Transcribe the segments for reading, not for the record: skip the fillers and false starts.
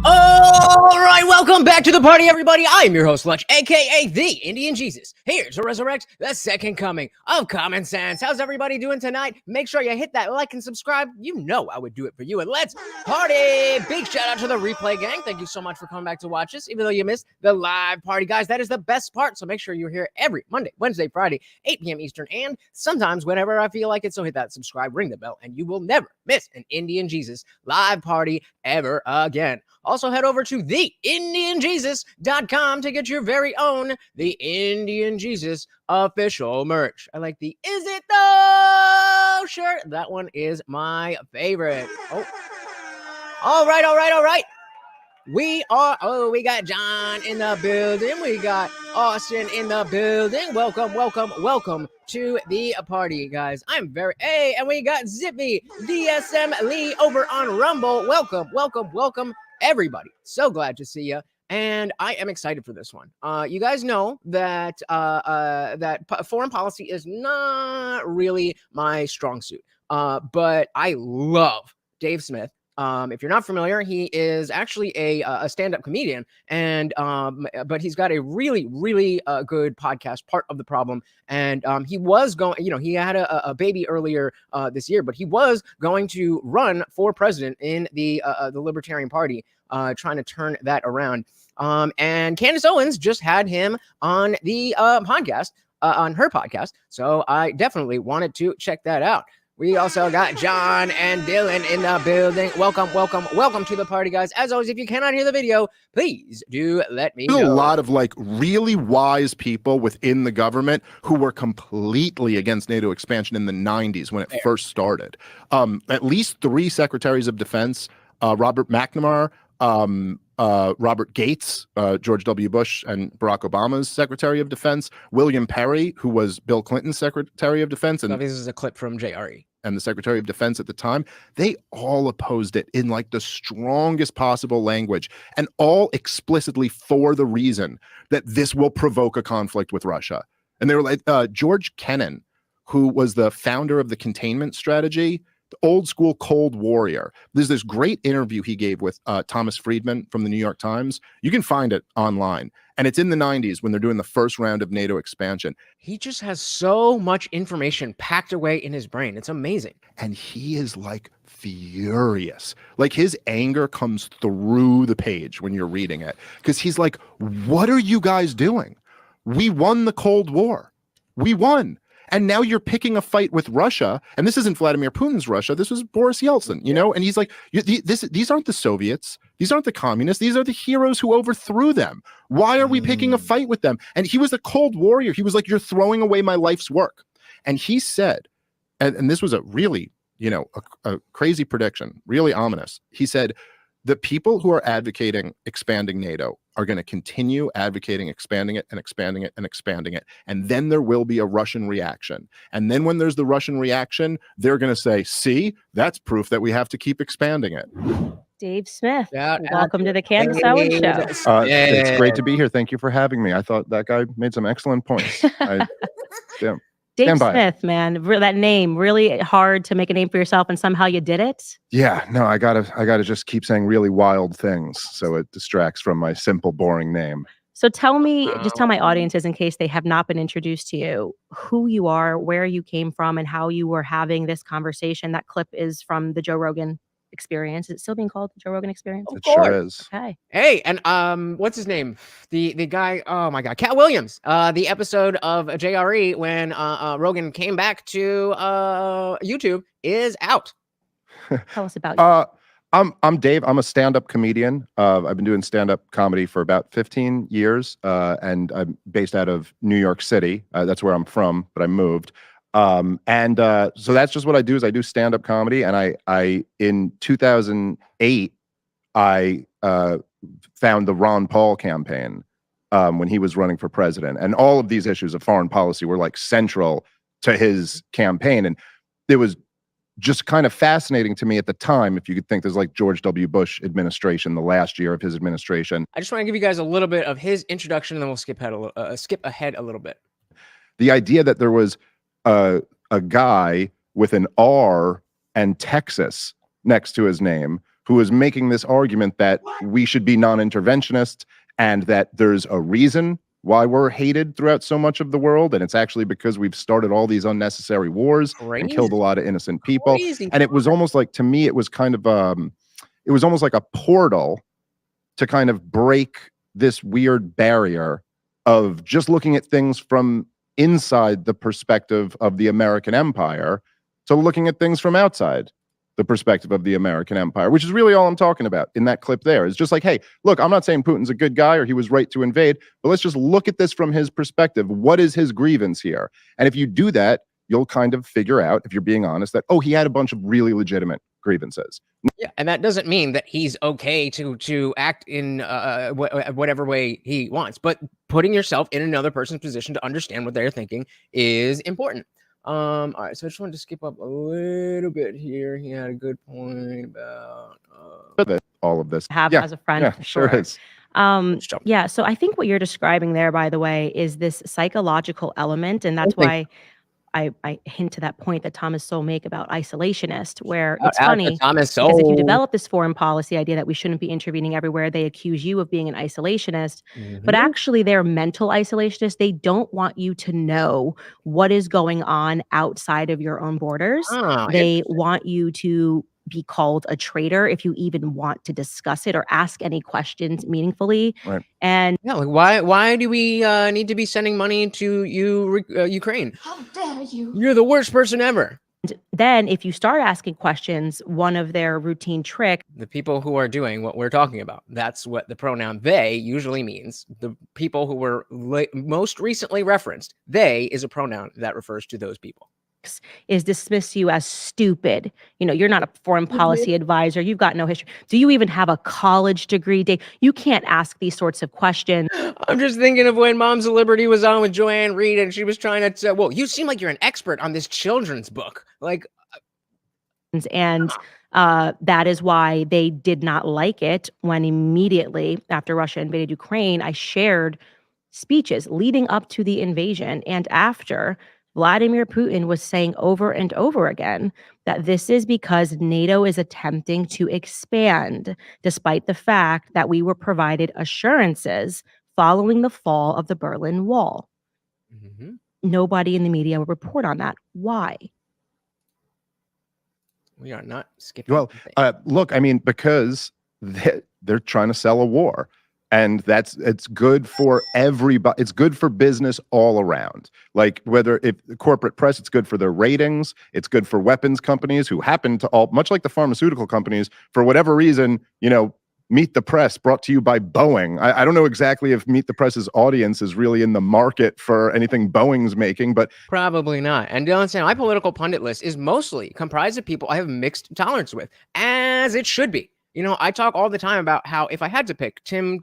All right, welcome back to the party, everybody. I am your host, Lunch, aka the Indian Jesus, here to resurrect the second coming of common sense. How's everybody doing tonight? Make sure you hit that like and subscribe. You know I would do it for you. And let's party! Big shout out to the replay gang. Thank you so much for coming back to watch us, even though you missed the live party, guys. That is the best part. So make sure you're here every Monday, Wednesday, Friday, 8 p.m. Eastern, and sometimes whenever I feel like it. So hit that subscribe, ring the bell, and you will never miss an Indian Jesus live party ever again. Also, head over to theindianjesus.com to get your very own The Indian Jesus official merch. I like the "Is It Though" shirt. That one is my favorite. Oh, all right. We got John in the building. We got Austin in the building. Welcome to the party, guys. And we got Zippy DSM Lee over on Rumble. Welcome. Everybody, so glad to see you, and I am excited for this one. You guys know that foreign policy is not really my strong suit, but I love Dave Smith. If you're not familiar, he is actually a stand-up comedian, and but he's got a really good podcast, Part of the Problem. And he was going, he had a baby earlier this year, but he was going to run for president in the Libertarian Party, trying to turn that around. And Candace Owens just had him on the podcast, on her podcast, so I definitely wanted to check that out. We also got John and Dylan in the building. Welcome to the party, guys. As always, if you cannot hear the video, please do let me know. A lot of really wise people within the government who were completely against NATO expansion in the 90s when it first started. At least 3 secretaries of defense, Robert McNamara, Robert Gates, George W. Bush and Barack Obama's Secretary of Defense, William Perry, who was Bill Clinton's Secretary of Defense. And this is a clip from JRE. And the Secretary of Defense at the time, they all opposed it in the strongest possible language, and all explicitly for the reason that this will provoke a conflict with Russia. And they were like, George Kennan, who was the founder of the containment strategy, old school Cold Warrior. There's this great interview he gave with Thomas Friedman from the New York Times. You can find it online. And it's in the 90s when they're doing the first round of NATO expansion. He just has so much information packed away in his brain. It's amazing. And he is furious. His anger comes through the page when you're reading it. Because he's like, what are you guys doing? We won the Cold War. We won. And now you're picking a fight with Russia, and this isn't Vladimir Putin's Russia. This was Boris Yeltsin, and he's like, these aren't the Soviets. These aren't the communists. These are the heroes who overthrew them. Why are we picking a fight with them? And he was a Cold Warrior. He was like, you're throwing away my life's work. And he said, and this was a really, a crazy prediction, really ominous. He said, the people who are advocating expanding NATO are going to continue advocating expanding it and expanding it and expanding it. And then there will be a Russian reaction. And then when there's the Russian reaction, they're going to say, see, that's proof that we have to keep expanding it. Dave Smith, welcome to the Candace Owens Show. It's great to be here. Thank you for having me. I thought that guy made some excellent points. Dave Smith, man, that name, really hard to make a name for yourself, and somehow you did it. Yeah, no, I gotta just keep saying really wild things so it distracts from my simple, boring name. So tell me, just tell my audiences, in case they have not been introduced to you, who you are, where you came from, and how you were having this conversation. That clip is from the Joe Rogan Experience. Is it still being called the Joe Rogan Experience? It sure is. Okay. Hey, and what's his name? The guy, oh my God, Cat Williams. The episode of JRE when Rogan came back to YouTube is out. Tell us about you. I'm Dave. I'm a stand-up comedian. I've been doing stand-up comedy for about 15 years, and I'm based out of New York City. That's where I'm from, but I moved. So that's just what I do, is I do stand-up comedy. And I in 2008, I found the Ron Paul campaign when he was running for president. And all of these issues of foreign policy were central to his campaign. And it was just kind of fascinating to me at the time, if you could think, there's George W. Bush administration, the last year of his administration. I just want to give you guys a little bit of his introduction, and then we'll skip ahead a little bit. The idea that there was a guy with an R and Texas next to his name who is making this argument that we should be non-interventionist and that there's a reason why we're hated throughout so much of the world, and it's actually because we've started all these unnecessary wars and killed a lot of innocent people. And it was almost like, to me, it was kind of it was almost like a portal to kind of break this weird barrier of just looking at things from inside the perspective of the American empire to looking at things from outside the perspective of the American empire, which is really all I'm talking about in that clip there. It's just like, hey, look, I'm not saying Putin's a good guy or he was right to invade, but let's just look at this from his perspective. What is his grievance here? And if you do that, you'll kind of figure out, if you're being honest, that, oh, he had a bunch of really legitimate grievances. Yeah, and that doesn't mean that he's okay to act in whatever way he wants, but putting yourself in another person's position to understand what they're thinking is important. All right, so I just wanted to skip up a little bit here. He had a good point about all of this. As a friend. Yeah, sure is. Yeah, so I think what you're describing there, by the way, is this psychological element, and that's why I hint to that point that Thomas Sowell make about isolationist, where it's funny because if you develop this foreign policy idea that we shouldn't be intervening everywhere, they accuse you of being an isolationist, but actually they're mental isolationists. They don't want you to know what is going on outside of your own borders. They want you to be called a traitor if you even want to discuss it or ask any questions meaningfully. Right. And yeah, like why do we need to be sending money to Ukraine? How dare you? You're the worst person ever. then if you start asking questions, one of their routine tricks, the people who are doing what we're talking about, that's what the pronoun they usually means. The people who were most recently referenced, they is a pronoun that refers to those people. Is dismiss you as stupid. You know, you're not a foreign policy advisor. You've got no history. Do you even have a college degree, Dave? You can't ask these sorts of questions. I'm just thinking of when Moms of Liberty was on with Joanne Reed and she was trying to say, well, you seem like you're an expert on this children's book. Like, and that is why they did not like it when immediately after Russia invaded Ukraine, I shared speeches leading up to the invasion and after. Vladimir Putin was saying over and over again that this is because NATO is attempting to expand, despite the fact that we were provided assurances following the fall of the Berlin Wall. mm-hmm. Nobody in the media will report on that. Why? We are not skipping. Well, look, I mean, because they're trying to sell a war. And it's good for everybody. It's good for business all around. Like whether if the corporate press, it's good for their ratings. It's good for weapons companies who happen to all, much like the pharmaceutical companies, for whatever reason, you know, Meet the Press brought to you by Boeing. I don't know exactly if Meet the Press's audience is really in the market for anything Boeing's making, but probably not. And don't understand, my political pundit list is mostly comprised of people I have mixed tolerance with, as it should be. You know, I talk all the time about how if I had to pick, Tim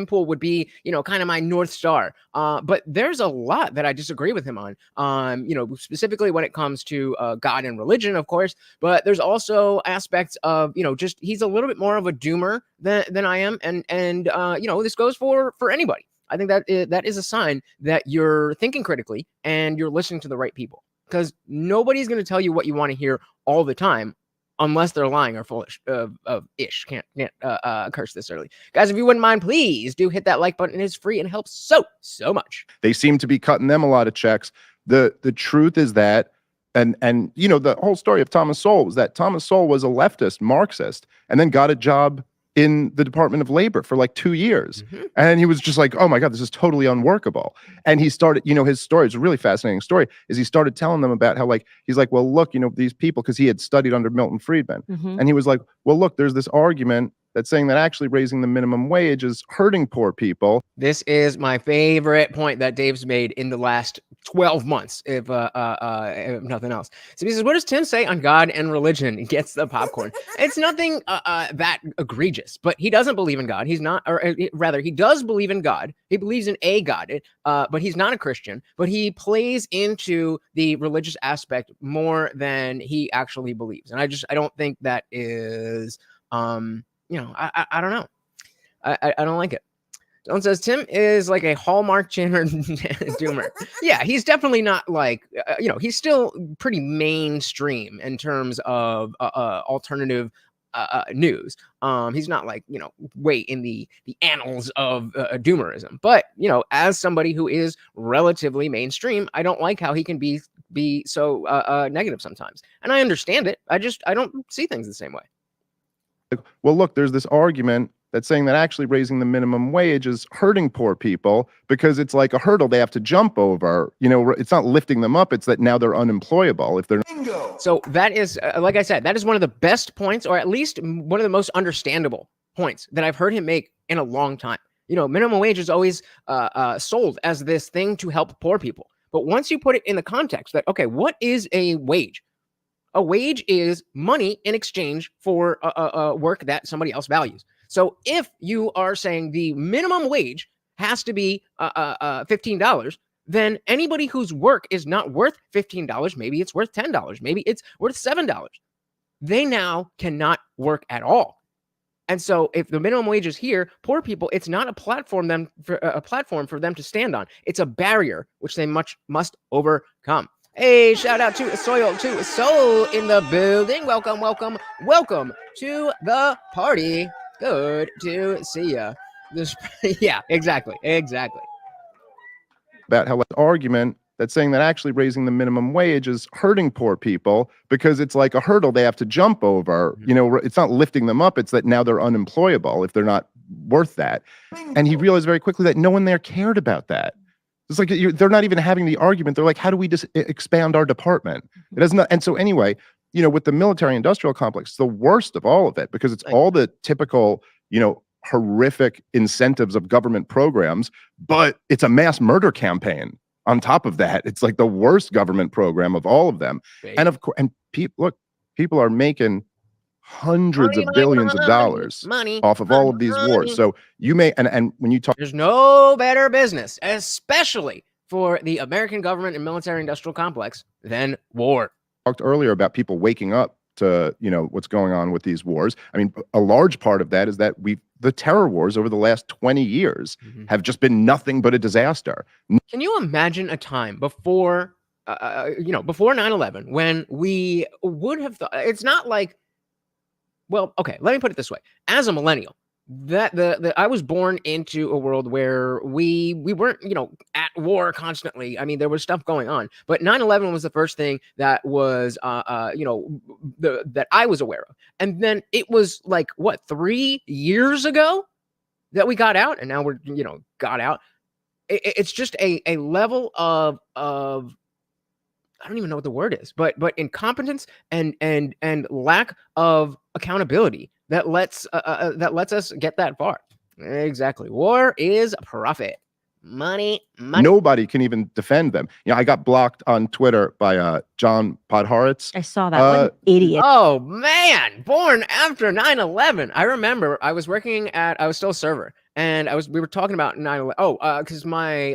Pool would be, you know, kind of my North Star. But there's a lot that I disagree with him on, you know, specifically when it comes to God and religion, of course. But there's also aspects of, you know, just he's a little bit more of a doomer than I am. And you know, this goes for anybody. I think that is a sign that you're thinking critically and you're listening to the right people, because nobody's going to tell you what you want to hear all the time, unless they're lying or foolish of ish. Can't curse this early. Guys, if you wouldn't mind, please do hit that like button. It is free and helps so much. They seem to be cutting them a lot of checks. The truth is that, and you know, the whole story of Thomas Sowell was that Thomas Sowell was a leftist Marxist and then got a job in the Department of Labor for like 2 years. Mm-hmm. And he was just like, oh my God, this is totally unworkable. And he started, you know, his story is a really fascinating story, is he started telling them about how, like, he's like, well, look, you know, these people, because he had studied under Milton Friedman. Mm-hmm. And he was like, well, look, there's this argument that's saying that actually raising the minimum wage is hurting poor people. This is my favorite point that Dave's made in the last 12 months, if nothing else. So he says, what does Tim say on God and religion? He gets the popcorn. It's nothing that egregious, but he doesn't believe in God. He's not, or rather, he does believe in God. He believes in a God, but he's not a Christian, but he plays into the religious aspect more than he actually believes. And I don't think that is, you know, I don't know. I don't like it. Someone says Tim is like a Hallmark Channel doomer. Yeah, he's definitely not like, you know, he's still pretty mainstream in terms of alternative news. He's not like, you know, way in the annals of doomerism. But, you know, as somebody who is relatively mainstream, I don't like how he can be so negative sometimes. And I understand it. I don't see things the same way. Well, look, there's this argument that's saying that actually raising the minimum wage is hurting poor people because it's like a hurdle they have to jump over. You know, it's not lifting them up. It's that now they're unemployable if they're not. So that is, like I said, that is one of the best points, or at least one of the most understandable points that I've heard him make in a long time. You know, minimum wage is always sold as this thing to help poor people. But once you put it in the context that, okay, what is a wage? A wage is money in exchange for work that somebody else values. So if you are saying the minimum wage has to be $15, then anybody whose work is not worth $15, maybe it's worth $10, maybe it's worth $7, they now cannot work at all. And so if the minimum wage is here, poor people, it's not a platform for them to stand on. It's a barrier which they must overcome. Hey, shout out to Soil in the building. Welcome to the party. Good to see ya. Yeah, exactly. About how an argument that's saying that actually raising the minimum wage is hurting poor people because it's like a hurdle they have to jump over. You know, it's not lifting them up. It's that now they're unemployable if they're not worth that. And he realized very quickly that no one there cared about that. It's like they're not even having the argument. They're like, how do we just expand our department? It doesn't. And so anyway, you know, with the military-industrial complex, it's the worst of all of it because it's all the typical, you know, horrific incentives of government programs, but it's a mass murder campaign. On top of that, it's like the worst government program of all of them. Right. And of course, and people are making hundreds of billions of dollars off of all of these wars. So you may, and when you talk, there's no better business, especially for the American government and military industrial complex, than war. Talked earlier about people waking up to, you know, what's going on with these wars. I mean, a large part of that is that the terror wars over the last 20 years have just been nothing but a disaster. Can you imagine a time before, before 9/11 when we would have thought, it's not like, well, okay, let me put it this way. As a millennial, I was born into a world where we weren't, you know, at war constantly. I mean, there was stuff going on, but 9/11 was the first thing that was, that I was aware of. And then it was like, what, 3 years ago that we got out, and now we're, you know, got out. It's just a level of I don't even know what the word is, but incompetence and lack of accountability that lets us get that far. Exactly. War is profit. Money. Nobody can even defend them. You know, I got blocked on Twitter by John Podhoretz. I saw that. What an idiot. Oh man, born after 9/11. I remember I was still a server, and we were talking about 9/11. Oh, because my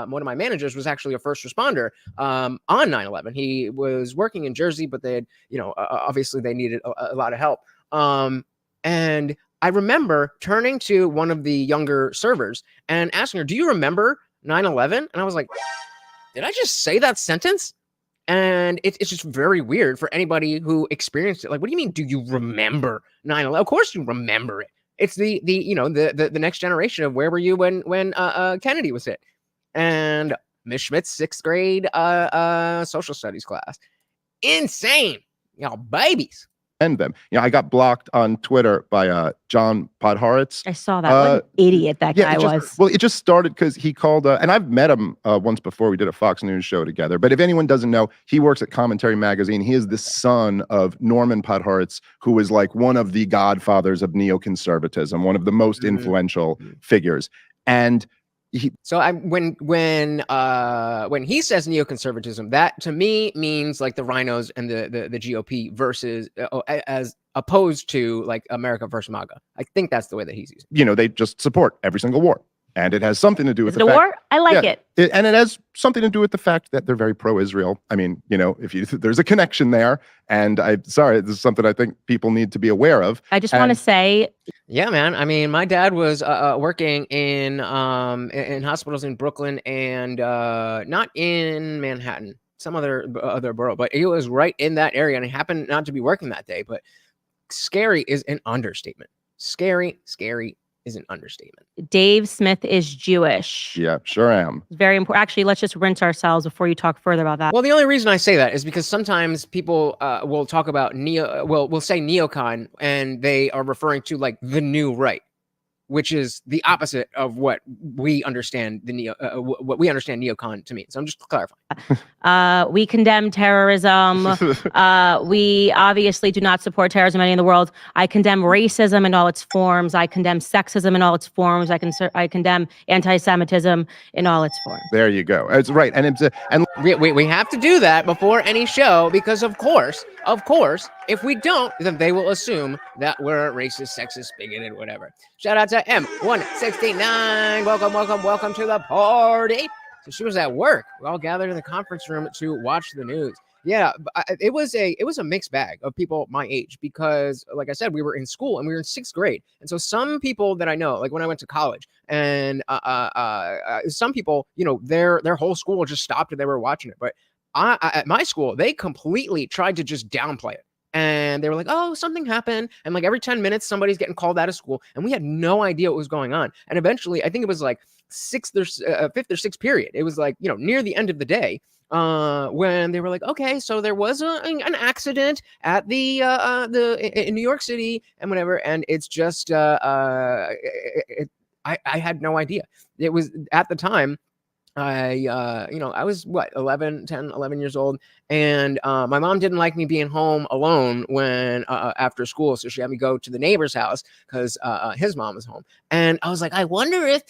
one of my managers was actually a first responder on 9/11. He was working in Jersey, but they had, you know, obviously they needed a lot of help. And I remember turning to one of the younger servers and asking her, "Do you remember 9/11?" And I was like, "Did I just say that sentence?" And it's just very weird for anybody who experienced it. Like, what do you mean? Do you remember 9/11? Of course you remember it. It's the next generation of where were you when Kennedy was hit. And Miss Schmidt's 6th grade social studies class. Insane. Y'all babies. Them. You know, I got blocked on Twitter by John Podhoretz. I saw that. What an idiot that guy was. Well, it just started because he called, and I've met him once before. We did a Fox News show together. But if anyone doesn't know, he works at Commentary Magazine. He is the son of Norman Podhoretz, who is like one of the godfathers of neoconservatism, one of the most influential figures. And when he says neoconservatism, that to me means like the rhinos and the GOP versus as opposed to like America versus MAGA. I think that's the way that he's using. You know, they just support every single war. And it has something to do with the war. I like it. And it has something to do with the fact that they're very pro-Israel. I mean, you know, there's a connection there. And this is something I think people need to be aware of. I just want to say, yeah, man. I mean, my dad was working in hospitals in Brooklyn and not in Manhattan, some other borough, but he was right in that area, and he happened not to be working that day. But scary is an understatement. Scary is an understatement. Dave Smith is Jewish. Yeah, sure am. Very important. Actually, let's just rinse ourselves before you talk further about that. Well, the only reason I say that is because sometimes people will talk about we'll say neocon, and they are referring to like the new right, which is the opposite of what we understand what we understand neocon to mean. So I'm just clarifying. We condemn terrorism. We obviously do not support terrorism anywhere in the world. I condemn racism in all its forms. I condemn sexism in all its forms. I condemn anti-Semitism in all its forms. There you go. It's right, and it's and We have to do that before any show because, of course, if we don't, then they will assume that we're racist, sexist, bigoted, whatever. Shout out to M169. Welcome to the party. So she was at work. We all gathered in the conference room to watch the news. Yeah, it was a mixed bag of people my age because, like I said, we were in school and we were in 6th grade. And so some people that I know, like when I went to college, and some people, you know, their whole school just stopped and they were watching it. But at my school, they completely tried to just downplay it. And they were like, oh, something happened. And like every 10 minutes, somebody's getting called out of school. And we had no idea what was going on. And eventually, I think it was like 5th or 6th period. It was like, you know, near the end of the day when they were like, okay, so there was an accident at in New York City and whatever. And it's just I had no idea. It was at the time. I was 11 years old, and my mom didn't like me being home alone when after school, so she had me go to the neighbor's house because his mom was home. And I was like, I wonder if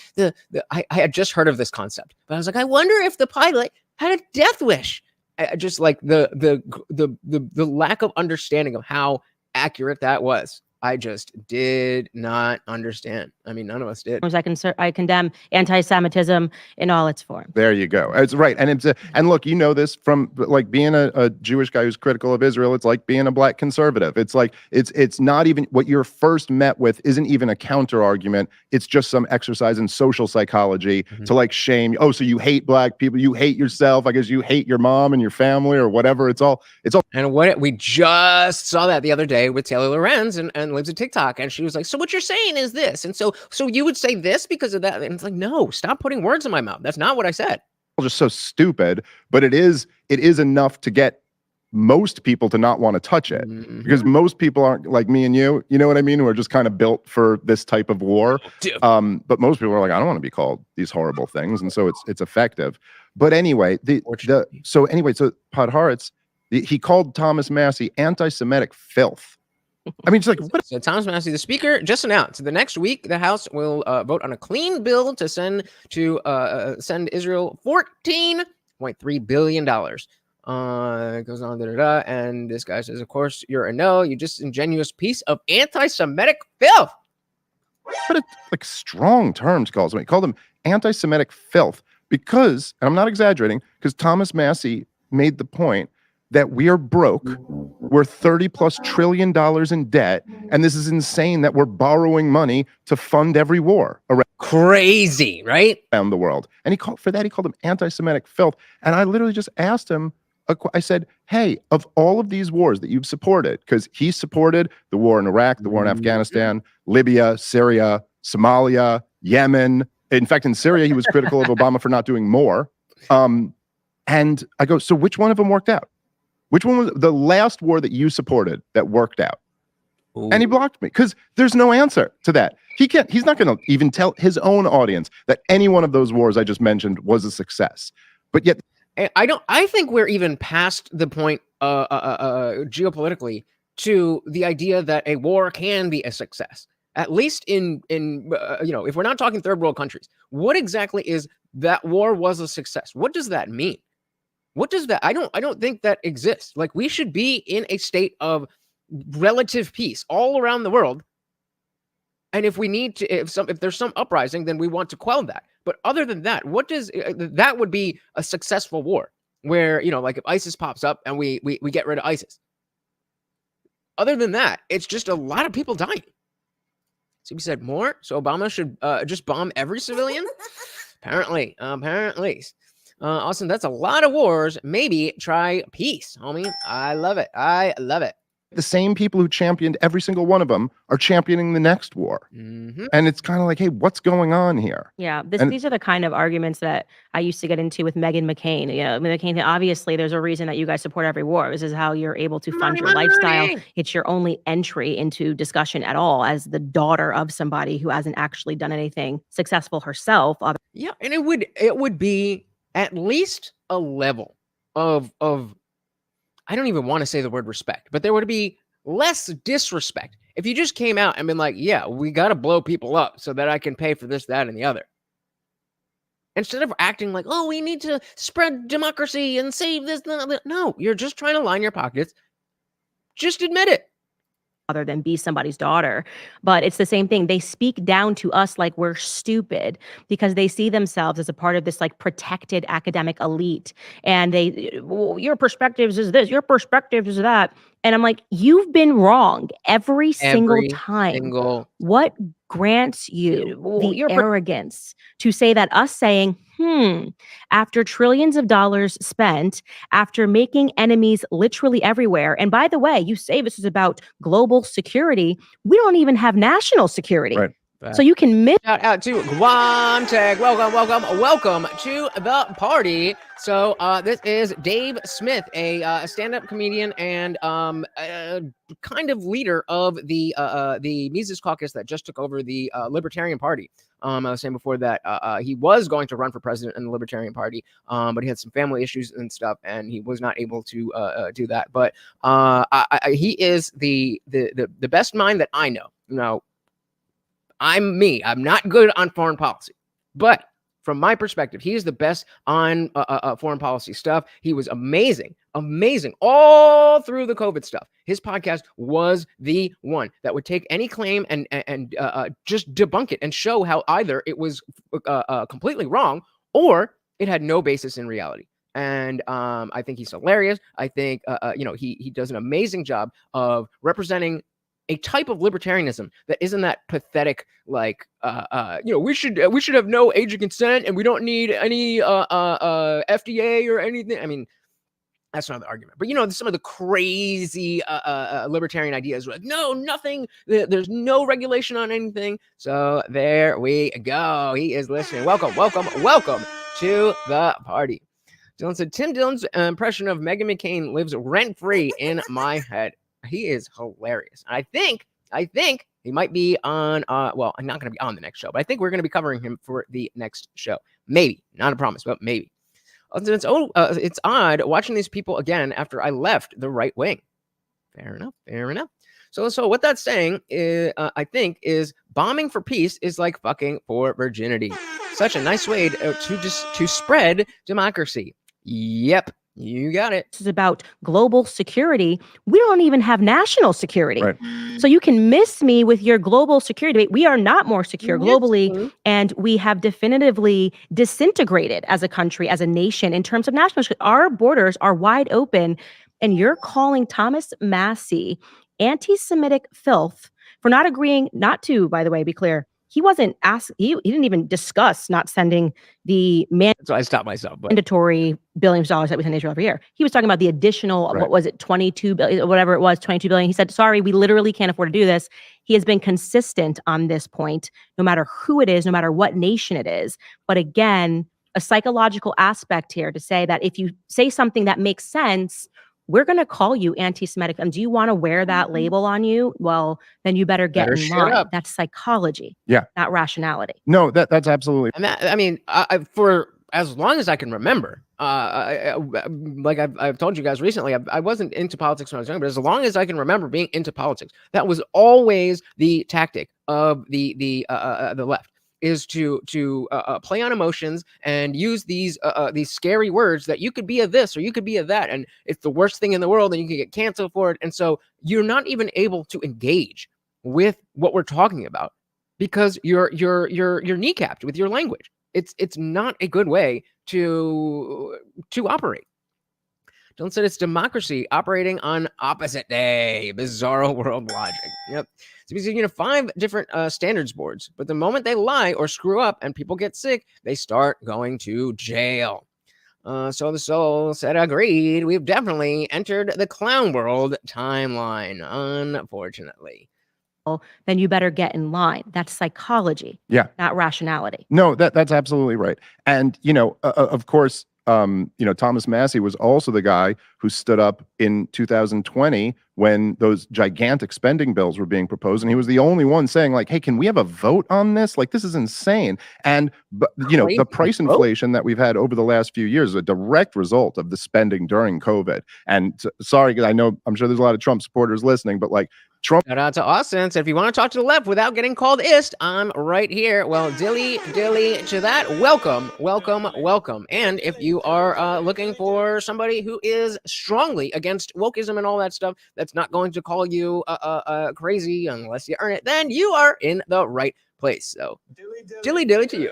I had just heard of this concept, but I was like, I wonder if the pilot had a death wish. Just like the lack of understanding of how accurate that was. I just did not understand. I mean, none of us did. I condemn anti-Semitism in all its forms. there you go. It's right, and and look, you know this from like being a Jewish guy who's critical of Israel. It's like being a black conservative. It's like it's not even what you're first met with isn't even a counter argument. It's just some exercise in social psychology to like shame. Oh, so you hate black people? You hate yourself? I guess you hate your mom and your family or whatever. It's all. And we just saw that the other day with Taylor Lorenz and lives at TikTok, and she was like, so what you're saying is this, and so you would say this because of that. And it's like, no, stop putting words in my mouth. That's not what I said. Just so stupid, but it is enough to get most people to not want to touch it because most people aren't like me and you know what I mean, who are just kind of built for this type of war. But most people are like, I don't want to be called these horrible things, and so it's effective. But anyway, so Podharitz, he called Thomas Massie anti-Semitic filth. I mean, it's like, what? So Thomas Massie, the speaker, just announced the next week the House will vote on a clean bill to send Israel $14.3 billion. It goes on, and this guy says, of course, you're a no, you just ingenuous piece of anti-Semitic filth. But it's like strong terms calls him. He called him anti-Semitic filth because, and I'm not exaggerating, because Thomas Massie made the point that we are broke, we're $30+ trillion in debt, and this is insane that we're borrowing money to fund every war around crazy, right? Around the world. And he called him anti-Semitic filth. And I literally just asked him, I said, hey, of all of these wars that you've supported, because he supported the war in Iraq, the war in Afghanistan, Libya, Syria, Somalia, Yemen. In fact, in Syria, he was critical of Obama for not doing more. And I go, so which one of them worked out? Which one was the last war that you supported that worked out? Ooh. And he blocked me because there's no answer to that. He's not going to even tell his own audience that any one of those wars I just mentioned was a success. But yet, I think we're even past the point geopolitically to the idea that a war can be a success. At least in if we're not talking third world countries, what exactly is that war was a success? What does that mean? What does that? I don't think that exists. Like, we should be in a state of relative peace all around the world. And if we need to, if there's some uprising, then we want to quell that. But other than that, what does that would be a successful war where, like if ISIS pops up and we get rid of ISIS. Other than that, it's just a lot of people dying. So we said more. So Obama should just bomb every civilian. Apparently. Austin, that's a lot of wars. Maybe try peace, homie. I love it. The same people who championed every single one of them are championing the next war. Mm-hmm. And it's kind of like, hey, what's going on here? Yeah, And- these are the kind of arguments that I used to get into with Meghan McCain. You know, McCain, obviously, there's a reason that you guys support every war. This is how you're able to fund your lifestyle. It's your only entry into discussion at all as the daughter of somebody who hasn't actually done anything successful herself. Yeah, and it would be at least a level of I don't even want to say the word respect, but there would be less disrespect if you just came out and been like, yeah, we got to blow people up so that I can pay for this, that, and the other. Instead of acting like, oh, we need to spread democracy and save this. No, you're just trying to line your pockets. Just admit it. Other than be somebody's daughter. But it's the same thing. They speak down to us like we're stupid because they see themselves as a part of this like protected academic elite. And well, your perspectives is this, your perspective is that. And I'm like, you've been wrong every single time. What grants you the arrogance to say that us saying, after trillions of dollars spent, after making enemies literally everywhere, and by the way, you say this is about global security, we don't even have national security. Right. So you can miss. Shout out to Guam Tech. Welcome to the party. So this is Dave Smith, a stand-up comedian and kind of leader of the Mises Caucus that just took over the Libertarian Party. I was saying before that he was going to run for president in the Libertarian Party, but he had some family issues and stuff, and he was not able to do that. But he is the best mind that I know. Now, I'm not good on foreign policy, but from my perspective, he is the best on foreign policy stuff. He was amazing all through the COVID stuff. His podcast was the one that would take any claim and just debunk it and show how either it was completely wrong or it had no basis in reality. And I think he's hilarious. I think he does an amazing job of representing a type of libertarianism that isn't that pathetic, like we should have no age of consent and we don't need any FDA or anything. I mean, that's not the argument, but some of the crazy libertarian ideas were like, no, nothing, there's no regulation on anything. So there we go. He is listening. Welcome to the party. Dylan said, Tim Dillon's impression of Meghan McCain lives rent-free in my head. He is hilarious. I think he might be on well, I'm not going to be on the next show, but I think we're going to be covering him for the next show. Maybe, not a promise, but maybe. It's odd watching these people again after I left the right wing. Fair enough. So what that's saying is, I think, is bombing for peace is like fucking for virginity. Such a nice way to spread democracy. Yep. You got it. This is about global security. We don't even have national security. Right. So you can miss me with your global security. We are not more secure globally, and we have definitively disintegrated as a country, as a nation, in terms of national security. Our borders are wide open, and you're calling Thomas Massie anti-Semitic filth for not agreeing, not to, by the way, be clear, he wasn't asked, he didn't even discuss not sending the so I stopped myself, but mandatory billions of dollars that we send Israel every year. He was talking about the additional, what was it, 22 billion, whatever it was, 22 billion. He said, sorry, we literally can't afford to do this. He has been consistent on this point, no matter who it is, no matter what nation it is. But again, a psychological aspect here to say that if you say something that makes sense, we're going to call you anti-Semitic. And do you want to wear that label on you? Well, then you better get in line. That's psychology, not rationality. No, that's absolutely. And that, I mean, for as long as I can remember, like I've told you guys recently, I wasn't into politics when I was young, but as long as I can remember being into politics, that was always the tactic of the left. Is to play on emotions and use these scary words that you could be a this or you could be a that, and it's the worst thing in the world and you can get canceled for it. And so you're not even able to engage with what we're talking about because you're kneecapped with your language. It's not a good way to operate. Don't say it's democracy operating on opposite day. Bizarro world logic. Yep. So because 5 different standards boards, but the moment they lie or screw up and people get sick, they start going to jail. So the soul said, agreed. We've definitely entered the clown world timeline, unfortunately. Then you better get in line. That's psychology, Yeah. not rationality. No, that's absolutely right. And, of course, Thomas Massey was also the guy who stood up in 2020 when those gigantic spending bills were being proposed. And he was the only one saying, like, hey, can we have a vote on this? Like, this is insane. And, the price inflation that we've had over the last few years is a direct result of the spending during COVID. And sorry, because I'm sure there's a lot of Trump supporters listening, but like, Trump. Shout out to Austin. So if you want to talk to the left without getting called ist, I'm right here. Well, dilly to that. Welcome. And if you are looking for somebody who is strongly against wokeism and all that stuff, that's not going to call you crazy unless you earn it, then you are in the right place. So dilly to you.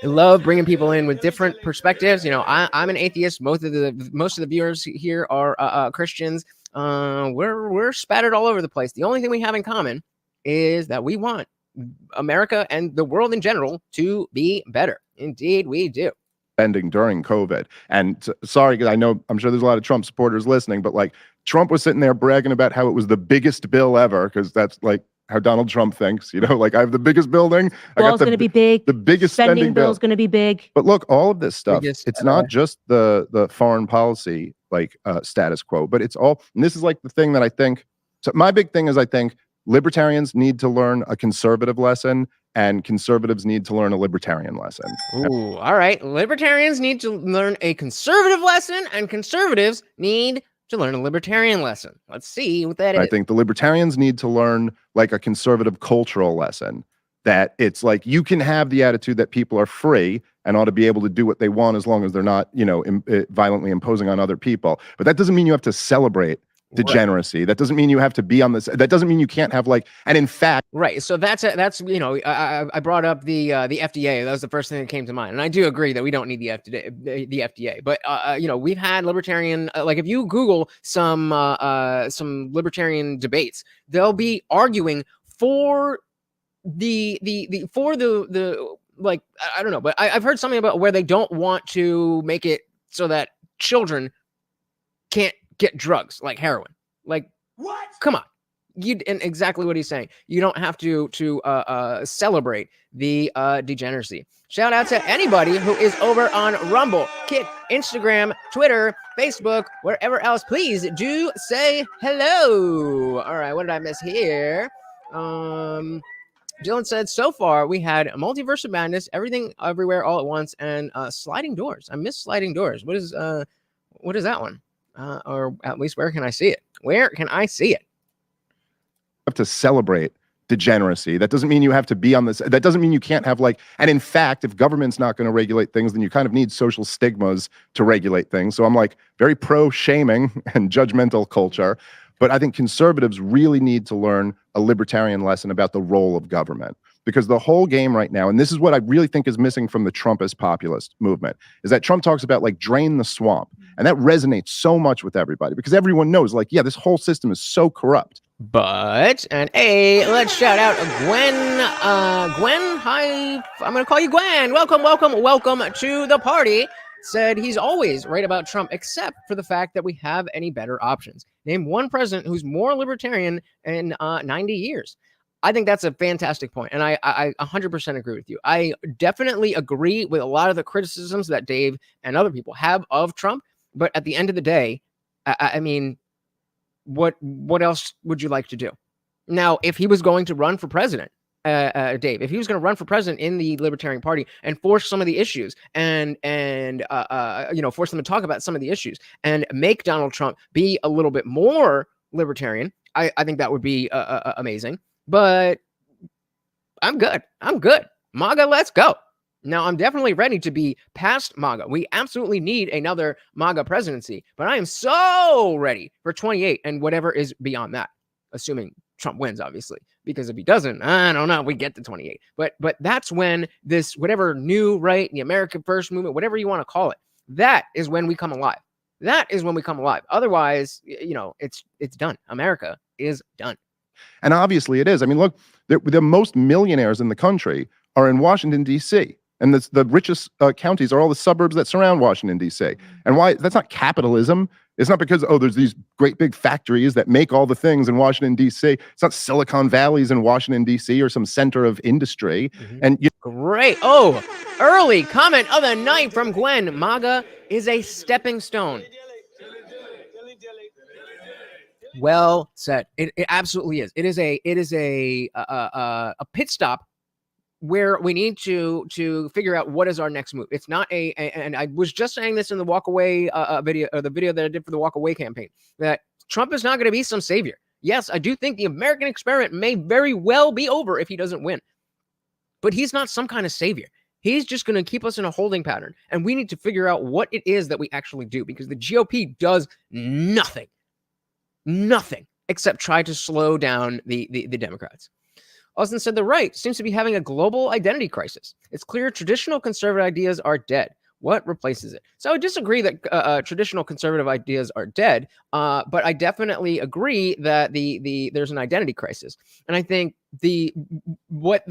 I love bringing people in with different perspectives. I'm an atheist. Most of the viewers here are Christians. We're spattered all over the place. The only thing we have in common is that we want America and the world in general to be better. Indeed, we do. Spending during COVID. And sorry, because I'm sure there's a lot of Trump supporters listening, but like Trump was sitting there bragging about how it was the biggest bill ever, because that's like how Donald Trump thinks, like I have the biggest building. Wall's going to be big. The biggest spending bill's going to be big. But look, all of this stuff, it's not just the foreign policy status quo, but it's all, and this is like the thing that I think, so my big thing is I think libertarians need to learn a conservative lesson and conservatives need to learn a libertarian lesson. Ooh, all right. Libertarians need to learn a conservative lesson and conservatives need to learn a libertarian lesson. Let's see what that is. I think the libertarians need to learn like a conservative cultural lesson, that it's like you can have the attitude that people are free and ought to be able to do what they want as long as they're not, violently imposing on other people. But that doesn't mean you have to celebrate degeneracy. Right. That doesn't mean you have to be on this. That doesn't mean you can't have and in fact. Right. So that's I brought up the FDA. That was the first thing that came to mind. And I do agree that we don't need the FDA. But, we've had libertarian, if you Google some libertarian debates, they'll be arguing for I don't know, but I've heard something about where they don't want to make it so that children can't get drugs like heroin. Like, what? Come on. And exactly what he's saying. You don't have to celebrate the degeneracy. Shout out to anybody who is over on Rumble, Kick, Instagram, Twitter, Facebook, wherever else. Please do say hello. All right, what did I miss here? Dylan said, so far we had a multiverse of madness, everything everywhere all at once, and sliding doors. I miss sliding doors. What is that one? Or at least where can I see it? Where can I see it? Have to celebrate degeneracy. That doesn't mean you have to be on this. That doesn't mean you can't have and in fact, if government's not going to regulate things, then you kind of need social stigmas to regulate things. So I'm very pro shaming and judgmental culture. But I think conservatives really need to learn a libertarian lesson about the role of government. Because the whole game right now, and this is what I really think is missing from the Trumpist populist movement, is that Trump talks about drain the swamp. And that resonates so much with everybody because everyone knows this whole system is so corrupt. But, let's shout out Gwen. Gwen, hi, I'm going to call you Gwen. Welcome to the party. Said he's always right about Trump, except for the fact that we have any better options. Name one president who's more libertarian in 90 years. I think that's a fantastic point, and I 100% agree with you. I definitely agree with a lot of the criticisms that Dave and other people have of Trump, but at the end of the day, I mean, what else would you like to do? Now, if he was going to run for president, Dave, if he was going to run for president in the Libertarian Party and force some of the issues and force them to talk about some of the issues and make Donald Trump be a little bit more libertarian, I think that would be amazing. But I'm good. MAGA, let's go. Now, I'm definitely ready to be past MAGA. We absolutely need another MAGA presidency, but I am so ready for 28 and whatever is beyond that, assuming Trump wins, obviously, because if he doesn't, I don't know, we get to 28. But that's when this, whatever new right, the American First movement, whatever you want to call it, that is when we come alive. Otherwise, it's done. America is done. And obviously it is. I mean, look, the most millionaires in the country are in Washington, D.C. And the richest counties are all the suburbs that surround Washington, D.C. And why? That's not capitalism. It's not because, oh, there's these great big factories that make all the things in Washington, D.C. It's not Silicon Valley's in Washington, D.C. or some center of industry. And Great. Oh, early comment of the night from Gwen. MAGA is a stepping stone. Well said. It absolutely is. It is a pit stop where we need to figure out what is our next move. It's not and I was just saying this in the walk away video, or the video that I did for the walk away campaign, that Trump is not going to be some savior. Yes, I do think the American experiment may very well be over if he doesn't win, but he's not some kind of savior. He's just going to keep us in a holding pattern, and we need to figure out what it is that we actually do, because the GOP does nothing except try to slow down the Democrats. Austin said the right seems to be having a global identity crisis. It's clear traditional conservative ideas are dead. What replaces it? So I disagree that traditional conservative ideas are dead, but I definitely agree that there's an identity crisis. And I think what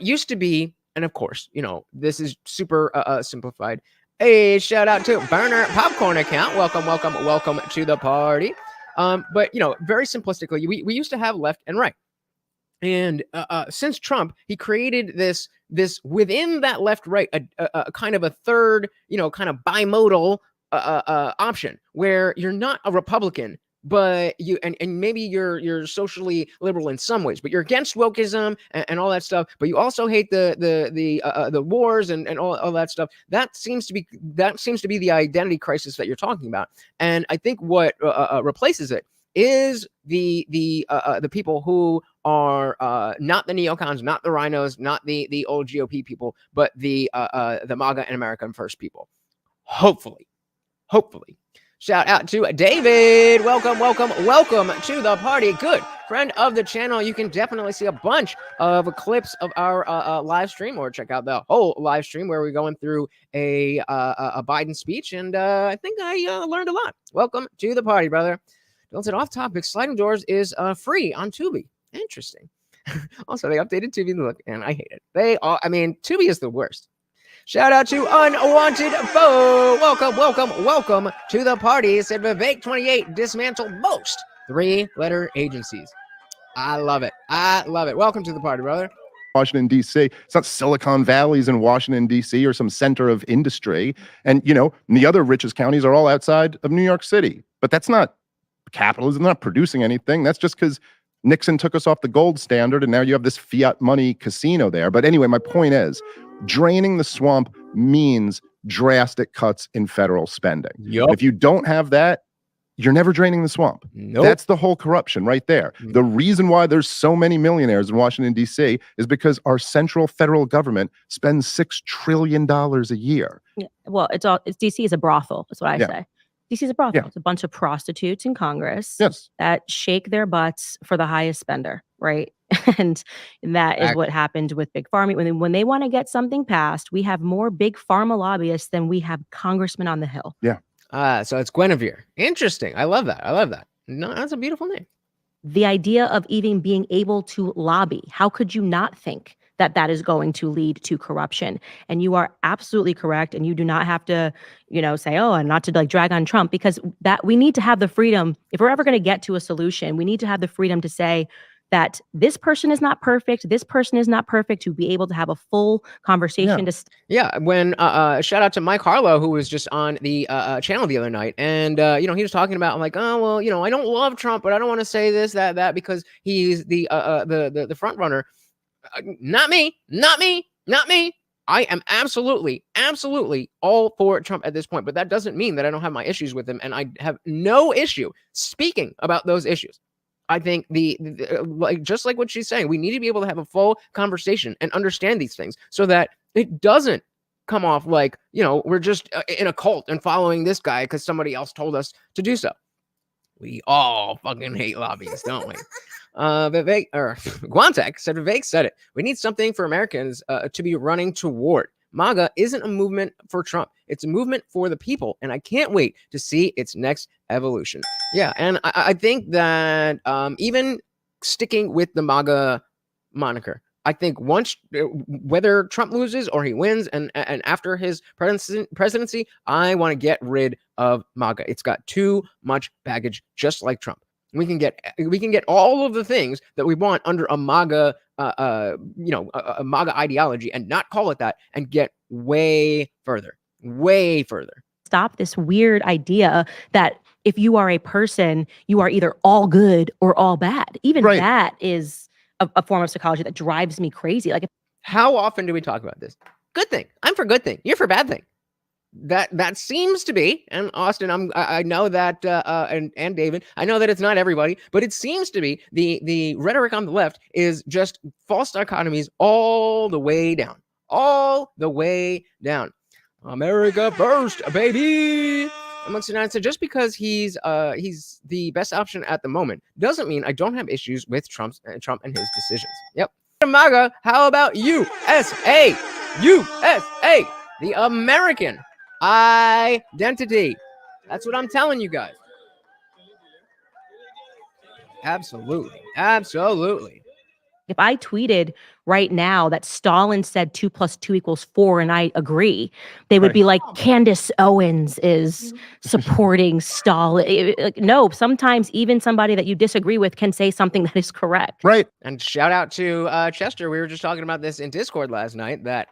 used to be, and of course, this is super simplified. Hey, shout out to Burner Popcorn Account. Welcome to the party. But very simplistically, we used to have left and right. And since Trump, he created this within that left-right, a kind of a third, kind of bimodal option where you're not a Republican, but you and maybe you're socially liberal in some ways, but you're against wokeism and all that stuff. But you also hate the wars and all that stuff. That seems to be the identity crisis that you're talking about. And I think what replaces it is the people who are not the neocons, not the rhinos, not the old GOP people, but the MAGA and American First people. Hopefully. Shout out to David. Welcome to the party. Good friend of the channel. You can definitely see a bunch of clips of our live stream, or check out the whole live stream where we're going through a Biden speech. And I think I learned a lot. Welcome to the party, brother. Don't say off topic. Sliding Doors is free on Tubi. Interesting. Also, they updated Tubi look, and I hate it. Tubi is the worst. Shout out to Unwanted Foe. Welcome to the party. Said Vivek 28 dismantle most 3-letter agencies. I love it. Welcome to the party, brother. Washington, D.C. It's not Silicon Valley's in Washington, D.C. or some center of industry. And, the other richest counties are all outside of New York City. But that's not capitalism. They're not producing anything. That's just because Nixon took us off the gold standard, and now you have this fiat money casino there. But anyway, my point is, draining the swamp means drastic cuts in federal spending. Yep. If you don't have that, you're never draining the swamp. Nope. That's the whole corruption right there. The reason why there's so many millionaires in Washington, D.C. is because our central federal government spends $6 trillion a year. Yeah. Well, it's D.C. is a brothel. That's what I say. D.C. is a brothel. It's a bunch of prostitutes in Congress that shake their butts for the highest spender, right? And that is what happened with Big Pharma. When they want to get something passed, we have more Big Pharma lobbyists than we have congressmen on the Hill. Yeah. So it's Guinevere. Interesting. I love that. No, that's a beautiful name. The idea of even being able to lobby, how could you not think that is going to lead to corruption? And you are absolutely correct. And you do not have to, say, and not to drag on Trump, because that we need to have the freedom. If we're ever going to get to a solution, we need to have the freedom to say that this person is not perfect, to be able to have a full conversation. When shout out to Mike Harlow, who was just on the channel the other night, and he was talking about, I'm like, I don't love Trump, but I don't want to say this, that, because he's the front runner. Not me. I am absolutely all for Trump at this point, but that doesn't mean that I don't have my issues with him, and I have no issue speaking about those issues. I think just like what she's saying, we need to be able to have a full conversation and understand these things so that it doesn't come off like, we're just in a cult and following this guy because somebody else told us to do so. We all fucking hate lobbyists, don't we? Guantek said, Vivek said it. We need something for Americans to be running toward. MAGA isn't a movement for Trump. It's a movement for the people. And I can't wait to see its next evolution. Yeah. And I think that even sticking with the MAGA moniker, I think once, whether Trump loses or he wins, and after his presidency, I want to get rid of MAGA. It's got too much baggage, just like Trump. We can get all of the things that we want under a MAGA, a MAGA ideology, and not call it that, and get way further. Stop this weird idea that if you are a person, you are either all good or all bad. Even that is a form of psychology that drives me crazy. Like, how often do we talk about this? Good thing. I'm for good thing. You're for bad thing. That seems to be, and Austin, I know that, and David, I know that it's not everybody, but it seems to be the rhetoric on the left is just false dichotomies all the way down. America first, baby. Amongst the United States, just because he's the best option at the moment doesn't mean I don't have issues with Trump and his decisions. Yep. MAGA, how about USA? The American identity. That's what I'm telling you guys. Absolutely. If I tweeted right now that Stalin said 2 + 2 = 4, and I agree, they would be like, Candace Owens is supporting Stalin. No, sometimes even somebody that you disagree with can say something that is correct. Right. And shout out to Chester. We were just talking about this in Discord last night, that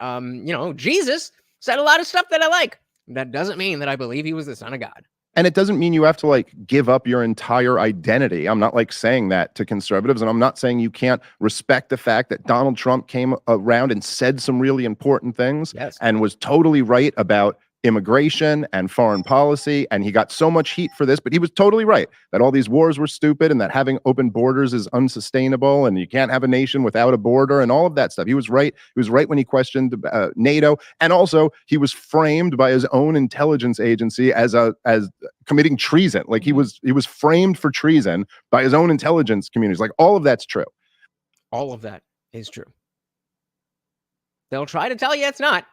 Jesus said a lot of stuff that I like. That doesn't mean that I believe he was the son of God. And it doesn't mean you have to give up your entire identity. I'm not saying that to conservatives, and I'm not saying you can't respect the fact that Donald Trump came around and said some really important things and was totally right about immigration and foreign policy, and he got so much heat for this, but he was totally right that all these wars were stupid and that having open borders is unsustainable and you can't have a nation without a border and all of that stuff. He was right. He was right when he questioned NATO, and also he was framed by his own intelligence agency as committing treason. He was framed for treason by his own intelligence communities. All of that's true. All of that is true. They'll try to tell you it's not,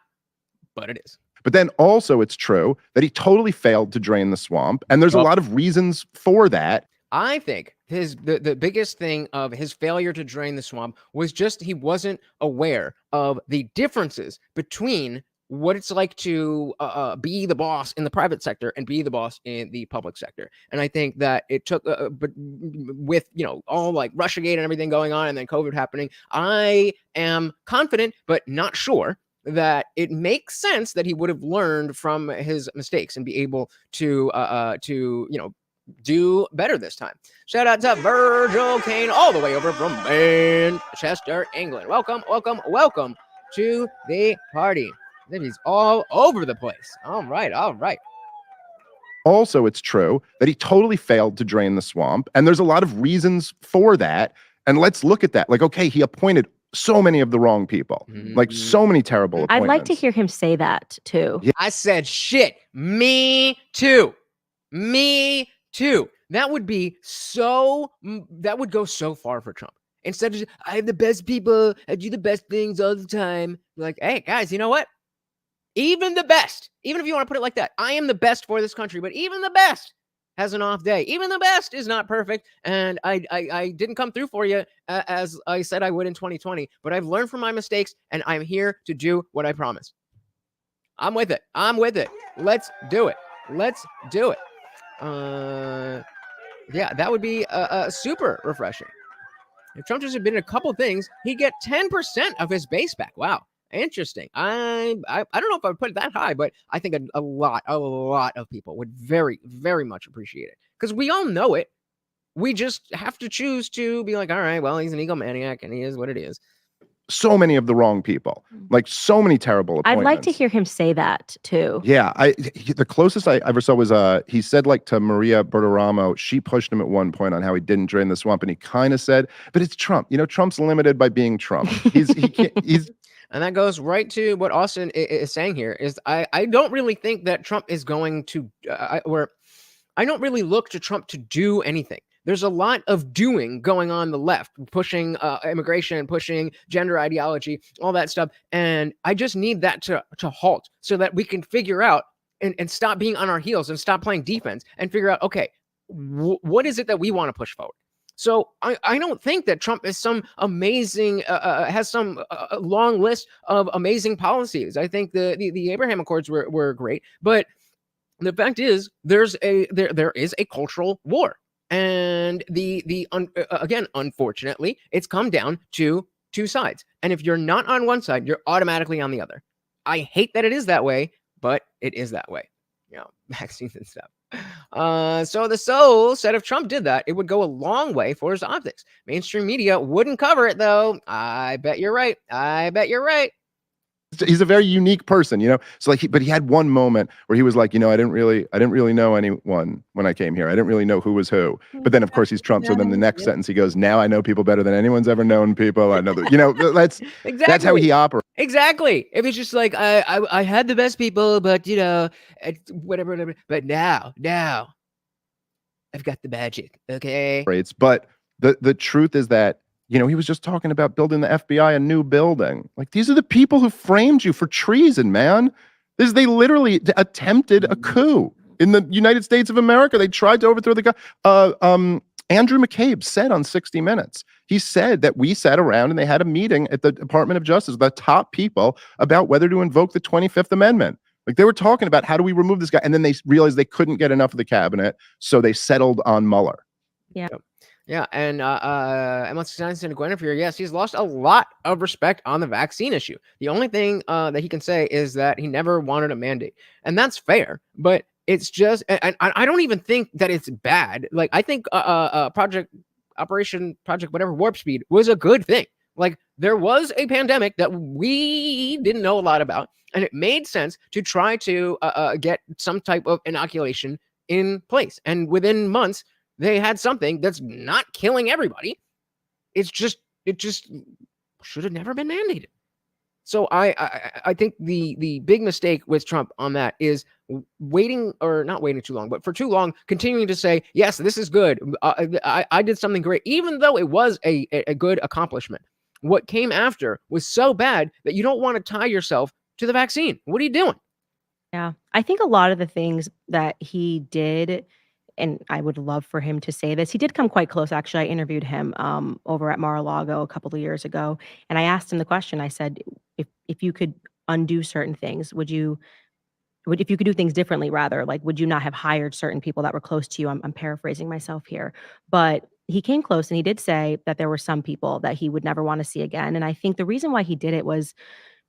but it is. But then also it's true that he totally failed to drain the swamp. And there's a lot of reasons for that. I think the biggest thing of his failure to drain the swamp was just he wasn't aware of the differences between what it's like to be the boss in the private sector and be the boss in the public sector. And I think that it took, but with, all Russiagate and everything going on and then COVID happening, I am confident, but not sure that it makes sense that he would have learned from his mistakes and be able to do better this time. Shout out to Virgil Kane all the way over from Manchester, England. Welcome to the party. He's all over the place. All right. Also, it's true that he totally failed to drain the swamp, and there's a lot of reasons for that. And let's look at that. Okay, he appointed so many of the wrong people, so many terrible appointments. I'd like to hear him say that too. Yeah. I said, shit, me too. That would go so far for Trump. Instead of just, I have the best people, I do the best things all the time. Hey guys, you know what? Even the best, even if you want to put it like that, I am the best for this country, but even the best has an off day. Even the best is not perfect. And I didn't come through for you as I said I would in 2020, but I've learned from my mistakes and I'm here to do what I promised. I'm with it. Let's do it. Yeah, that would be super refreshing. If Trump just had been a couple things, he'd get 10% of his base back. Wow. Interesting. I don't know if I would put it that high, but I think a lot of people would very, very much appreciate it because we all know it. We just have to choose to be all right, well, he's an egomaniac and he is what it is. So many of the wrong people, so many terrible appointments. I'd like to hear him say that too. Yeah, the closest I ever saw was he said to Maria Bertoramo, she pushed him at one point on how he didn't drain the swamp, and he kind of said, but it's Trump. Trump's limited by being Trump. He can't. And that goes right to what Austin is saying here is I don't really think that Trump is going to, I don't really look to Trump to do anything. There's a lot of doing going on the left, pushing immigration, pushing gender ideology, all that stuff. And I just need that to halt so that we can figure out and stop being on our heels and stop playing defense and figure out, okay, what is it that we want to push forward? So I don't think that Trump is some amazing, has some long list of amazing policies. I think the Abraham Accords were great, but the fact is there is a cultural war, and again, unfortunately, it's come down to two sides. And if you're not on one side, you're automatically on the other. I hate that it is that way, but it is that way. Vaccines and stuff. So the Soul said if Trump did that, it would go a long way for his optics. Mainstream media wouldn't cover it, though. I bet you're right. I bet you're right. He's a very unique person, so but he had one moment where he was like, I didn't really know anyone when I came here. I didn't really know who was who. But then of course he's Trump. So then the next sentence he goes, now I know people better than anyone's ever known people. I know that, that's exactly. That's how he operates. Exactly. If it's just like, I had the best people, but whatever. But now I've got the magic. Okay. But the truth is that, he was just talking about building the FBI a new building. Like, these are the people who framed you for treason, man. They literally attempted a coup in the United States of America. They tried to overthrow the guy. Andrew McCabe said on 60 Minutes, he said that we sat around and they had a meeting at the Department of Justice, the top people, about whether to invoke the 25th Amendment. Like, they were talking about how do we remove this guy? And then they realized they couldn't get enough of the cabinet, so they settled on Mueller. Yeah. Yeah, and M69 said Guinevere, yes, he's lost a lot of respect on the vaccine issue. The only thing that he can say is that he never wanted a mandate, and that's fair. But it's just, and I don't even think that it's bad. Like, I think Operation whatever Warp Speed was a good thing. Like, there was a pandemic that we didn't know a lot about, and it made sense to try to get some type of inoculation in place, and within months they had something that's not killing everybody. It just should have never been mandated. So I think the big mistake with Trump on that is not waiting too long, but for too long, continuing to say, yes, this is good. I did something great, even though it was a good accomplishment. What came after was so bad that you don't want to tie yourself to the vaccine. What are you doing? Yeah, I think a lot of the things that he did, and I would love for him to say this. He did come quite close. Actually, I interviewed him over at Mar-a-Lago a couple of years ago, and I asked him the question. I said, if you could undo certain things, if you could do things differently, rather, like, would you not have hired certain people that were close to you? I'm paraphrasing myself here, but he came close, and he did say that there were some people that he would never want to see again. And I think the reason why he did it was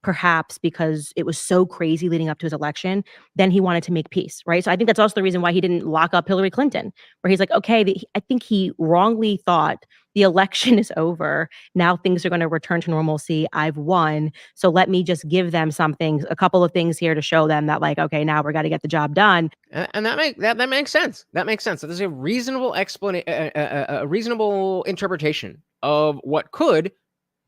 perhaps because it was so crazy leading up to his election, then he wanted to make peace, right? So I think that's also the reason why he didn't lock up Hillary Clinton, where he's like, okay, I think he wrongly thought the election is over. Now things are going to return to normalcy. I've won. So let me just give them a couple of things here to show them that, like, okay, now we're got to get the job done. And that makes sense. That makes sense. So there's a reasonable a reasonable interpretation of what could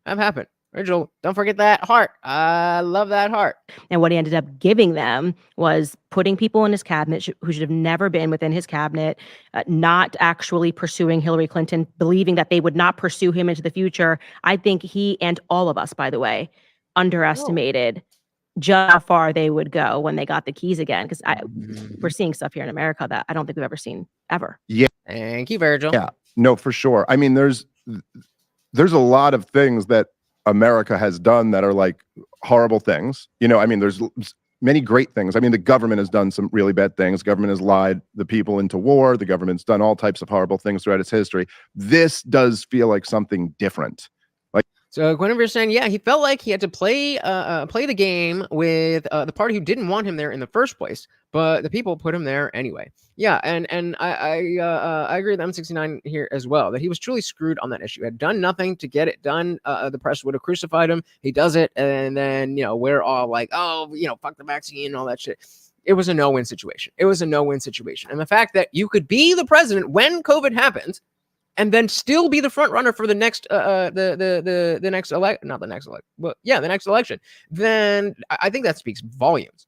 have happened. Rachel, don't forget that heart. I love that heart. And what he ended up giving them was putting people in his cabinet who should have never been within his cabinet, not actually pursuing Hillary Clinton, believing that they would not pursue him into the future. I think he, and all of us, by the way, underestimated just how far they would go when they got the keys again. Because we're seeing stuff here in America that I don't think we've ever seen ever. Yeah. Thank you, Virgil. Yeah, no, for sure. I mean, there's a lot of things that America has done that are like horrible things. I mean, there's many great things. I mean, the government has done some really bad things. Government has lied the people into war. The government's done all types of horrible things throughout its history. This does feel like something different. So Guinevere's saying, yeah, he felt like he had to play the game with the party who didn't want him there in the first place, but the people put him there anyway. Yeah, and I agree with M69 here as well, that he was truly screwed on that issue. He had done nothing to get it done. The press would have crucified him. He does it, and then we're all like, oh, fuck the vaccine and all that shit. It was a no-win situation. It was a no-win situation, and the fact that you could be the president when COVID happened, and then still be the front runner for the next the next election, then I think that speaks volumes.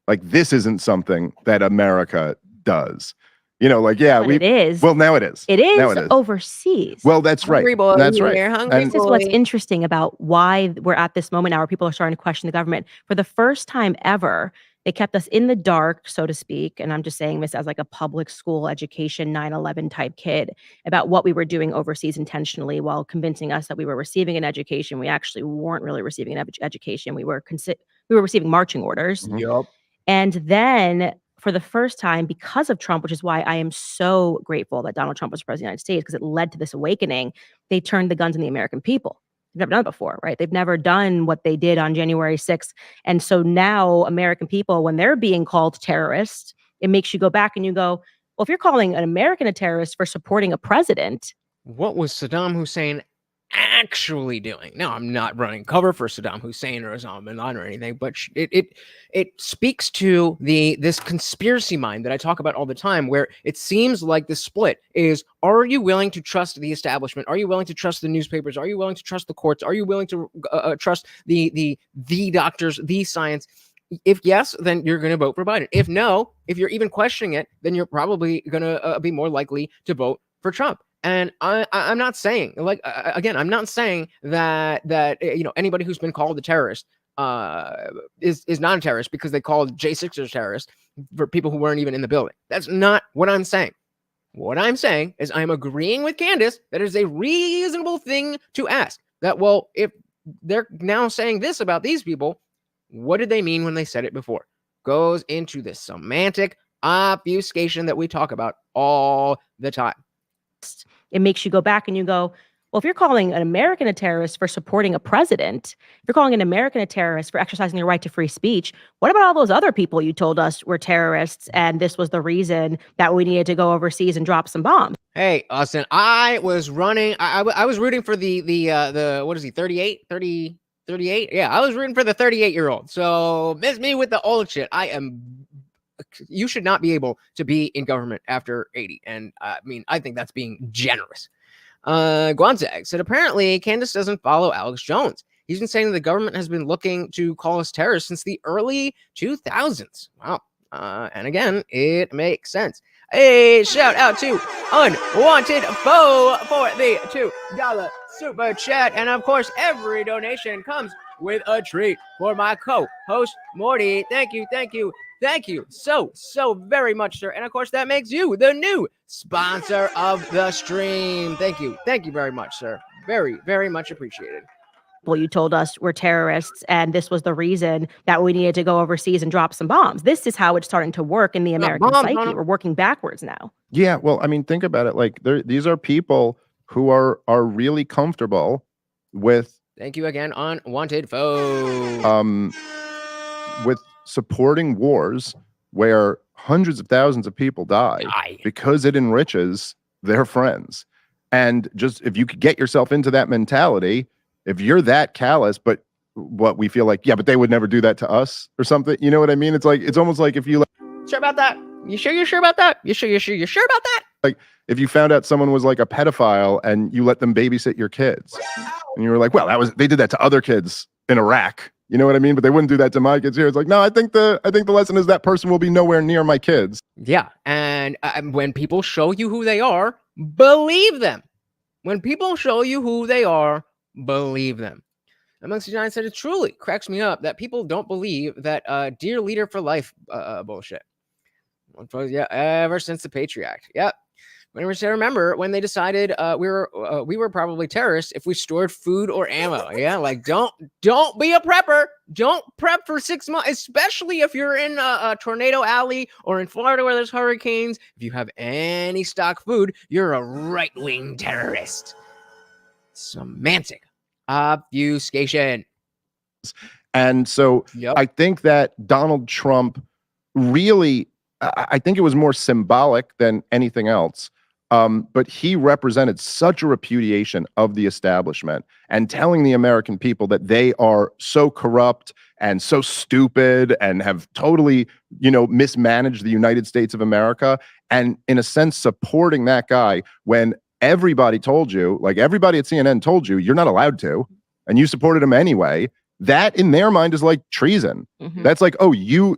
Like, this isn't something that America does. It is. Well, now it is. It is overseas. Well, that's right. Boy, that's right. This is what's interesting about why we're at this moment now where people are starting to question the government. For the first time ever, They kept us in the dark, so to speak, and I'm just saying this as like a public school education 9/11 type kid, about what we were doing overseas intentionally, while convincing us that we were receiving an education. We actually weren't really receiving an education. We were receiving marching orders. Yup. And then for the first time, because of Trump, which is why I am so grateful that Donald Trump was president of the United States, because it led to this awakening, they turned the guns on the American people. They've never done it before, right? They've never done what they did on January 6th. And so now American people, when they're being called terrorists, it makes you go back and you go, well, if you're calling an American a terrorist for supporting a president, What was Saddam Hussein actually doing? Now, I'm not running cover for Saddam Hussein or Osama bin Laden or anything, but it speaks to this conspiracy mind that I talk about all the time, where it seems like the split is: are you willing to trust the establishment? Are you willing to trust the newspapers? Are you willing to trust the courts? Are you willing to trust the doctors, the science? If yes, then you're going to vote for Biden. If no, if you're even questioning it, then you're probably going to be more likely to vote for Trump. And I'm not saying, like, again, I'm not saying that anybody who's been called a terrorist is not a terrorist because they called J6ers terrorists for people who weren't even in the building. That's not what I'm saying. What I'm saying is I'm agreeing with Candace that is a reasonable thing to ask. That, well, if they're now saying this about these people, what did they mean when they said it before? Goes into the semantic obfuscation that we talk about all the time. it makes you go back and you go, well, if you're calling an American a terrorist for supporting a president, if you're calling an American a terrorist for exercising your right to free speech, what about all those other people you told us were terrorists and this was the reason that we needed to go overseas and drop some bombs? Hey, Austin, I was running. I was rooting for the what is he, 38? 38? Yeah, I was rooting for the 38-year-old. So miss me with the old shit. You should not be able to be in government after 80. And I mean, I think that's being generous. Guanzag said, apparently Candace doesn't follow Alex Jones. He's been saying the government has been looking to call us terrorists since the early 2000s. Wow. And again, it makes sense. A shout out to Unwanted Foe for the $2 super chat. And of course, every donation comes with a treat for my co-host, Morty. Thank you. Thank you so very much, sir. And of course, that makes you the new sponsor of the stream. Thank you very much, sir. Very, very much appreciated. Well, you told us we're terrorists, and this was the reason that we needed to go overseas and drop some bombs. This is how it's starting to work in the American psyche. We're working backwards now. Yeah, well, I mean, think about it. Like, these are people who are really comfortable with. Thank you again, Unwanted Foe. With supporting wars where hundreds of thousands of people die because it enriches their friends. And just, if you could get yourself into that mentality, if you're that callous, but what we feel like, yeah, but they would never do that to us or something. You know what I mean? It's like, it's almost like if you sure about that? You sure about that? You sure about that? Like, if you found out someone was like a pedophile and you let them babysit your kids and you were like, well, they did that to other kids in Iraq. You know what I mean? But they wouldn't do that to my kids here. It's like, no, I think the lesson is that person will be nowhere near my kids. Yeah. And when people show you who they are, believe them. When people show you who they are, believe them. Amongst the Giants said, it truly cracks me up that people don't believe that dear leader for life bullshit. Yeah, ever since the Patriot Act. Yep. Whenever I remember when they decided we were probably terrorists if we stored food or ammo. Yeah, like don't be a prepper. Don't prep for 6 months, especially if you're in a tornado alley or in Florida where there's hurricanes. If you have any stock food, you're a right-wing terrorist. Semantic obfuscation. And so I think that Donald Trump really, I think it was more symbolic than anything else. But he represented such a repudiation of the establishment and telling the American people that they are so corrupt and so stupid and have totally, mismanaged the United States of America. And in a sense, supporting that guy when everybody told you, like everybody at CNN told you, you're not allowed to, and you supported him anyway. That in their mind is like treason. Mm-hmm. That's like, oh, you're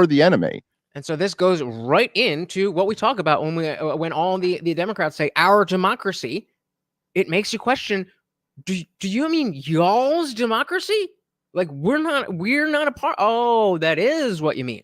the enemy. And so this goes right into what we talk about when all the Democrats say our democracy. It makes you question, do you mean y'all's democracy? Like we're not a part. Oh, that is what you mean.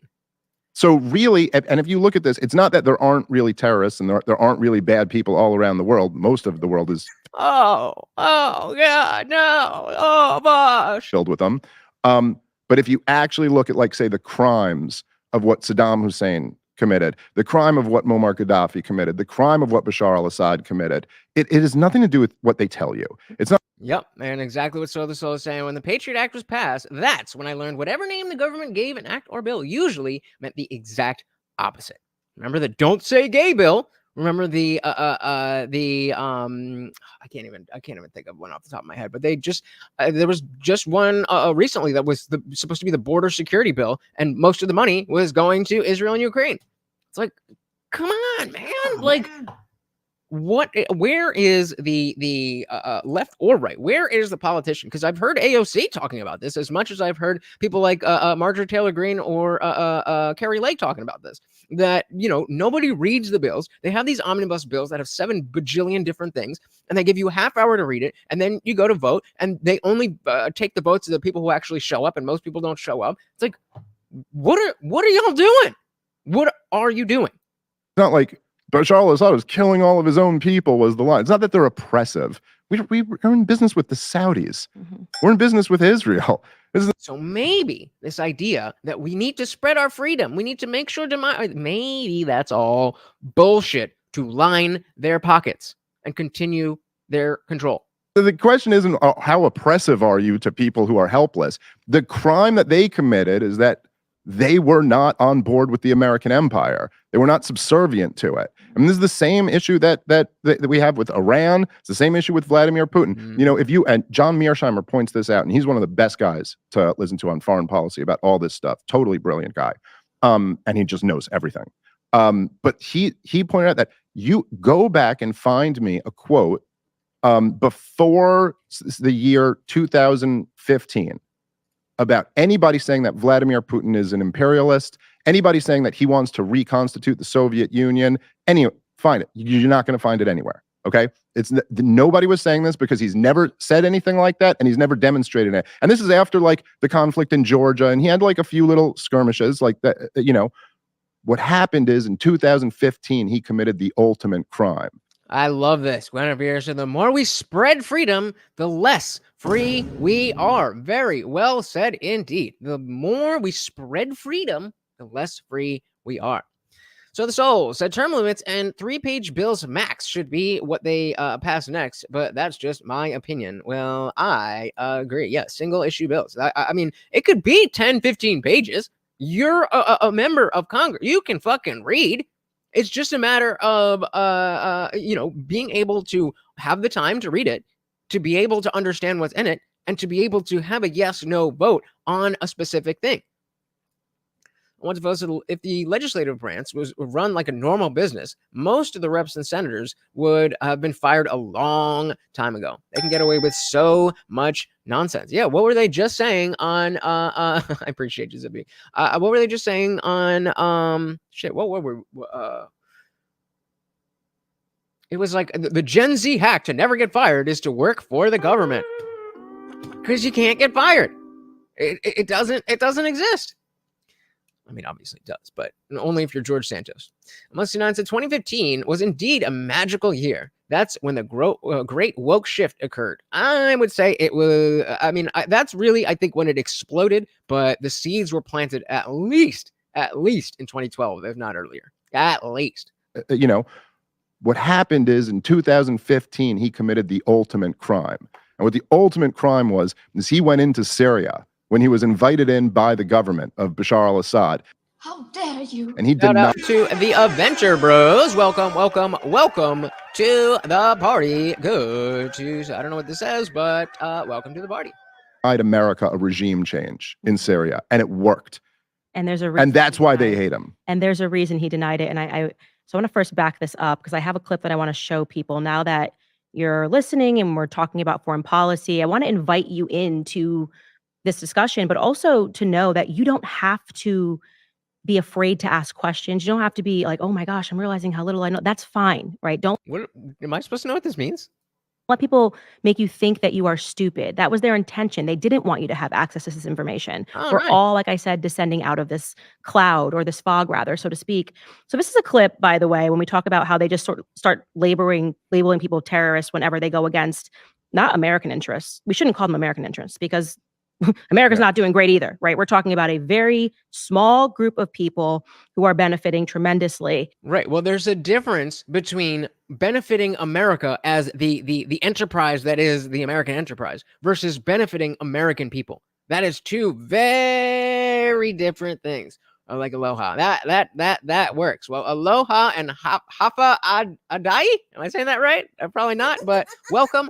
So really, and if you look at this, it's not that there aren't really terrorists and there aren't really bad people all around the world. Most of the world is Oh God, no, oh gosh, filled with them. But if you actually look at, like, say, the crimes of what Saddam Hussein committed, the crime of what Muammar Gaddafi committed, the crime of what Bashar al-Assad committed, it has nothing to do with what they tell you. It's not. Yep, and exactly what Soul the Soul is saying. When the Patriot Act was passed, that's when I learned whatever name the government gave an act or bill usually meant the exact opposite. Remember the "Don't Say Gay" bill. Remember the I can't even think of one off the top of my head, but they just there was just one recently that was supposed to be the border security bill, and most of the money was going to Israel and Ukraine. It's like, come on, man, like. Where is the left or right? Where is the politician? Because I've heard AOC talking about this as much as I've heard people like Marjorie Taylor Greene or Carrie Lake talking about this. That, you know, nobody reads the bills. They have these omnibus bills that have 7 bajillion different things, and they give you a half hour to read it, and then you go to vote, and they only take the votes of the people who actually show up, and most people don't show up. It's like, what are y'all doing? What are you doing? It's not like Bashar al-Assad was killing all of his own people was the line. It's not that they're oppressive. We're in business with the Saudis. Mm-hmm. We're in business with Israel. So maybe this idea that we need to spread our freedom, we need to make sure maybe that's all bullshit to line their pockets and continue their control. The question isn't how oppressive are you to people who are helpless. The crime that they committed is that they were not on board with the American empire. They were not subservient to it. I mean, this is the same issue that we have with Iran. It's the same issue with Vladimir Putin. Mm-hmm. You know, and John Mearsheimer points this out, and he's one of the best guys to listen to on foreign policy about all this stuff. Totally brilliant guy. And he just knows everything. But he pointed out that you go back and find me a quote before the year 2015. About anybody saying that Vladimir Putin is an imperialist, anybody saying that he wants to reconstitute the Soviet Union, find it. You're not going to find it anywhere, okay? Nobody was saying this because he's never said anything like that, and he's never demonstrated it. And this is after, like, the conflict in Georgia, and he had, like, a few little skirmishes like that. You know, what happened is in 2015, he committed the ultimate crime. I love this. Guinevere said, the more we spread freedom, the less free we are. Very well said indeed. The more we spread freedom, the less free we are. So the Soul said term limits and 3-page bills max should be what they pass next, but that's just my opinion. Well, I agree. Yeah, single issue bills. I mean, it could be 10, 15 pages. You're a member of Congress. You can fucking read. It's just a matter of, being able to have the time to read it, to be able to understand what's in it, and to be able to have a yes/no vote on a specific thing. Once if the legislative branch was run like a normal business, most of the reps and senators would have been fired a long time ago. They can get away with so much nonsense. Yeah, what were they just saying on I appreciate you, Zippy. What were they just saying on what were it was like the Gen Z hack to never get fired is to work for the government. Because you can't get fired. It doesn't exist. I mean, obviously it does, but only if you're George Santos. Musty Nine said 2015 was indeed a magical year. That's when the great woke shift occurred. I would say it was, that's really, I think, when it exploded, but the seeds were planted at least in 2012, if not earlier. At least. What happened is in 2015, he committed the ultimate crime. And what the ultimate crime was is he went into Syria when he was invited in by the government of Bashar al-Assad. How dare you? And he Shout out to the Adventure Bros. Welcome to the party. Good to, I don't know what this says, but welcome to the party. America a regime change in Syria, and it worked. And there's a reason, and that's why they hate him. And there's a reason he denied it. And so I want to first back this up because I have a clip that I want to show people now that you're listening and we're talking about foreign policy. I want to invite you into this discussion, but also to know that you don't have to be afraid to ask questions. You don't have to be like, oh my gosh, I'm realizing how little I know. That's fine, right? Am I supposed to know what this means? Let people make you think that you are stupid. That was their intention. They didn't want you to have access to this information. All We're right. all, like I said, descending out of this cloud, or this fog rather, so to speak. So this is a clip, by the way, when we talk about how they just sort of start labeling people terrorists whenever they go against not American interests. We shouldn't call them American interests, because America's not doing great either, right? We're talking about a very small group of people who are benefiting tremendously. Right. Well, there's a difference between benefiting America as the enterprise that is the American enterprise versus benefiting American people. That is two very different things. Like aloha. That works. Well, aloha and hafa adai. Am I saying that right? Probably not, but welcome.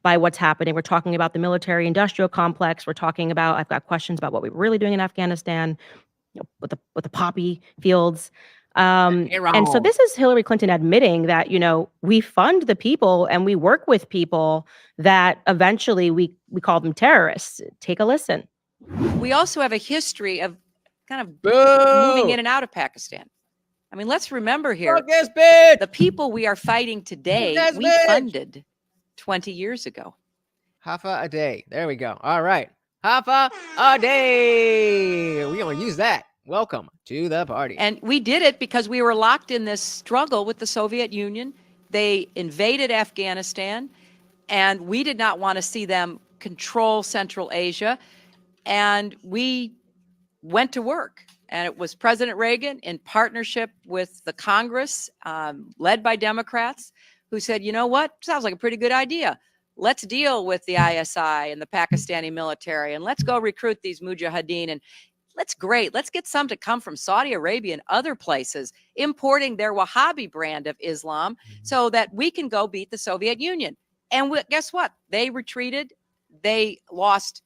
By what's happening. We're talking about the military industrial complex. We're talking about, I've got questions about what we're really doing in Afghanistan, with the poppy fields. And so this is Hillary Clinton admitting that, we fund the people and we work with people that eventually we call them terrorists. Take a listen. We also have a history of kind of moving in and out of Pakistan. I mean, let's remember here, the people we are fighting today, we funded 20 years ago. Hafa a day. There we go. All right. Hafa a day. We're going to use that. Welcome to the party. And we did it because we were locked in this struggle with the Soviet Union. They invaded Afghanistan, and we did not want to see them control Central Asia. And we went to work. And it was President Reagan, in partnership with the Congress, led by Democrats, who said, you know what, sounds like a pretty good idea. Let's deal with the ISI and the Pakistani military, and let's go recruit these mujahideen. And let's get some to come from Saudi Arabia and other places, importing their Wahhabi brand of Islam, so that we can go beat the Soviet Union. And guess what? They retreated. They lost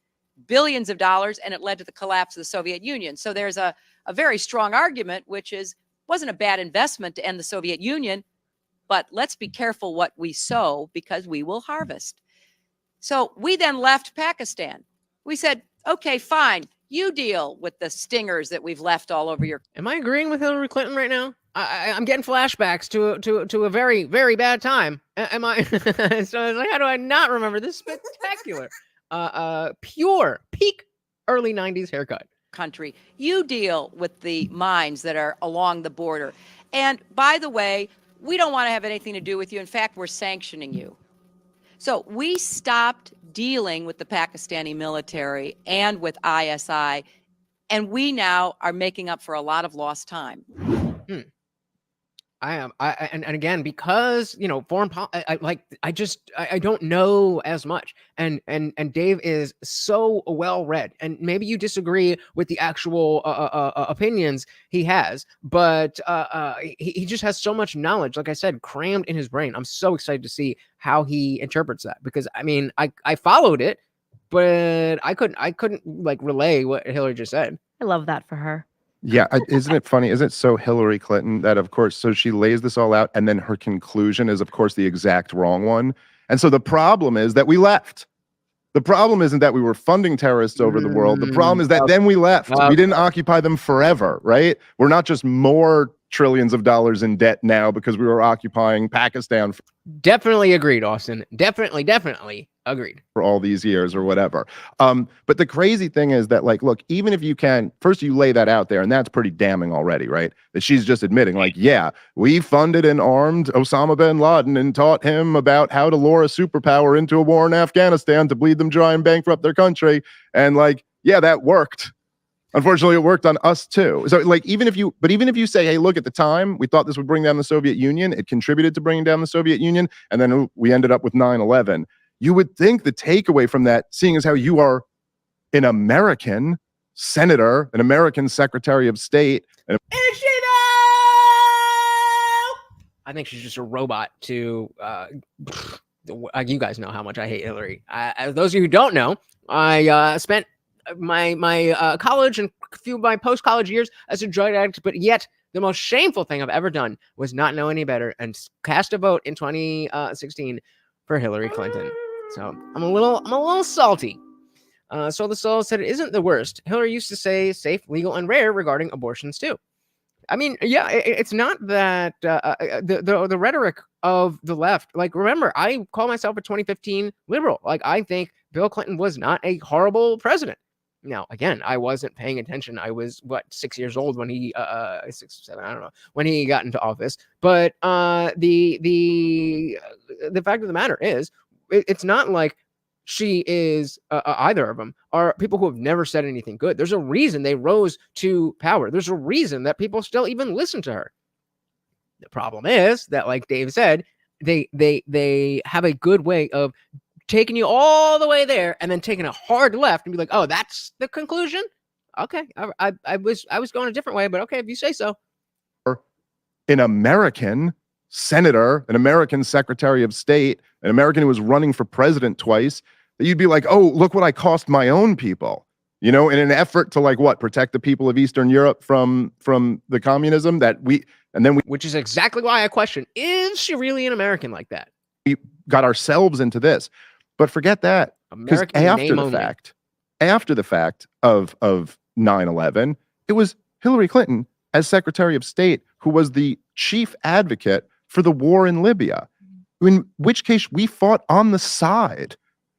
billions of dollars, and it led to the collapse of the Soviet Union. So there's a very strong argument, which is, wasn't a bad investment to end the Soviet Union, but let's be careful what we sow, because we will harvest. So we then left Pakistan. We said, okay, fine. You deal with the stingers that we've left all over your. Am I agreeing with Hillary Clinton right now? I'm getting flashbacks to a very, very bad time. Am I? So it's like, how do I not remember this spectacular, pure peak early 90s haircut? Country. You deal with the mines that are along the border. And by the way, we don't want to have anything to do with you. In fact, we're sanctioning you. So we stopped dealing with the Pakistani military and with ISI, and we now are making up for a lot of lost time. I am. And again, because foreign policy, I don't know as much, and Dave is so well read, and maybe you disagree with the actual opinions he has, but he just has so much knowledge, like I said, crammed in his brain. I'm so excited to see how he interprets that, because I mean, I followed it, but I couldn't like relay what Hillary just said. I love that for her. Yeah, isn't it funny? Isn't it so Hillary Clinton that, of course, so she lays this all out, and then her conclusion is, of course, the exact wrong one. And so the problem is that we left. The problem isn't that we were funding terrorists over the world. The problem is that then we left. We didn't occupy them forever, right? We're not just more trillions of dollars in debt now because we were occupying Pakistan. Definitely agreed, Austin. Definitely agreed. For all these years or whatever. But the crazy thing is that, like, look, even if you can, first you lay that out there, and that's pretty damning already, right? That she's just admitting, like, yeah, we funded and armed Osama bin Laden and taught him about how to lure a superpower into a war in Afghanistan to bleed them dry and bankrupt their country. And like, yeah, that worked. Unfortunately, it worked on us too. So like, even if you say, hey, look, at the time, we thought this would bring down the Soviet Union, it contributed to bringing down the Soviet Union, and then we ended up with 9/11. You would think the takeaway from that, seeing as how you are an American senator, an American secretary of state. Is she though? I think she's just a robot to, you guys know how much I hate Hillary. Those of you who don't know, I spent my college and a few of my post-college years as a drug addict, but yet the most shameful thing I've ever done was not know any better and cast a vote in 2016 for Hillary Clinton. So I'm a little salty. So the Soul said it isn't the worst. Hillary used to say safe, legal, and rare regarding abortions too. I mean, yeah, it's not that the rhetoric of the left. Like, remember, I call myself a 2015 liberal. Like, I think Bill Clinton was not a horrible president. Now, again, I wasn't paying attention. I was 6 years old when he 6 or 7, I don't know, when he got into office. But the fact of the matter is, it's not like she is either of them are people who have never said anything good. There's a reason they rose to power. There's a reason that people still even listen to her. The problem is that, like Dave said, they have a good way of taking you all the way there and then taking a hard left and be like, oh, that's the conclusion. Okay, I was going a different way, but okay, if you say so. An American senator, an American secretary of state, an American who was running for president twice, that you'd be like, oh, look what I cost my own people, you know, in an effort to like what, protect the people of Eastern Europe from the communism that we, which is exactly why I question, is she really an American like that? We got ourselves into this. But forget that, because after the fact of 9/11, it was Hillary Clinton as Secretary of State who was the chief advocate for the war in Libya, in which case we fought on the side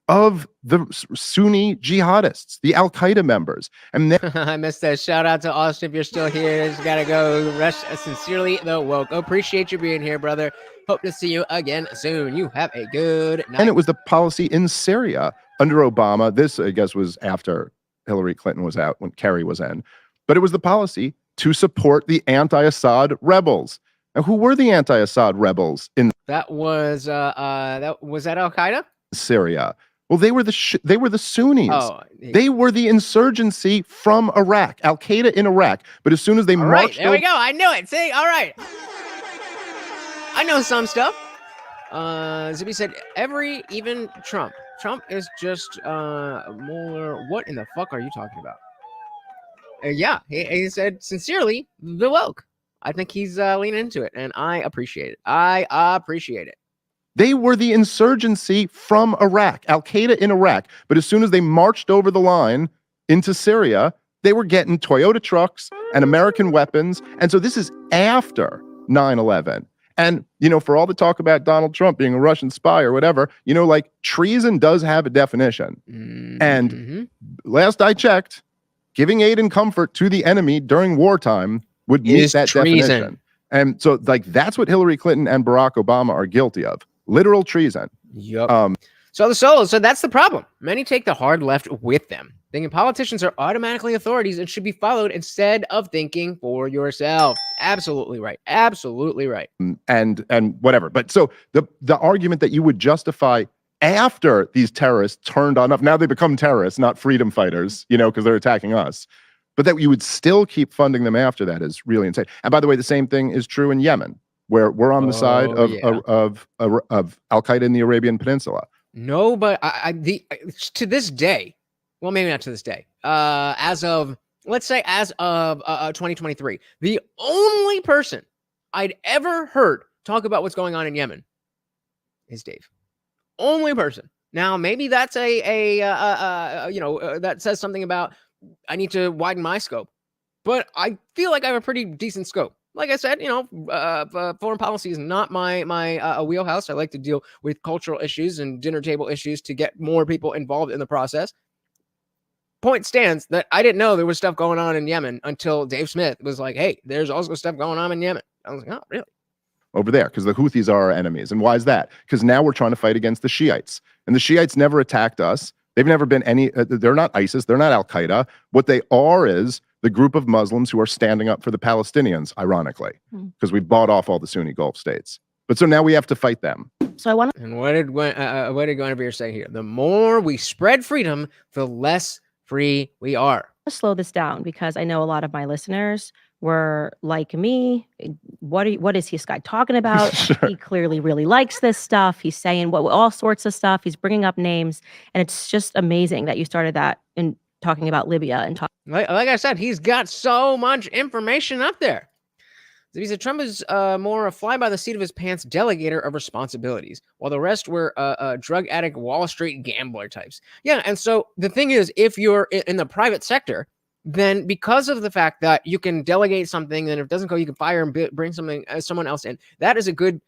of the Sunni jihadists, the Al-Qaeda members. And then I missed that. Shout out to Austin if you're still here. Just gotta go. Rest sincerely, the woke. Appreciate you being here, brother. Hope to see you again soon. You have a good night. And it was the policy in Syria under Obama. This, I guess, was after Hillary Clinton was out, when Kerry was in. But it was the policy to support the anti-Assad rebels. Now, who were the anti-Assad rebels in that? Was that Al-Qaeda? Syria? Well, they were the Sunnis. Oh, they were the insurgency from Iraq, Al-Qaeda in Iraq. But as soon as they marched, there we go. I knew it. See, all right. I know some stuff. Zippy said even Trump. Trump is just more. What in the fuck are you talking about? Yeah, he said sincerely the woke. I think he's leaning into it, and I appreciate it. I appreciate it. They were the insurgency from Iraq, Al-Qaeda in Iraq. But as soon as they marched over the line into Syria, they were getting Toyota trucks and American weapons. And so this is after 9/11. And, you know, for all the talk about Donald Trump being a Russian spy or whatever, you know, like treason does have a definition. And last I checked, giving aid and comfort to the enemy during wartime would meet that definition. And so, like, that's what Hillary Clinton and Barack Obama are guilty of. Literal treason. Yep. So that's the problem. Many take the hard left with them, thinking politicians are automatically authorities and should be followed instead of thinking for yourself. Absolutely right. Absolutely right. And whatever. But so the argument that you would justify after these terrorists turned on up, now they become terrorists, not freedom fighters, you know, because they're attacking us. But that you would still keep funding them after that is really insane. And by the way, the same thing is true in Yemen, where we're on the side of Al-Qaeda in the Arabian Peninsula. No, but to this day, well, maybe not to this day, as of 2023, the only person I'd ever heard talk about what's going on in Yemen is Dave. Only person. Now, maybe that's that says something about I need to widen my scope, but I feel like I have a pretty decent scope. Like I said, foreign policy is not my wheelhouse. I like to deal with cultural issues and dinner table issues to get more people involved in the process. Point stands that I didn't know there was stuff going on in Yemen until Dave Smith was like, hey, there's also stuff going on in Yemen. I was like, oh, really? Over there, because the Houthis are our enemies. And why is that? Because now we're trying to fight against the Shiites. And the Shiites never attacked us. They've never been they're not ISIS. They're not Al-Qaeda. What they are is the group of Muslims who are standing up for the Palestinians, ironically, because we bought off all the Sunni Gulf states. But so now we have to fight them. So I want to. And what did Guinevere say here? The more we spread freedom, the less free we are. Slow this down because I know a lot of my listeners were like me. What is this guy talking about? Sure. He clearly really likes this stuff. He's saying all sorts of stuff. He's bringing up names, and it's just amazing that you started that in talking about Libya and like I said, he's got so much information up there. He said Trump is more a fly by the seat of his pants delegator of responsibilities, while the rest were drug addict Wall Street gambler types. Yeah, and so the thing is, if you're in the private sector, then because of the fact that you can delegate something, and if it doesn't go, you can fire and bring someone else in. That is a good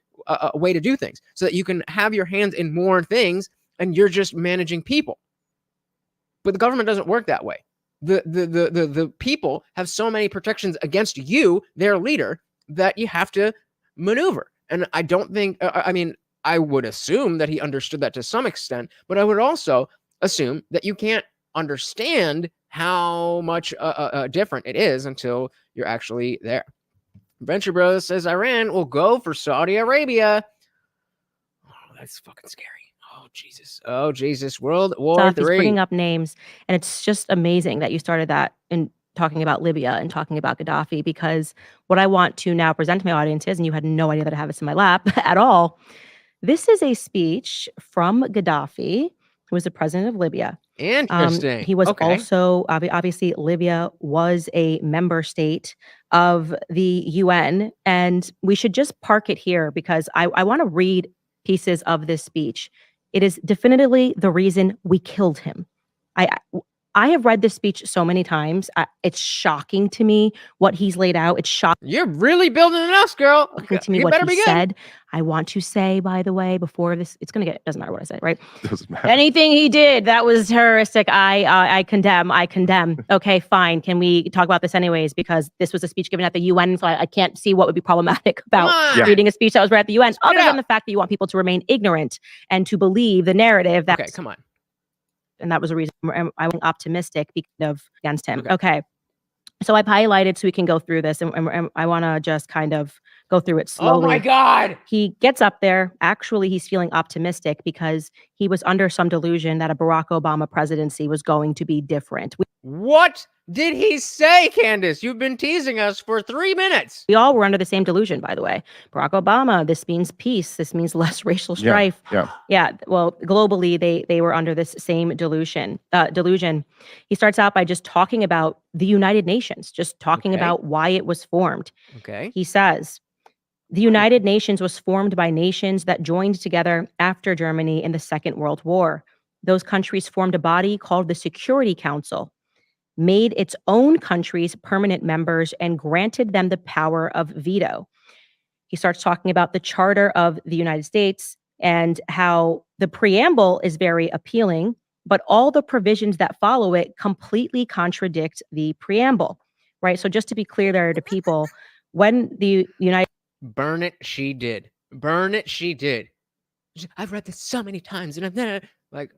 way to do things, so that you can have your hands in more things, and you're just managing people. But the government doesn't work that way. The people have so many protections against you, their leader, that you have to maneuver. And I don't think, I mean, I would assume that he understood that to some extent, but I would also assume that you can't understand how much different it is until you're actually there. Venture Bros says Iran will go for Saudi Arabia. Oh, that's fucking scary. Oh, Jesus. Oh, Jesus. World War He's III. bringing up names, and it's just amazing that you started that in talking about Libya and talking about Gaddafi, because what I want to now present to my audience is, and you had no idea that I have this in my lap at all, this is a speech from Gaddafi, who was the president of Libya. Interesting. He was Okay. also, obviously, Libya was a member state of the UN, and we should just park it here because I want to read pieces of this speech. It is definitively the reason we killed him. I have read this speech so many times. It's shocking to me what he's laid out. It's shocking You're really building an us, girl. to me You what better he begin. said. I want to say, by the way, before this, it's going to get, doesn't matter what I say, right? Doesn't matter. Anything he did that was terroristic, I condemn. Okay, fine. Can we talk about this anyways? Because this was a speech given at the UN, so I can't see what would be problematic about on. reading a speech that was read at the UN, Spit it other than out. the fact that you want people to remain ignorant and to believe the narrative that. Okay, come on. And that was a reason I was optimistic because of against him. Okay. Okay. So I've highlighted so we can go through this, and I want to just kind of go through it slowly. Oh my God. He gets up there. Actually, he's feeling optimistic because he was under some delusion that a Barack Obama presidency was going to be different. What did he say, Candace? You've been teasing us for 3 minutes. We all were under the same delusion, by the way. Barack Obama, this means peace. This means less racial strife. Yeah. Well, globally, they were under this same delusion. He starts out by just talking about the United Nations, just talking Okay. about why it was formed. Okay. He says, the United Nations was formed by nations that joined together after Germany in the Second World War. Those countries formed a body called the Security Council, made its own countries permanent members, and granted them the power of veto. He starts talking about the Charter of the United States and how the preamble is very appealing, but all the provisions that follow it completely contradict the preamble, right? So just to be clear there to people, when the United Burn it, she did. Burn it, she did. I've read this so many times, and I've never, like,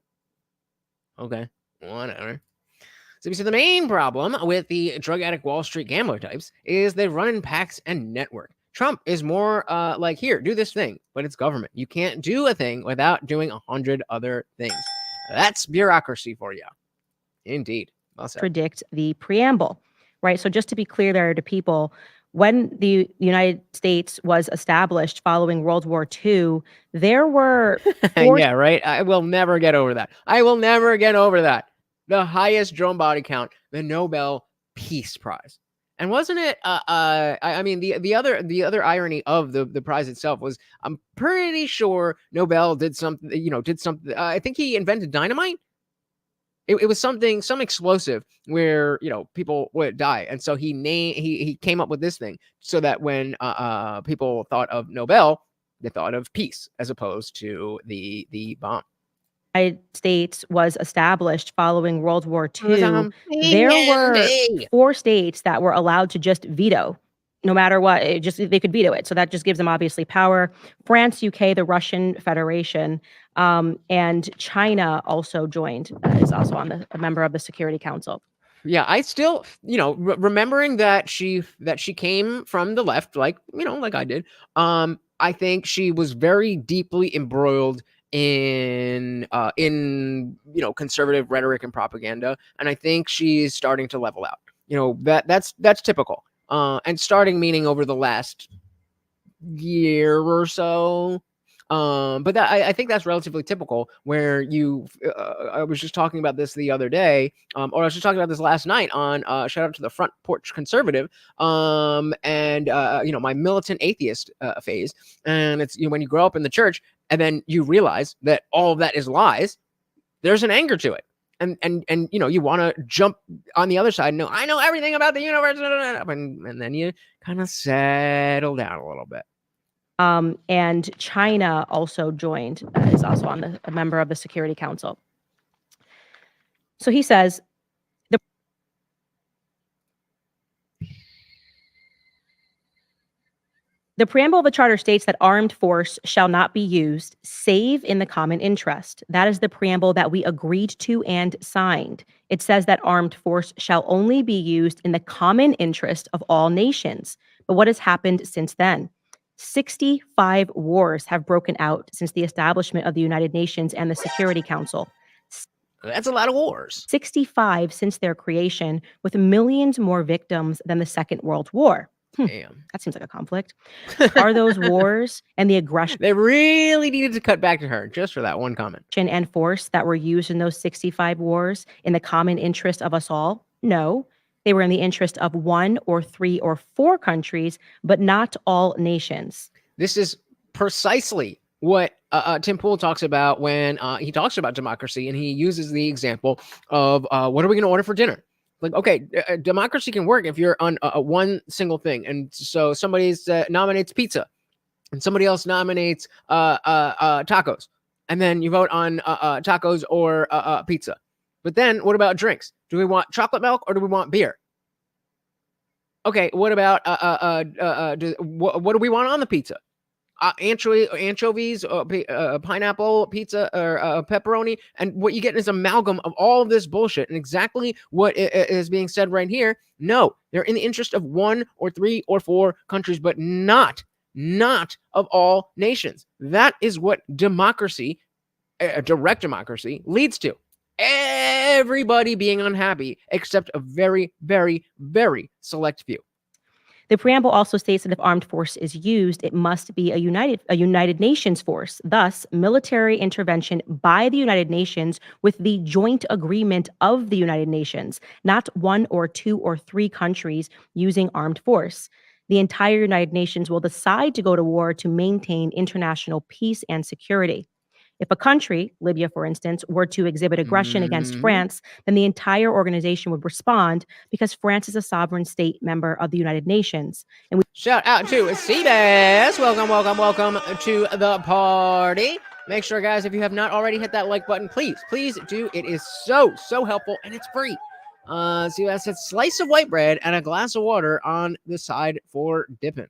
okay, whatever. So the main problem with the drug addict Wall Street gambler types is they run in packs and network. Trump is more like, here, do this thing, but it's government. You can't do a thing without doing 100 other things. That's bureaucracy for you. Indeed. Well said. Predict the preamble, right? So just to be clear there to people, when the United States was established following World War II, there were yeah, right. I will never get over that. The highest drone body count, the Nobel Peace Prize. And wasn't it? I mean, the other irony of the prize itself was, I'm pretty sure Nobel did something. I think he invented dynamite. It was some explosive where people would die, and so he came up with this thing so that when people thought of Nobel, they thought of peace as opposed to the bomb. United States was established following World War II, there were 4 states that were allowed to just veto, no matter what. They could veto it. So that just gives them obviously power. France, UK, the Russian Federation, and China also joined. Is also a member of the Security Council. Yeah, I still, remembering that she came from the left, like I did. I think she was very deeply embroiled in conservative rhetoric and propaganda, and I think she's starting to level out. That's typical. And starting meaning over the last year or so. But I think that's relatively typical, where I was just talking about this the other day, or I was just talking about this last night on shout out to the Front Porch Conservative, and my militant atheist phase. And it's when you grow up in the church and then you realize that all of that is lies, there's an anger to it. and you know, you want to jump on the other side. No, I know everything about the universe, and then you kind of settle down a little bit. And China also joined, is also a member of the Security Council. So he says, the preamble of the charter states that armed force shall not be used save in the common interest. That is the preamble that we agreed to and signed. It says that armed force shall only be used in the common interest of all nations. But what has happened since then? 65 wars have broken out since the establishment of the United Nations and the Security Council. That's a lot of wars. 65 since their creation, with millions more victims than the Second World War. Damn. That seems like a conflict. Are those wars and the aggression They really needed to cut back to her just for that one comment. and force that were used in those 65 wars in the common interest of us all? No. They were in the interest of 1 or 3 or 4 countries, but not all nations. This is precisely what Tim Pool talks about when he talks about democracy, and he uses the example of what are we going to order for dinner? Like, okay, democracy can work if you're on one single thing. And so somebody nominates pizza and somebody else nominates tacos. And then you vote on tacos or pizza. But then what about drinks? Do we want chocolate milk or do we want beer? Okay, what about what do we want on the pizza? Anchovies, pineapple, pizza, or pepperoni, and what you get is amalgam of all of this bullshit. And exactly what is being said right here. No, they're in the interest of 1 or 3 or 4 countries, but not of all nations. That is what democracy, direct democracy, leads to. Everybody being unhappy except a very, very, very select few. The preamble also states that if armed force is used, it must be a United Nations force. Thus, military intervention by the United Nations with the joint agreement of the United Nations, not 1 or 2 or 3 countries using armed force. The entire United Nations will decide to go to war to maintain international peace and security. If a country, Libya for instance, were to exhibit aggression against France, then the entire organization would respond because France is a sovereign state member of the United Nations. And we shout out to Seabass. Welcome to the party. Make sure, guys, if you have not already hit that like button, please do. It is so helpful and it's free. Seabass said slice of white bread and a glass of water on the side for dipping.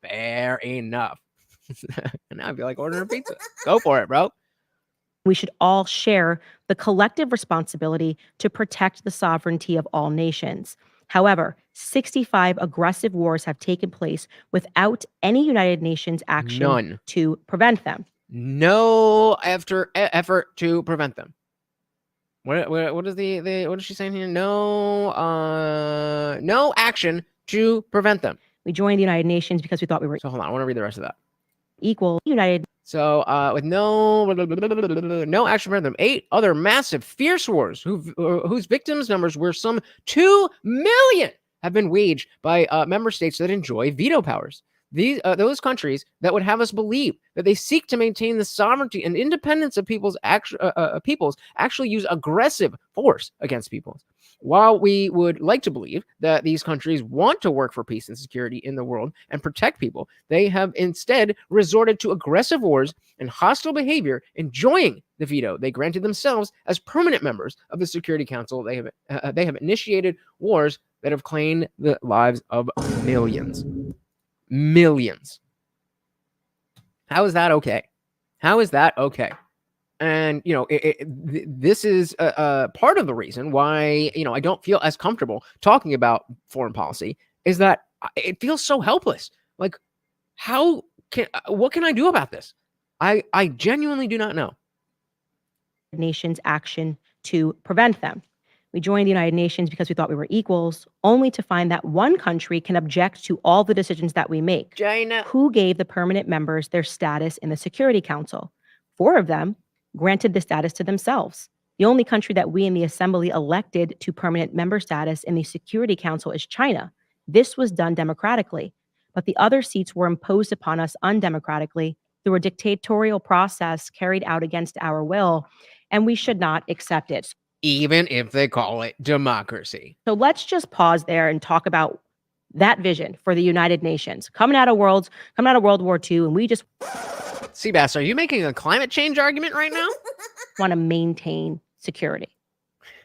Fair enough. And now I feel like ordering a pizza. Go for it, bro. We should all share the collective responsibility to protect the sovereignty of all nations. However, 65 aggressive wars have taken place without any United Nations action to prevent them. No effort to prevent them. What is what is she saying here? No action to prevent them. We joined the United Nations because we thought we were. So hold on, I want to read the rest of that. Equal United. So with no action for them, 8 other massive fierce wars whose victims numbers were some 2 million have been waged by member states that enjoy veto powers. Those countries that would have us believe that they seek to maintain the sovereignty and independence of peoples actually use aggressive force against peoples. While we would like to believe that these countries want to work for peace and security in the world and protect people, they have instead resorted to aggressive wars and hostile behavior, enjoying the veto they granted themselves as permanent members of the Security Council. They have initiated wars that have claimed the lives of millions. How is that okay? How is that okay? And, you know, this is part of the reason why, you know, I don't feel as comfortable talking about foreign policy, is that it feels so helpless. Like, what can I do about this? I genuinely do not know. Nations action to prevent them. We joined the United Nations because we thought we were equals, only to find that one country can object to all the decisions that we make. China. Who gave the permanent members their status in the Security Council? 4 of them granted the status to themselves. The only country that we in the Assembly elected to permanent member status in the Security Council is China. This was done democratically, but the other seats were imposed upon us undemocratically through a dictatorial process carried out against our will, and we should not accept it. even if they call it democracy. So let's just pause there and talk about that vision for the United Nations coming out of World War II, and we just Seabass, are you making a climate change argument right now? want to maintain security.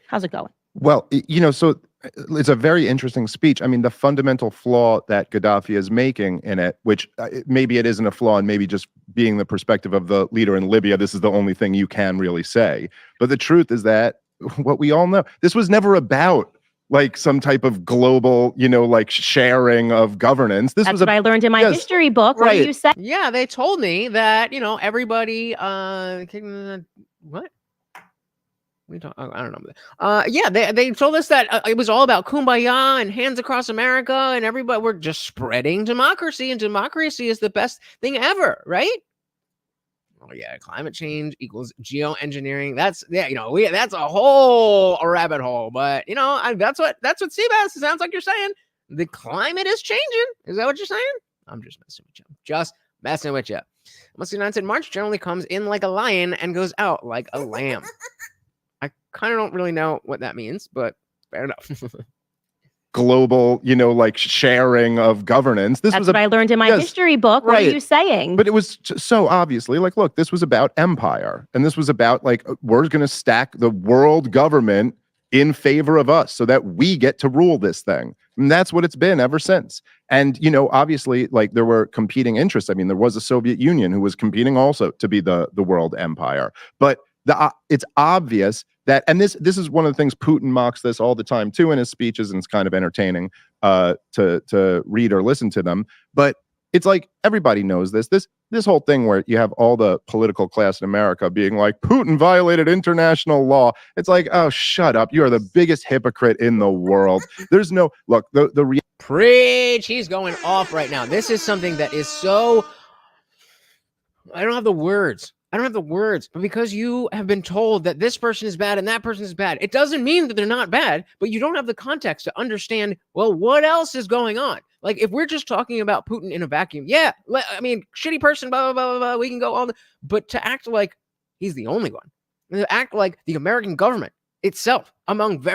How's it going? Well, so it's a very interesting speech. I mean, the fundamental flaw that Gaddafi is making in it, which maybe it isn't a flaw, and maybe just being the perspective of the leader in Libya, this is the only thing you can really say. But the truth is that what we all know, this was never about like some type of global, like sharing of governance. That's what I learned in my history book. What do you say? Yeah, they told me that, everybody, what? I don't know. Yeah, they told us that it was all about kumbaya and hands across America, and everybody, we're just spreading democracy, and democracy is the best thing ever, right? Oh yeah, climate change equals geoengineering. That's that's a whole rabbit hole. But that's what Seabass sounds like you're saying. The climate is changing. Is that what you're saying? I'm just messing with you. Just messing with you. Muslim United said March generally comes in like a lion and goes out like a lamb. I kind of don't really know what that means, but fair enough. Global, like sharing of governance. That's what I learned in my history book. What are you saying? But it was so obviously like, look, this was about empire, and this was about like, we're going to stack the world government in favor of us so that we get to rule this thing. And that's what it's been ever since. And, obviously, like, there were competing interests. I mean, there was a Soviet Union who was competing also to be the world empire. But it's obvious that, and this is one of the things, Putin mocks this all the time too in his speeches, and it's kind of entertaining to read or listen to them. But it's like, everybody knows this whole thing where you have all the political class in America being like, Putin violated international law. It's like, oh, shut up. You are the biggest hypocrite in the world. There's no, look, preach. He's going off right now. This is something that is so, I don't have the words, but because you have been told that this person is bad and that person is bad, it doesn't mean that they're not bad, but you don't have the context to understand, well, what else is going on? Like, if we're just talking about Putin in a vacuum, yeah, I mean, shitty person, blah, blah, blah, blah, we can go on, but to act like he's the only one, to act like the American government itself, among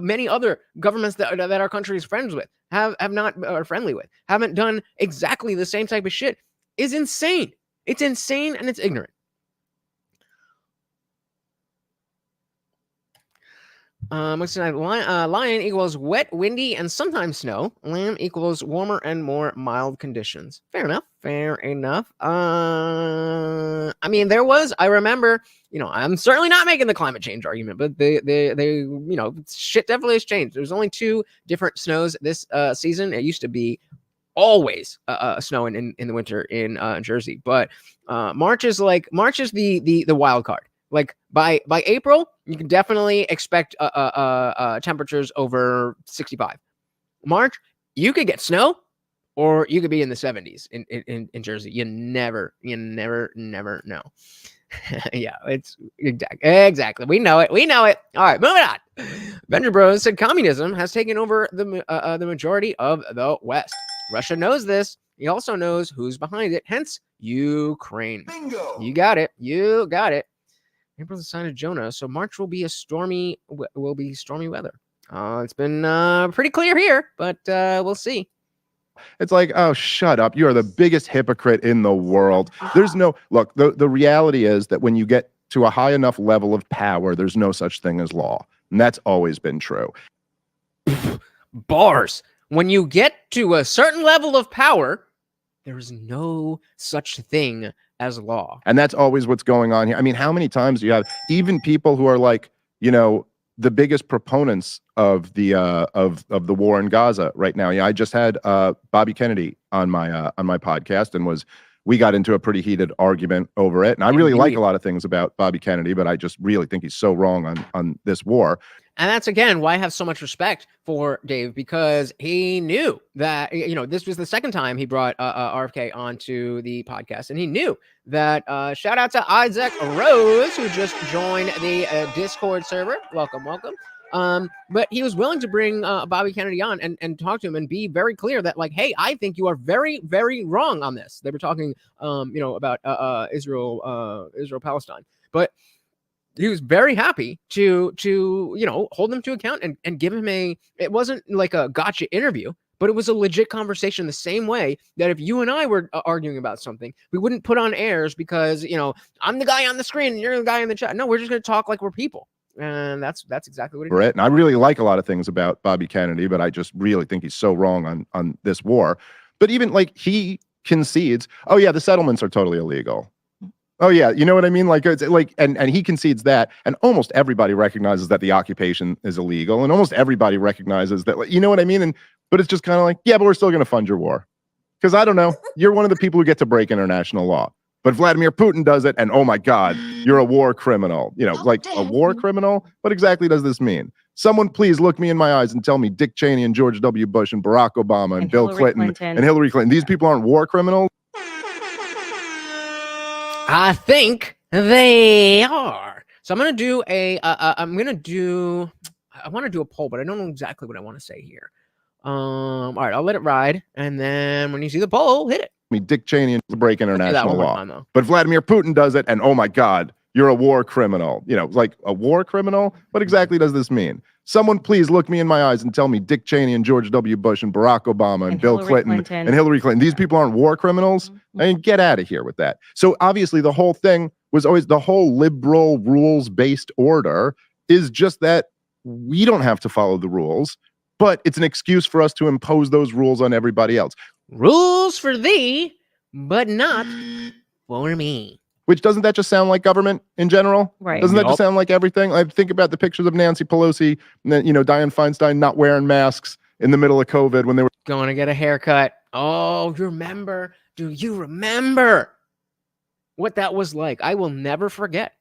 many other governments that our country is friends with, have not, or friendly with, haven't done exactly the same type of shit, is insane. It's insane and it's ignorant. What's tonight? Lion equals wet, windy, and sometimes snow. Lamb equals warmer and more mild conditions. Fair enough. I mean, I remember, I'm certainly not making the climate change argument, but they shit definitely has changed. There's only 2 different snows this season. It used to be always snowing in the winter in Jersey, but March is the wild card. Like by April, you can definitely expect temperatures over 65. March, you could get snow, or you could be in the 70s in Jersey. You never know. Yeah, it's exactly. We know it. All right, moving on. Benjamin Bros said communism has taken over the majority of the West. Russia knows this. He also knows who's behind it. Hence, Ukraine. Bingo. You got it. April's a sign of Jonah, so March will be stormy weather. It's been pretty clear here, but we'll see. It's like, oh, shut up. You are the biggest hypocrite in the world. There's no, look, the reality is that when you get to a high enough level of power, there's no such thing as law. And that's always been true. Bars. When you get to a certain level of power, there is no such thing as law. And that's always what's going on here. I mean, how many times do you have even people who are like, the biggest proponents of the war in Gaza right now? Yeah, I just had Bobby Kennedy on my podcast, and we got into a pretty heated argument over it. And I really like a lot of things about Bobby Kennedy, but I just really think he's so wrong on this war. And that's, again, why I have so much respect for Dave, because he knew that, this was the second time he brought RFK onto the podcast. And he knew that, shout out to Isaac Rose, who just joined the Discord server. Welcome. But he was willing to bring Bobby Kennedy on and talk to him and be very clear that, like, hey, I think you are very, very wrong on this. They were talking, about Israel, Palestine. But he was very happy to hold him to account and give him it wasn't like a gotcha interview, but it was a legit conversation the same way that if you and I were arguing about something, we wouldn't put on airs because, I'm the guy on the screen and you're the guy in the chat. No, we're just going to talk like we're people. And that's exactly what it is. And I really like a lot of things about Bobby Kennedy, but I just really think he's so wrong on this war. But even like he concedes, oh yeah, the settlements are totally illegal. Oh yeah, you know what I mean? Like it's like, and he concedes that, and almost everybody recognizes that the occupation is illegal, and almost everybody recognizes that, you know what I mean? But it's just kind of like, yeah, but we're still going to fund your war, because I don't know, you're one of the people who get to break international law, but Vladimir Putin does it, and oh my God, you're a war criminal. Like a war criminal. What exactly does this mean? Someone please look me in my eyes and tell me Dick Cheney and George W. Bush and Barack Obama and Bill Clinton and Hillary Clinton, these people aren't war criminals. I think they are. So I'm going to do I want to do a poll, but I don't know exactly what I want to say here. All right, I'll let it ride. And then when you see the poll, hit it. Dick Cheney and break international law. But Vladimir Putin does it, and oh my God, you're a war criminal. Like a war criminal? What exactly does this mean? Someone please look me in my eyes and tell me Dick Cheney and George W. Bush and Barack Obama and Bill Clinton and Hillary Clinton, these people aren't war criminals? I mean, get out of here with that. So obviously the whole thing was always, the whole liberal rules-based order is just that we don't have to follow the rules, but it's an excuse for us to impose those rules on everybody else. Rules for thee, but not for me. Which, doesn't that just sound like government in general? Right. Doesn't that just sound like everything? I think about the pictures of Nancy Pelosi and then, Dianne Feinstein not wearing masks in the middle of COVID when they were going to get a haircut. Oh, you remember? Do you remember what that was like? I will never forget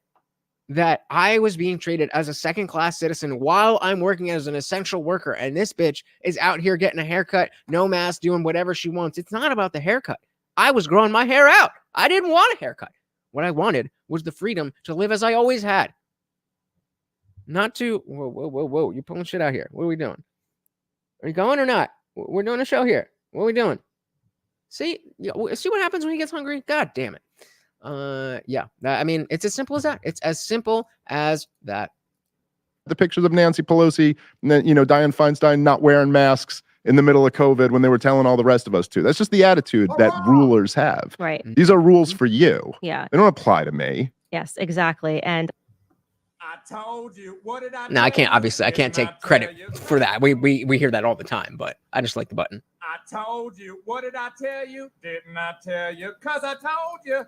that I was being treated as a second-class citizen while I'm working as an essential worker, and this bitch is out here getting a haircut, no mask, doing whatever she wants. It's not about the haircut. I was growing my hair out. I didn't want a haircut. What I wanted was the freedom to live as I always had. Not to, whoa, you're pulling shit out here. What are we doing? Are you going or not? We're doing a show here. What are we doing? See what happens when he gets hungry? God damn it. Yeah, I mean, it's as simple as that. It's as simple as that. The pictures of Nancy Pelosi and then, Dianne Feinstein not wearing masks in the middle of COVID when they were telling all the rest of us to. That's just the attitude that rulers have. Right. These are rules for you. Yeah. They don't apply to me. Yes, exactly. And I told you. What did I? No, I can't. Obviously, I can't take credit for that. We hear that all the time, but I just like the button. I told you. What did I tell you? Didn't I tell you? Because I told you.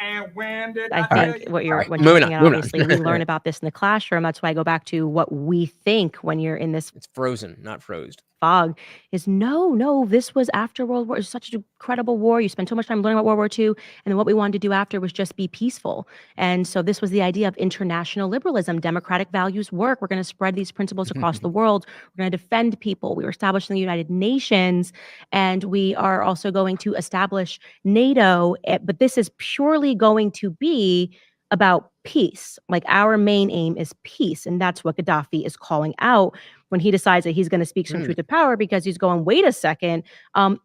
And when did I tell think you? what you're Right, looking moving at, on. obviously, we learn about this in the classroom. That's why I go back to what we think when you're in this It's frozen, not froze. fog is no, this was after World War. It was such an incredible war. You spent so much time learning about World War II. And then what we wanted to do after was just be peaceful. And so this was the idea of international liberalism. Democratic values work. We're going to spread these principles across the world. We're going to defend people. We were establishing the United Nations. And we are also going to establish NATO. But this is purely going to be about peace. Like our main aim is peace. And that's what Gaddafi is calling out when he decides that he's going to speak some truth to power, because he's going, wait a second,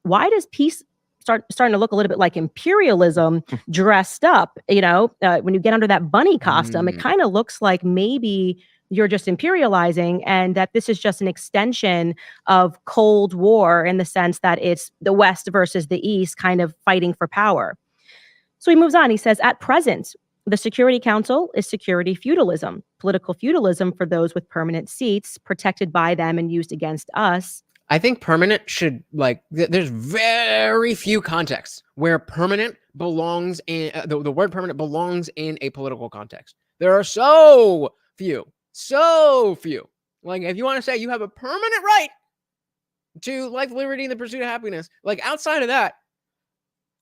why does peace starting to look a little bit like imperialism dressed up? When you get under that bunny costume, it kind of looks like maybe you're just imperializing, and that this is just an extension of Cold War in the sense that it's the West versus the East kind of fighting for power. So he moves on. He says, at present, the Security Council is security feudalism, political feudalism for those with permanent seats, protected by them and used against us. I think permanent should, there's very few contexts where permanent belongs in, the word permanent belongs in a political context. There are so few. Like, if you want to say you have a permanent right to life, liberty, and the pursuit of happiness, like, outside of that,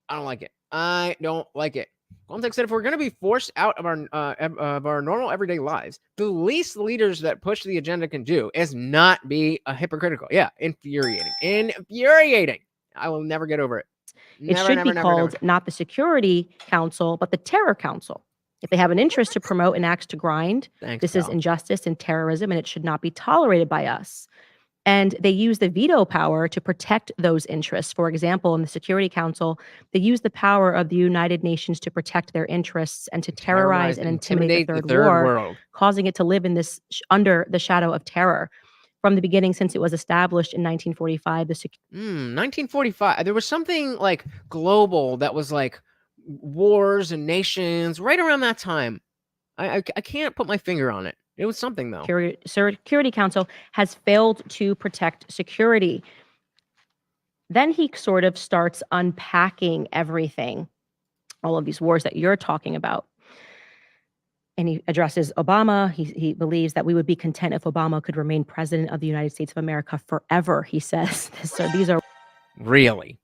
I don't like it. I don't like it. Context said, if we're going to be forced out of our normal everyday lives, the least leaders that push the agenda can do is not be hypocritical. Yeah, infuriating. I will never get over it. It should be called not the Security Council, but the Terror Council. If they have an interest to promote an axe to grind, this is injustice and terrorism, and it should not be tolerated by us. And they use the veto power to protect those interests. For example, in the Security Council, they use the power of the United Nations to protect their interests and to terrorize and intimidate the third world, causing it to live in this under the shadow of terror. From the beginning, since it was established in 1945, 1945, there was something like global that was like wars and nations right around that time. I can't put my finger on it. It was something, though. Security Council has failed to protect security. Then he sort of starts unpacking everything, all of these wars that you're talking about. And he addresses Obama. He believes that we would be content if Obama could remain president of the United States of America forever, he says. So these are... Really?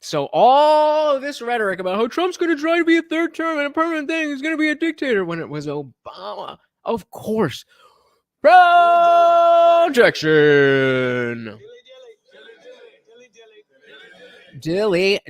So all of this rhetoric about how Trump's going to try to be a third term and a permanent thing, he's going to be a dictator, when it was Obama. Of course. Projection. Dilly.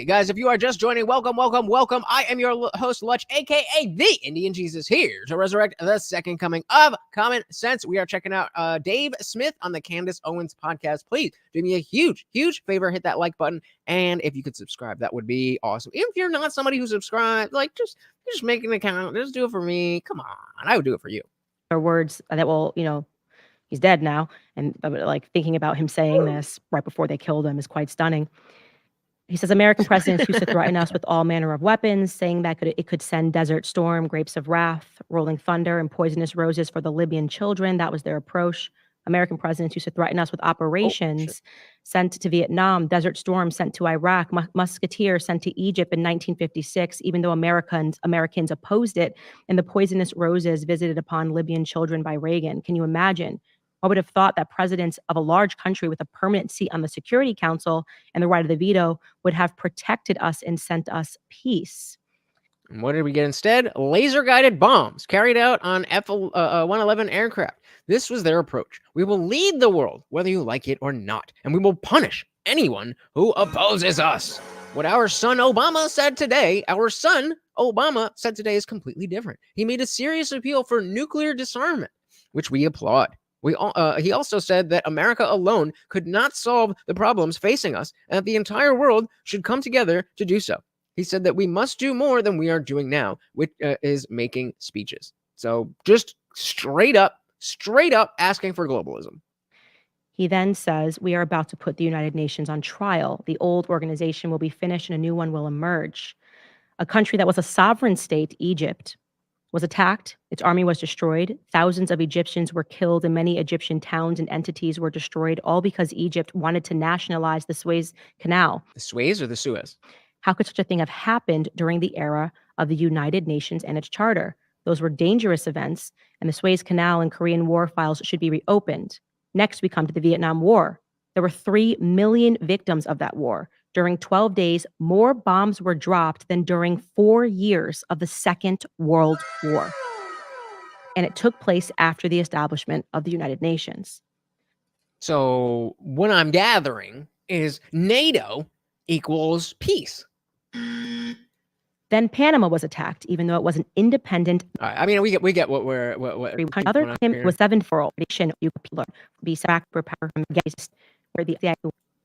Guys, if you are just joining, welcome. I am your host, Lutch, aka the Indian Jesus, here to resurrect the second coming of common sense. We are checking out Dave Smith on the Candace Owens podcast. Please do me a huge favor, hit that like button, and if you could subscribe, that would be awesome. Even if you're not somebody who subscribes, like just make an account, just do it for me. Come on, I would do it for you. Words that will, he's dead now, and like thinking about him saying this right before they killed him is quite stunning. He says American presidents used to threaten us with all manner of weapons, saying that it could send Desert Storm, grapes of wrath, rolling thunder, and poisonous roses for the Libyan children. That was their approach. American presidents used to threaten us with operations sent to Vietnam, Desert Storm sent to Iraq, Musketeer sent to Egypt in 1956, even though Americans opposed it, and the poisonous roses visited upon Libyan children by Reagan. Can you imagine? I would have thought that presidents of a large country with a permanent seat on the Security Council and the right of the veto would have protected us and sent us peace. And what did we get instead? Laser-guided bombs carried out on F-111 aircraft. This was their approach. We will lead the world, whether you like it or not, and we will punish anyone who opposes us. What our son Obama said today is completely different. He made a serious appeal for nuclear disarmament, which we applaud. He also said that America alone could not solve the problems facing us, and that the entire world should come together to do so. He said that we must do more than we are doing now, which is making speeches. So just straight up asking for globalism. He then says, we are about to put the United Nations on trial. The old organization will be finished and a new one will emerge. A country that was a sovereign state, Egypt, was attacked. Its army was destroyed. Thousands of Egyptians were killed and many Egyptian towns and entities were destroyed, all because Egypt wanted to nationalize the Suez Canal. The Suez or the Suez? How could such a thing have happened during the era of the United Nations and its charter? Those were dangerous events, and the Suez Canal and Korean War files should be reopened. Next, we come to the Vietnam War. There were 3 million victims of that war. During 12 days, more bombs were dropped than during 4 years of the Second World War. And it took place after the establishment of the United Nations. So what I'm gathering is NATO equals peace. Then Panama was attacked, even though it was an independent. I mean, we get what we're. Other claim was 7th world nation. You be sacked for power from against where the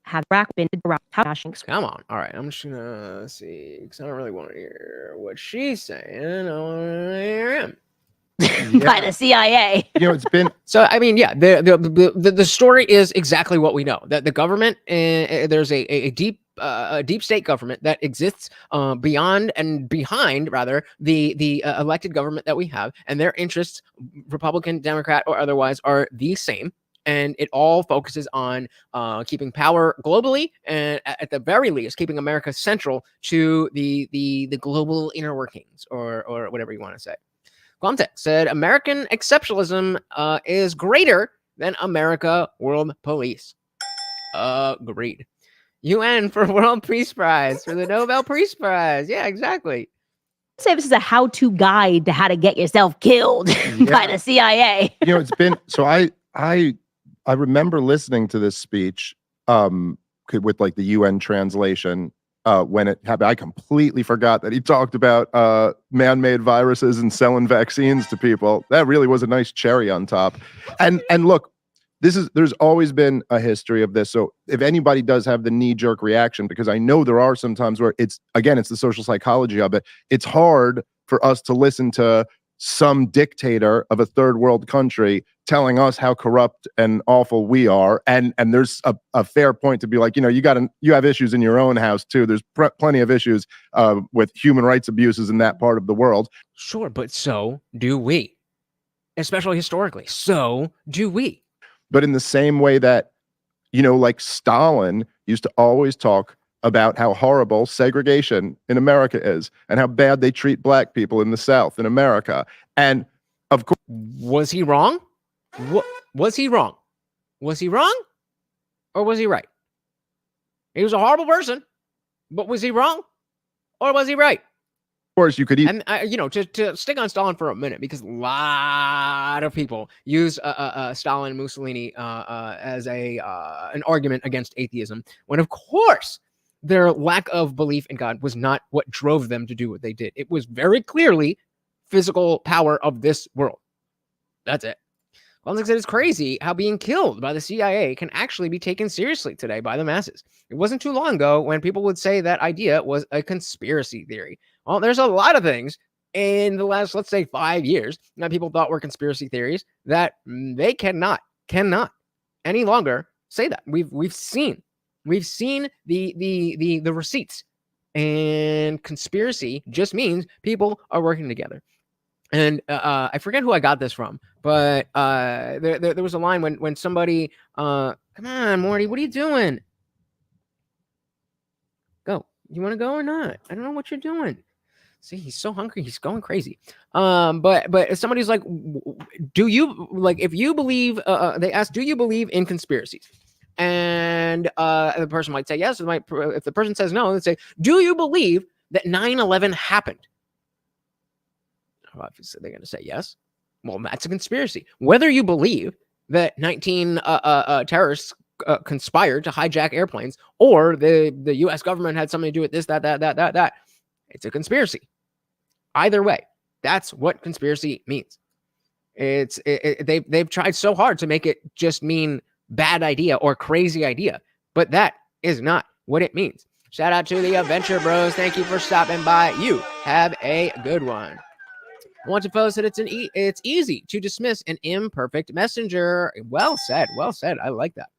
have been around. Come on, all right. I'm just gonna see because I don't really want to hear what she's saying. I want to hear him. By the CIA. It's been so. I mean, yeah. The story is exactly what we know. That the government, there's a deep state government that exists beyond and behind, rather, the elected government that we have, and their interests, Republican, Democrat, or otherwise, are the same. And it all focuses on keeping power globally, and at the very least, keeping America central to the global inner workings, or whatever you want to say. Quamtech said American exceptionalism is greater than America World Police. Agreed. UN for World Peace Prize, for the Nobel Peace Prize. Yeah, exactly. Say this is a how-to guide to how to get yourself killed by the CIA. It's been so. I remember listening to this speech with like the UN translation when it happened. I completely forgot that he talked about man-made viruses and selling vaccines to people. That really was a nice cherry on top. And look, there's always been a history of this. So if anybody does have the knee-jerk reaction, because I know there are some times where it's the social psychology of it. It's hard for us to listen to some dictator of a third world country telling us how corrupt and awful we are. And there's a fair point to be like, you have issues in your own house too. There's plenty of issues with human rights abuses in that part of the world. Sure, but so do we, especially historically. So do we. But in the same way that, like Stalin used to always talk about how horrible segregation in America is and how bad they treat black people in the South in America. And of course, was he wrong? Was he wrong? Was he wrong? Or was he right? He was a horrible person, but was he wrong? Or was he right? Of course, you could even, to stick on Stalin for a minute, because a lot of people use Stalin and Mussolini as an argument against atheism, when of course their lack of belief in God was not what drove them to do what they did. It was very clearly physical power of this world. That's it. Well, like I said, it's crazy how being killed by the CIA can actually be taken seriously today by the masses. It wasn't too long ago when people would say that idea was a conspiracy theory. Well, there's a lot of things in the last, let's say, 5 years that people thought were conspiracy theories that they cannot any longer say that. We've seen the receipts, and conspiracy just means people are working together. And I forget who I got this from, but there was a line when somebody, come on, Morty, what are you doing? Go. You want to go or not? I don't know what you're doing. See, he's so hungry, he's going crazy. But somebody's like, do you, like, if you believe, they ask, do you believe in conspiracies? And the person might say yes. If the person says no, they say, do you believe that 9/11 happened? Obviously, they're going to say yes. Well, that's a conspiracy. Whether you believe that 19 terrorists conspired to hijack airplanes, or the U.S. government had something to do with this, that, it's a conspiracy. Either way, that's what conspiracy means. They've tried so hard to make it just mean bad idea or crazy idea, but that is not what it means. Shout out to the Adventure Bros. Thank you for stopping by. You have a good one. I want to post that it's easy to dismiss an imperfect messenger. Well said. Well said. I like that.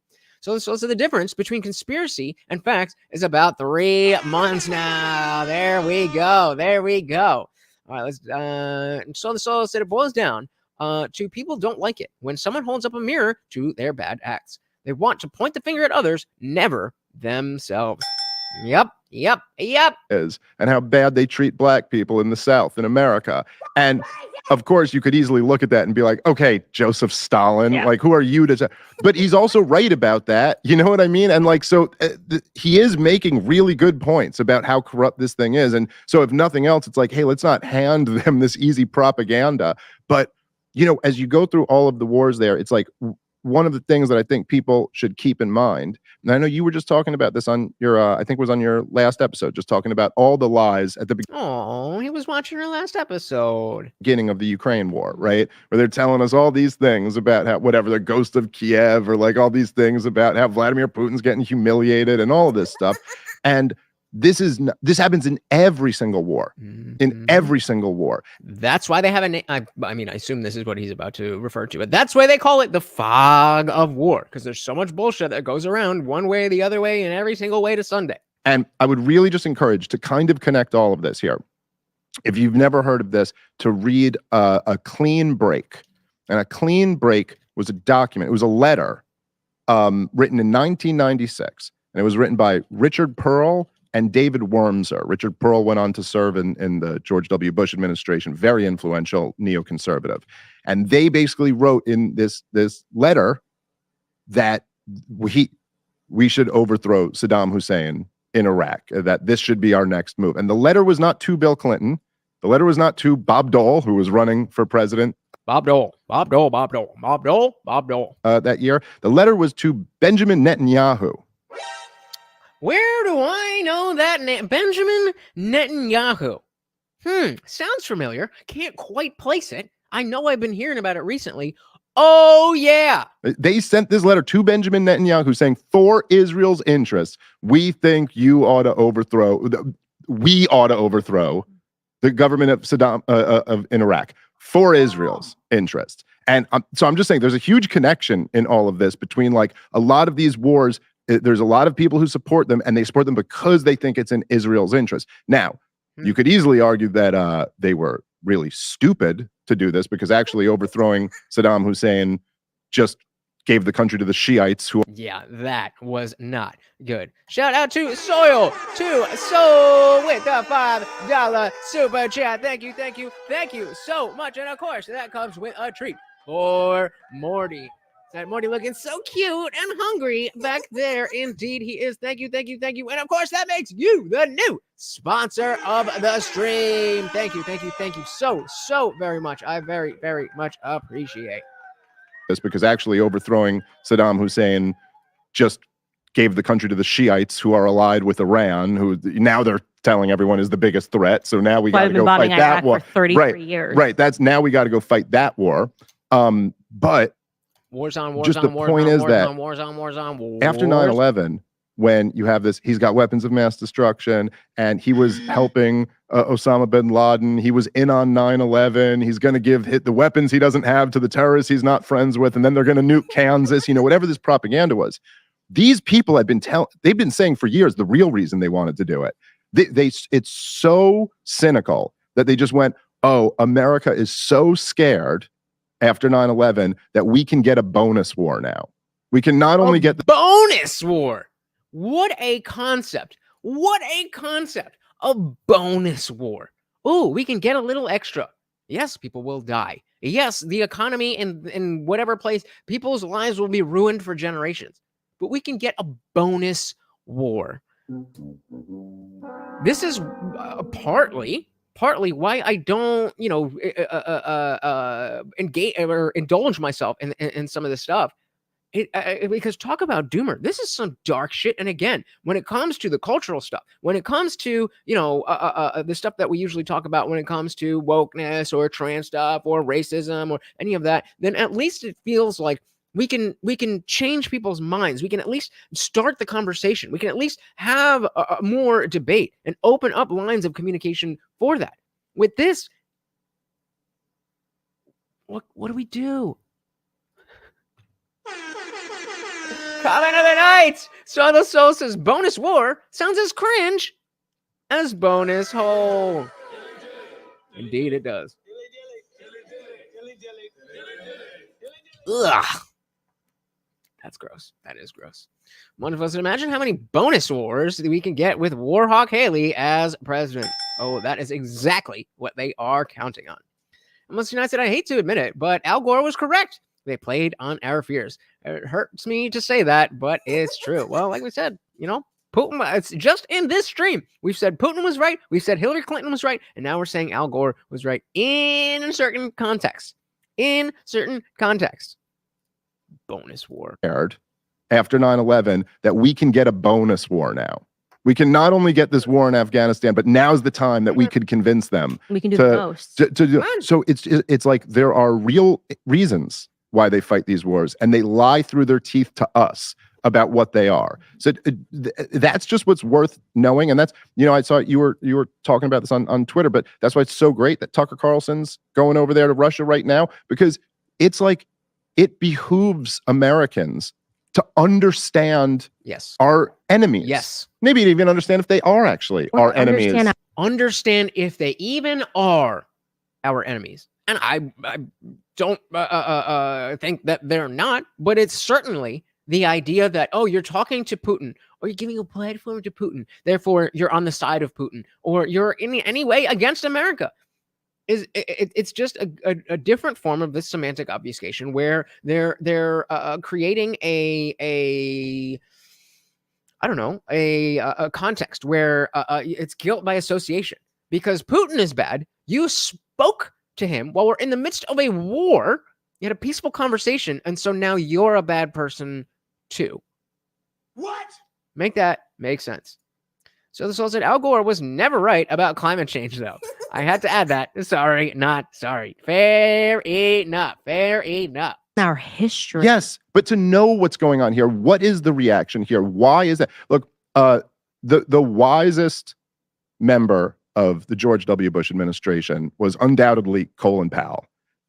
So the difference between conspiracy and facts is about 3 months now. There we go. All right, let's. So said it boils down to people don't like it when someone holds up a mirror to their bad acts. They want to point the finger at others, never themselves. Yep. Is and how bad they treat black people in the South in America. And of course, you could easily look at that and be like, okay, Joseph Stalin, like, who are you to? But he's also right about that. You know what I mean? And like, so he is making really good points about how corrupt this thing is. And so if nothing else, it's like, hey, let's not hand them this easy propaganda. But, as you go through all of the wars there, it's like, one of the things that I think people should keep in mind, and I know you were just talking about this on your, I think it was on your last episode, just talking about all the lies at the beginning. Oh, he was watching our last episode. Beginning of the Ukraine war, right? Where they're telling us all these things about how, whatever, the ghost of Kiev, or like all these things about how Vladimir Putin's getting humiliated and all of this stuff. And this happens in every single war, in every single war. That's why they have a name. I mean, I assume this is what he's about to refer to, but that's why they call it the fog of war, because there's so much bullshit that goes around one way, the other way, and every single way to Sunday. And I would really just encourage to kind of connect all of this here. If you've never heard of this, to read A Clean Break. And A Clean Break was a document. It was a letter written in 1996. And it was written by Richard Pearl and David Wormser. Richard Pearl went on to serve in the George W. Bush administration, very influential neoconservative. And they basically wrote in this letter that we should overthrow Saddam Hussein in Iraq, that this should be our next move. And the letter was not to Bill Clinton. The letter was not to Bob Dole, who was running for president. Bob Dole. That year. The letter was to Benjamin Netanyahu. Where do I know that name? Benjamin Netanyahu. Sounds familiar. Can't quite place it. I know I've been hearing about it recently. Oh, yeah. They sent this letter to Benjamin Netanyahu saying, for Israel's interests, we think we ought to overthrow the government of Saddam in Iraq for Israel's interests. And so I'm just saying there's a huge connection in all of this between like a lot of these wars. There's a lot of people who support them, and they support them because they think it's in Israel's interest. Now, you could easily argue that they were really stupid to do this, because actually overthrowing Saddam Hussein just gave the country to the Shiites who... Yeah, that was not good. Shout out to Soil, with the $5 super chat. Thank you so much. And of course, that comes with a treat for Morty. That Morty looking so cute and hungry back there. Indeed, he is. Thank you. And of course, that makes you the new sponsor of the stream. Thank you so very much. I very, very much appreciate this, because actually overthrowing Saddam Hussein just gave the country to the Shiites who are allied with Iran, who now they're telling everyone is the biggest threat. So now we got to go fight that war. For 33 years. Right. Now we got to go fight that war. But wars on. After 9/11, when you have this, he's got weapons of mass destruction, and he was helping Osama bin Laden. He was in on 9/11. He's going to give the weapons he doesn't have to the terrorists he's not friends with, and then they're going to nuke Kansas. Whatever this propaganda was. These people have they've been saying for years the real reason they wanted to do it. It's so cynical that they just went, oh, America is so scared after 9/11 that we can get a bonus war now. We can not only get the bonus war. What a concept. A bonus war. Ooh, we can get a little extra. Yes, people will die. Yes, the economy in whatever place, people's lives will be ruined for generations. But we can get a bonus war. This is partly why I don't, engage or indulge myself in some of this stuff. Because talk about doomer. This is some dark shit. And again, when it comes to the cultural stuff, when it comes to, the stuff that we usually talk about when it comes to wokeness or trans stuff or racism or any of that, then at least it feels like we can change people's minds. We can at least start the conversation. We can at least have a more debate and open up lines of communication for that. With this, what do we do? Comment of the night! So the Soul says, bonus war sounds as cringe as bonus hole. Indeed it does. Ugh. That's gross. That is gross. One of us can imagine how many bonus wars we can get with Warhawk Haley as president. Oh, that is exactly what they are counting on. Unless United, I hate to admit it, but Al Gore was correct. They played on our fears. It hurts me to say that, but it's true. Well, like we said, Putin, it's just in this stream. We've said Putin was right. We've said Hillary Clinton was right. And now we're saying Al Gore was right in certain contexts. Bonus war. After 9/11, that we can get a bonus war now. We can not only get this war in Afghanistan, but now's the time that we could convince them. We can do the most. So it's like there are real reasons why they fight these wars, and they lie through their teeth to us about what they are. So that's just what's worth knowing. And that's, I saw you were talking about this on Twitter, but that's why it's so great that Tucker Carlson's going over there to Russia right now, because it's like it behooves Americans to understand our enemies. Yes. Maybe even understand if they are actually our enemies. Understand if they even are our enemies. And I don't think that they're not, but it's certainly the idea that, oh, you're talking to Putin, or you're giving a platform to Putin, therefore you're on the side of Putin, or you're in any way against America. It's just a different form of this semantic obfuscation where they're creating a context where it's guilt by association, because Putin is bad. You spoke to him while we're in the midst of a war. You had a peaceful conversation, and so now you're a bad person too. What? Make that make sense. So the Soul said, Al Gore was never right about climate change, though. I had to add that. Sorry, not sorry. Fair enough. Our history. Yes, but to know what's going on here, what is the reaction here? Why is that? Look, the wisest member of the George W. Bush administration was undoubtedly Colin Powell,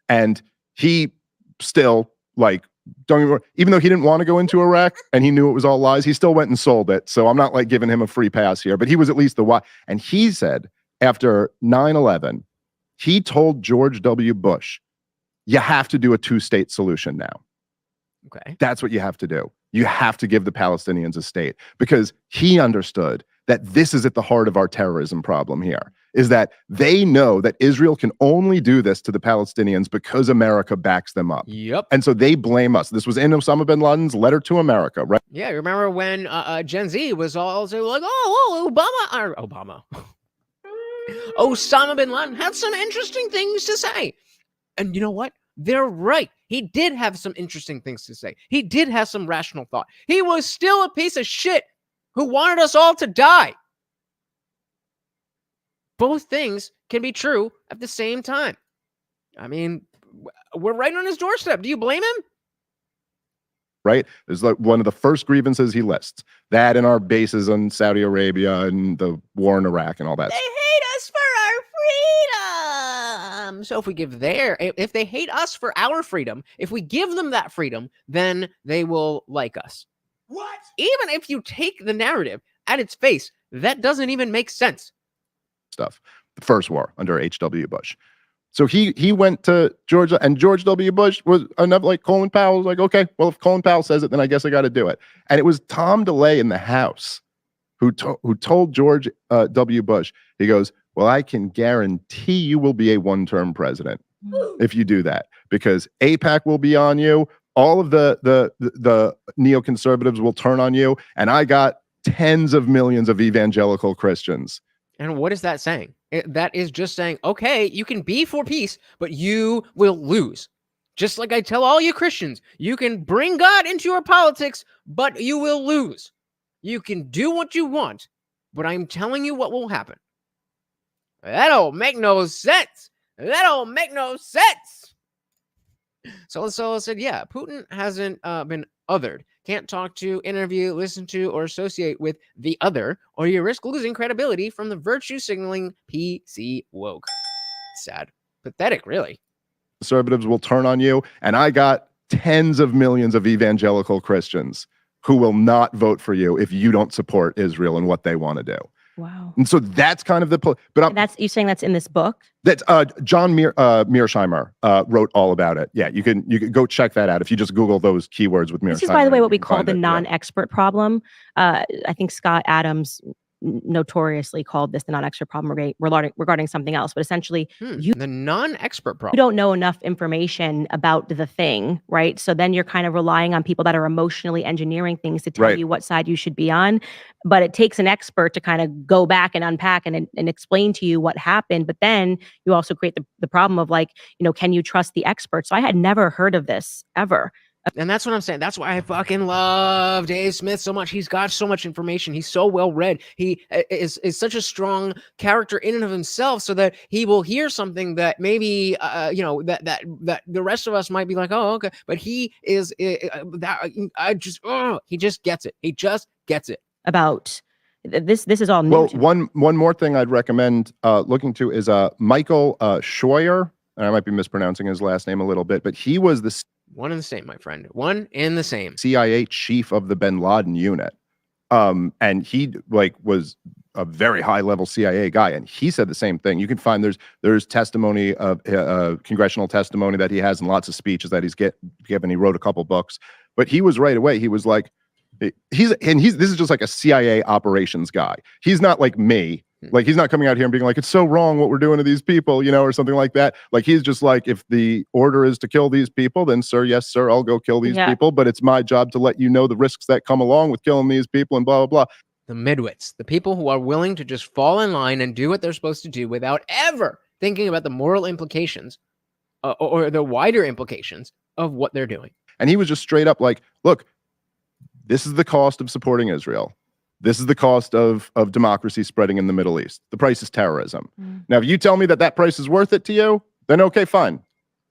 and he still even though he didn't want to go into Iraq and he knew it was all lies, he still went and sold it. So I'm not like giving him a free pass here, but he was at least the why. And he said after 9/11, he told George W. Bush, you have to do a two-state solution now. Okay. That's what you have to do. You have to give the Palestinians a state, because he understood that this is at the heart of our terrorism problem here, is that they know that Israel can only do this to the Palestinians because America backs them up. Yep. And so they blame us. This was in Osama bin Laden's letter to America, right? Yeah, remember when Gen Z was also like, Obama. Osama bin Laden had some interesting things to say. And you know what? They're right. He did have some interesting things to say. He did have some rational thought. He was still a piece of shit who wanted us all to die. Both things can be true at the same time. I mean, we're right on his doorstep. Do you blame him? Right? It's like one of the first grievances he lists. That and our bases in Saudi Arabia and the war in Iraq and all that. They hate us for our freedom. So if they hate us for our freedom, if we give them that freedom, then they will like us. What? Even if you take the narrative at its face, that doesn't even make sense. Stuff. The first war under H.W. Bush. So he went to Georgia, and George W. Bush was enough like Colin Powell was like, okay, well, if Colin Powell says it, then I guess I got to do it. And it was Tom DeLay in the House who told George W. Bush, he goes, well, I can guarantee you will be a one-term president if you do that, because AIPAC will be on you. All of the neoconservatives will turn on you. And I got tens of millions of evangelical Christians. And what is that saying? That is just saying, okay, you can be for peace, but you will lose. Just like I tell all you Christians, you can bring God into your politics, but you will lose. You can do what you want, but I'm telling you what will happen. That don't make no sense. That don't make no sense. So said, yeah, Putin hasn't been othered. Can't talk to, interview, listen to, or associate with the other, or you risk losing credibility from the virtue signaling PC woke. Sad. Pathetic, really. Conservatives will turn on you, and I got tens of millions of evangelical Christians who will not vote for you if you don't support Israel and what they want to do. Wow. And so that's kind of that's you saying that's in this book? That's John Mearsheimer wrote all about it. Yeah, you can go check that out if you just Google those keywords with Mearsheimer. This is, by the way, what we call the non-expert problem. I think Scott Adams notoriously called this the non-expert problem regarding something else, but essentially the non-expert problem. You don't know enough information about the thing, right? So then you're kind of relying on people that are emotionally engineering things to tell you what side you should be on. But it takes an expert to kind of go back and unpack and explain to you what happened. But then you also create the problem of like, can you trust the expert? So I had never heard of this ever. And that's what I'm saying. That's why I fucking love Dave Smith so much. He's got so much information. He's so well read. He is such a strong character in and of himself, so that he will hear something that maybe that the rest of us might be like, oh, okay, but he is he just gets it. He just gets it. About this is all new. Well, one more thing I'd recommend looking to is Michael Scheuer. And I might be mispronouncing his last name a little bit, but he was the one and the same, my friend. One and the same. CIA chief of the Bin Laden unit. And he was a very high level CIA guy. And he said the same thing. You can find there's testimony of congressional testimony that he has in lots of speeches that he's given. He wrote a couple books, but he was right away. He was like, this is just like a CIA operations guy. He's not like me. Like, he's not coming out here and being like, it's so wrong what we're doing to these people, or something like that. Like, he's just like, if the order is to kill these people, then sir, yes, sir, I'll go kill these people. But it's my job to let you know the risks that come along with killing these people and blah, blah, blah. The midwits, the people who are willing to just fall in line and do what they're supposed to do without ever thinking about the moral implications or the wider implications of what they're doing. And he was just straight up like, look, this is the cost of supporting Israel. This is the cost of democracy spreading in the Middle East. The price is terrorism. Now, if you tell me that price is worth it to you, then okay, fine.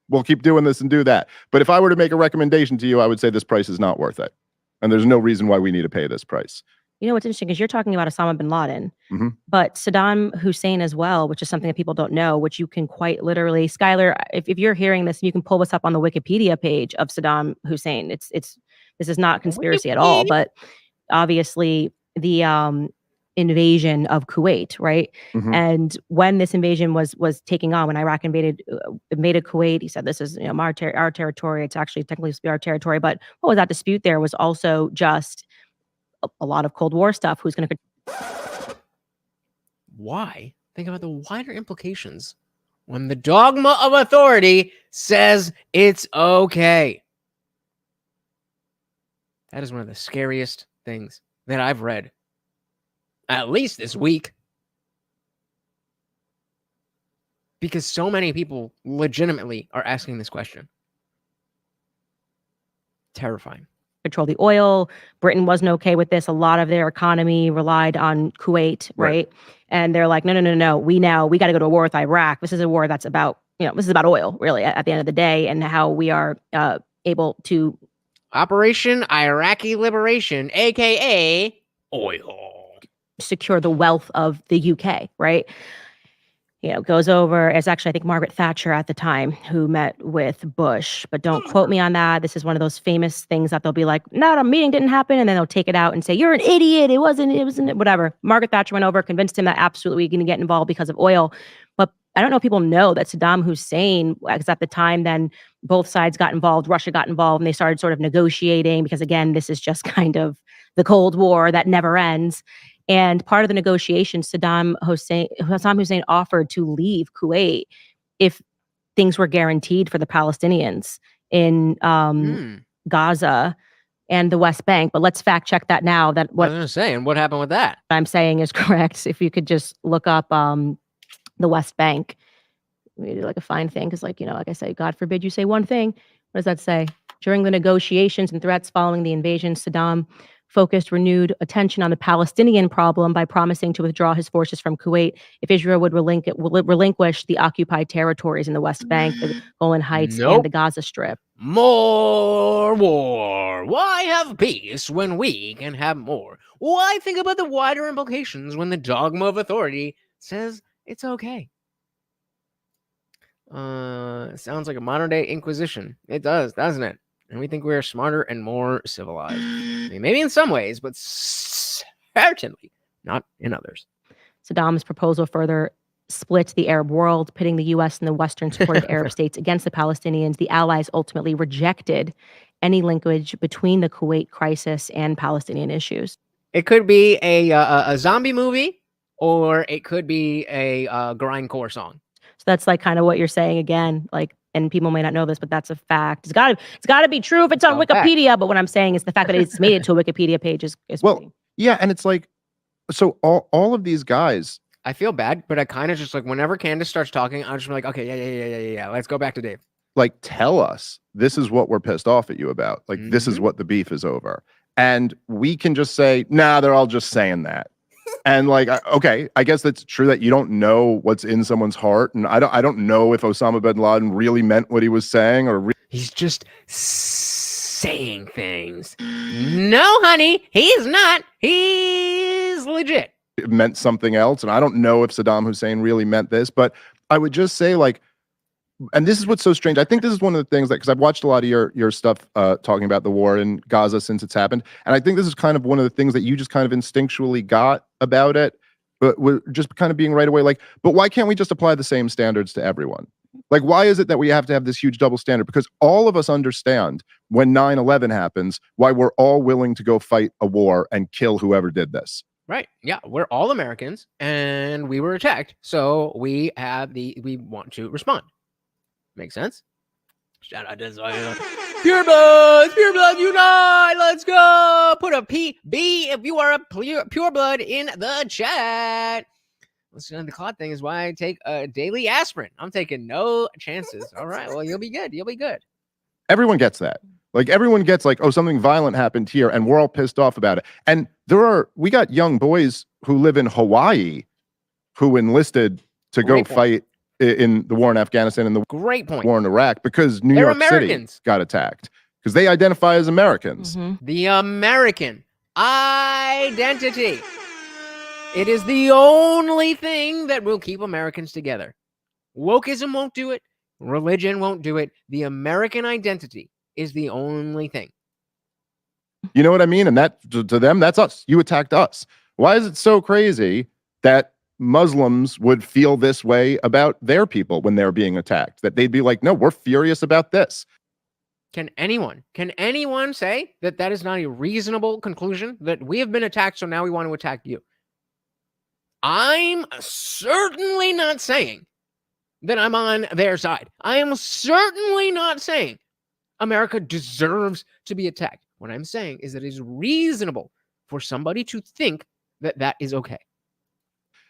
we'll keep doing this and do that. But if I were to make a recommendation to you, I would say this price is not worth it. And there's no reason why we need to pay this price. You know what's interesting is you're talking about Osama bin Laden, Mhm. but Saddam Hussein as well, which is something that people don't know, which you can quite literally, Skylar, if you're hearing this, you can pull this up on the Wikipedia page of Saddam Hussein. This is not conspiracy at all, but obviously the invasion of Kuwait, right? Mhm. And when this invasion was taking on, when Iraq invaded Kuwait, he said, this is, you know, our territory. It's actually technically supposed to be our territory. But what was that dispute there was also just a lot of Cold War stuff. Who's going to... Why? Think about the wider implications when the dogma of authority says it's okay. That is one of the scariest things that I've read, at least this week. Because so many people legitimately are asking this question. Terrifying. Control the oil. Britain wasn't okay with this. A lot of their economy relied on Kuwait, right? And they're like, no. We got to go to war with Iraq. This is a war that's about, you know, this is about oil, really, at the end of the day, and how we are able to... Operation Iraqi Liberation, aka oil. Secure the wealth of the UK, right? You know, goes over, it's actually, I think, Margaret Thatcher at the time who met with Bush, but don't quote me on that. This is one of those famous things that they'll be like, no, a meeting didn't happen. And then they'll take it out and say, you're an idiot. It wasn't, whatever. Margaret Thatcher went over, convinced him that absolutely we're going to get involved because of oil. But I don't know if people know that Saddam Hussein, because at the time then both sides got involved, Russia got involved, and they started sort of negotiating because, again, this is just kind of the Cold War that never ends. And part of the negotiation, Saddam Hussein offered to leave Kuwait if things were guaranteed for the Palestinians in Gaza and the West Bank. But let's fact check that now. That what I was going to say, and what happened with that? I'm saying is correct. If you could just look up the West Bank, maybe like a fine thing, because, like, you know, like I say, God forbid you say one thing. What does that say? During the negotiations and threats following the invasion, Saddam focused renewed attention on the Palestinian problem by promising to withdraw his forces from Kuwait if Israel would relinquish the occupied territories in the West Bank, the Golan Heights, and the Gaza Strip. More war. Why have peace when we can have more? Why think about the wider implications when the dogma of authority says it's okay? It sounds like a modern day Inquisition. It does, doesn't it? And we think we're smarter and more civilized. I mean, maybe in some ways, but certainly not in others. Saddam's proposal further split the Arab world, pitting the U.S. and the Western supported Arab states against the Palestinians. The Allies ultimately rejected any linkage between the Kuwait crisis and Palestinian issues. It could be a zombie movie, or it could be a grindcore song. So that's like kind of what you're saying again, like, and people may not know this, but that's a fact. It's got to be true if it's on Wikipedia. Fact. But what I'm saying is the fact that it's made it to a Wikipedia page is well, pretty. Yeah, and it's like, so all of these guys. I feel bad, but I kind of just like whenever Candace starts talking, I'm just like, okay, yeah. Let's go back to Dave. Like, tell us this is what we're pissed off at you about. Like, this is what the beef is over, and we can just say, nah, they're all just saying that. And like, okay, I guess that's true that you don't know what's in someone's heart, and I don't know if Osama bin Laden really meant what he was saying, or he's just saying things. No, honey, he's not. He's legit. It meant something else, and I don't know if Saddam Hussein really meant this, but I would just say, like, and this is what's so strange. I think this is one of the things that, because I've watched a lot of your stuff talking about the war in Gaza since it's happened, and I think this is kind of one of the things that you just kind of instinctually got about it, but we're just kind of being right away like, but why can't we just apply the same standards to everyone? Like, why is it that we have to have this huge double standard? Because all of us understand when 9/11 happens, why we're all willing to go fight a war and kill whoever did this. Right. Yeah. We're all Americans and we were attacked. So we want to respond. Makes sense? Shout out to Pure Blood unite! Let's go! Put a B if you are a pure blood in the chat. Listen, the clot thing is why I take a daily aspirin. I'm taking no chances. All right, well, you'll be good. You'll be good. Everyone gets that. Like, everyone gets like, oh, something violent happened here, and we're all pissed off about it. And we got young boys who live in Hawaii who enlisted to go fight in the war in Afghanistan and the Great point. war in Iraq because New They're York Americans. City got attacked because they identify as Americans. The American identity. It is the only thing that will keep Americans together. Wokeism won't do it. Religion won't do it. The American identity is the only thing. You know what I mean? And that to them, that's us. You attacked us. Why is it so crazy that Muslims would feel this way about their people when they're being attacked? That they'd be like, no, we're furious about this. Can anyone say that that is not a reasonable conclusion? That we have been attacked, so now we want to attack you? I'm certainly not saying that I'm on their side. I am certainly not saying America deserves to be attacked. What I'm saying is that it is reasonable for somebody to think that that is okay.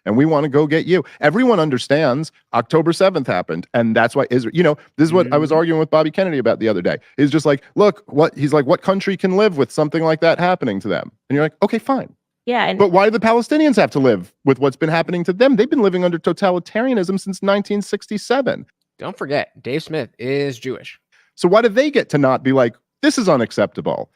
And we want to go get you. Everyone understands October 7th happened. And that's why Israel, you know, this is what I was arguing with Bobby Kennedy about the other day. He's just like, look, what country can live with something like that happening to them? And you're like, okay, fine. Yeah. But why do the Palestinians have to live with what's been happening to them? They've been living under totalitarianism since 1967. Don't forget, Dave Smith is Jewish. So why do they get to not be like, this is unacceptable?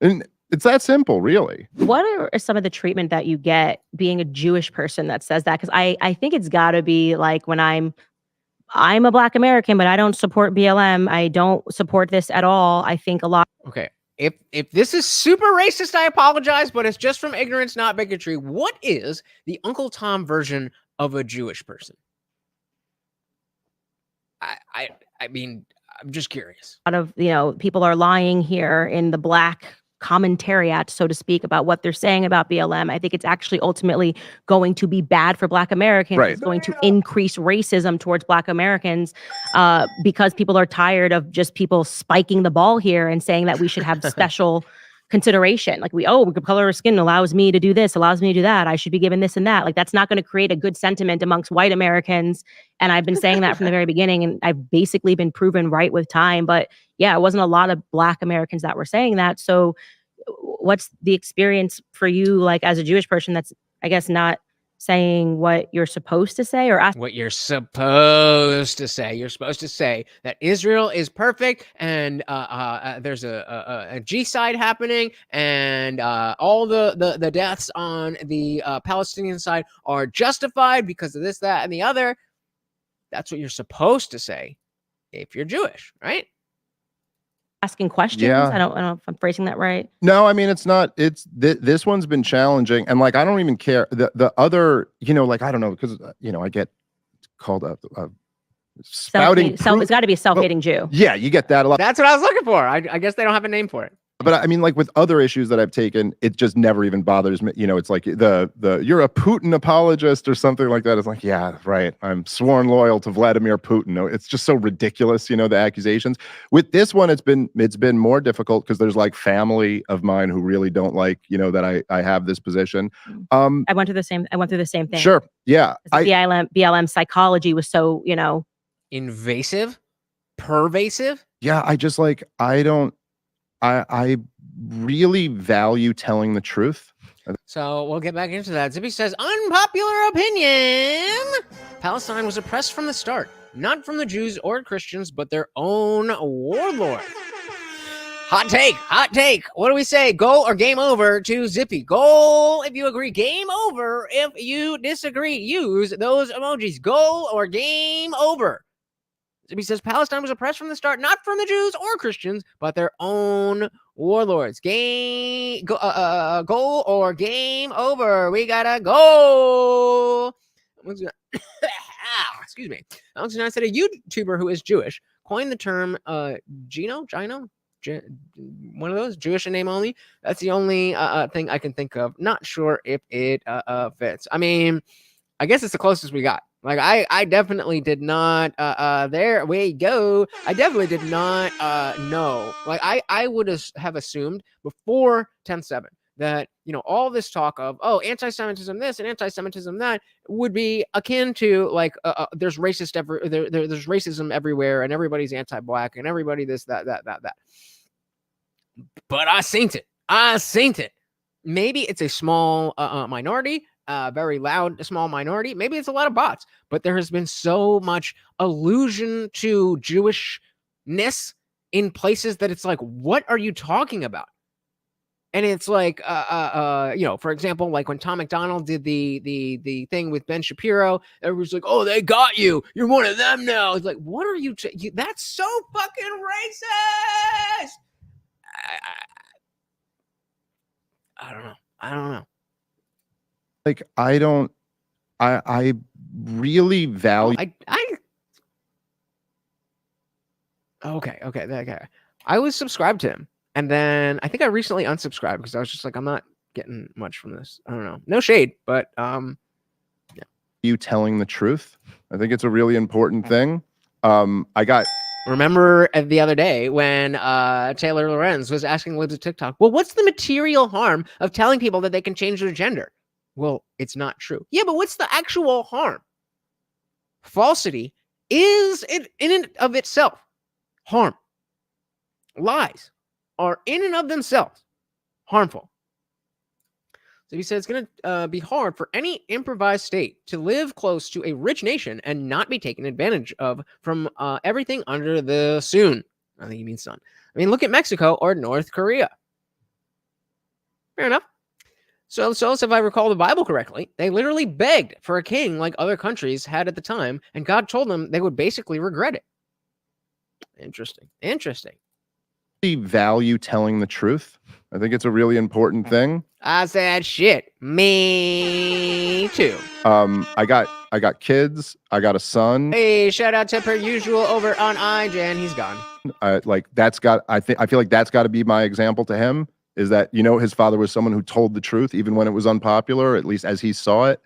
And it's that simple, really. What are some of the treatment that you get being a Jewish person that says that? Because I think it's got to be like when I'm a Black American, but I don't support BLM. I don't support this at all. I think a lot. Okay. If this is super racist, I apologize, but it's just from ignorance, not bigotry. What is the Uncle Tom version of a Jewish person? I mean, I'm just curious. A lot of, people are lying here in the Black commentariat, so to speak, about what they're saying about BLM. I think it's actually ultimately going to be bad for Black Americans. Right. It's going to increase racism towards Black Americans because people are tired of just people spiking the ball here and saying that we should have special consideration. Like the color of skin allows me to do this, allows me to do that. I should be given this and that. Like that's not going to create a good sentiment amongst white Americans. And I've been saying that from the very beginning, and I've basically been proven right with time. But yeah, it wasn't a lot of Black Americans that were saying that. So what's the experience for you, like as a Jewish person that's, I guess, not saying what you're supposed to say or what you're supposed to say? You're supposed to say that Israel is perfect and there's a G-side happening and all the deaths on the Palestinian side are justified because of this, that, and the other. That's what you're supposed to say if you're Jewish, right? asking questions. Yeah. I don't know if I'm phrasing that right. No, I mean, it's not, this one's been challenging. And like, I don't even care. The other, like, I don't know, because, I get called a spouting. It's got to be a self-hating Jew. Yeah, you get that a lot. That's what I was looking for. I guess they don't have a name for it. But I mean, like with other issues that I've taken, it just never even bothers me. It's like the you're a Putin apologist or something like that. It's like, yeah, right. I'm sworn loyal to Vladimir Putin. No, it's just so ridiculous, the accusations. With this one, it's been more difficult because there's like family of mine who really don't like, that I have this position. I went through the same thing. Sure. Yeah. BLM psychology was so, invasive, pervasive. Yeah. I just like, I really value telling the truth. So we'll get back into that. Zippy says, unpopular opinion. Palestine was oppressed from the start, not from the Jews or Christians, but their own warlord. Hot take. What do we say? Goal or game over to Zippy? Goal if you agree. Game over if you disagree. Use those emojis. Goal or game over. He says Palestine was oppressed from the start, not from the Jews or Christians, but their own warlords. Goal or game over. We gotta go. Excuse me. Alex and I said a YouTuber who is Jewish coined the term Gino, one of those, Jewish in name only. That's the only thing I can think of. Not sure if it fits. I mean, I guess it's the closest we got. Like I definitely did not there we go. I definitely did not know. Like I would have assumed before 10/7 that all this talk of anti-Semitism this and anti-Semitism that would be akin to like there's there's racism everywhere and everybody's anti-black and everybody this that. But I seen it. Maybe it's a small minority. very loud, small minority. Maybe it's a lot of bots, but there has been so much allusion to Jewishness in places that it's like, what are you talking about? And it's like, you know, for example, like when Tom McDonald did the thing with Ben Shapiro, everyone's like, "Oh, they got you. You're one of them now." It's like, what are you? That's so fucking racist. I don't know. I don't know. Like, I really value. Okay. I was subscribed to him. And then I think I recently unsubscribed because I was just like, I'm not getting much from this. I don't know. No shade, but yeah. You telling the truth. I think it's a really important thing. Remember the other day when Taylor Lorenz was asking libs of TikTok, well, what's the material harm of telling people that they can change their gender? Well, it's not true. Yeah, but what's the actual harm? Falsity is in and of itself harm. Lies are in and of themselves harmful. So he said it's going to be hard for any improvised state to live close to a rich nation and not be taken advantage of from everything under the sun. I think he means sun. I mean, look at Mexico or North Korea. Fair enough. So if I recall the Bible correctly, they literally begged for a king like other countries had at the time, and God told them they would basically regret it. Interesting. Value telling the truth. I think it's a really important thing. I said shit. Me too. I got kids. I got a son. Hey, shout out to Per Usual over on iGen. He's gone. I feel like that's got to be my example to him, is that, you know, his father was someone who told the truth even when it was unpopular, at least as he saw it.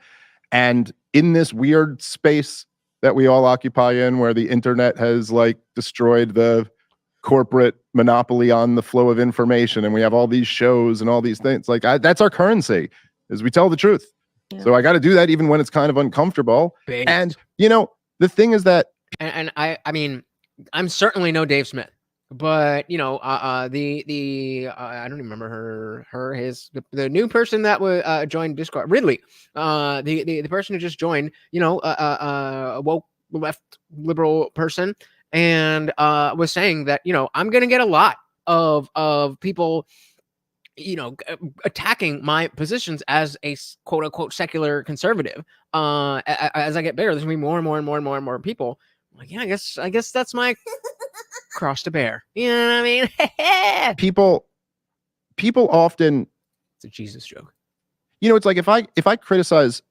And in this weird space that we all occupy in, where the internet has like destroyed the corporate monopoly on the flow of information, and we have all these shows and all these things, like that's our currency, is we tell the truth. Yeah. So I got to do that even when it's kind of uncomfortable. Based. And you know, the thing is that, and I mean, I'm certainly no Dave Smith, but you know, I don't even remember the new person that would join Discourse, Ridley, the person who just joined, you know, woke left liberal person, and was saying that, you know, I'm going to get a lot of people, you know, attacking my positions as a quote unquote secular conservative. As I get bigger, there's going to be more and more people. I'm like, yeah, I guess that's my cross to bear. You know what I mean? People often, it's a Jesus joke. You know, it's like if I criticize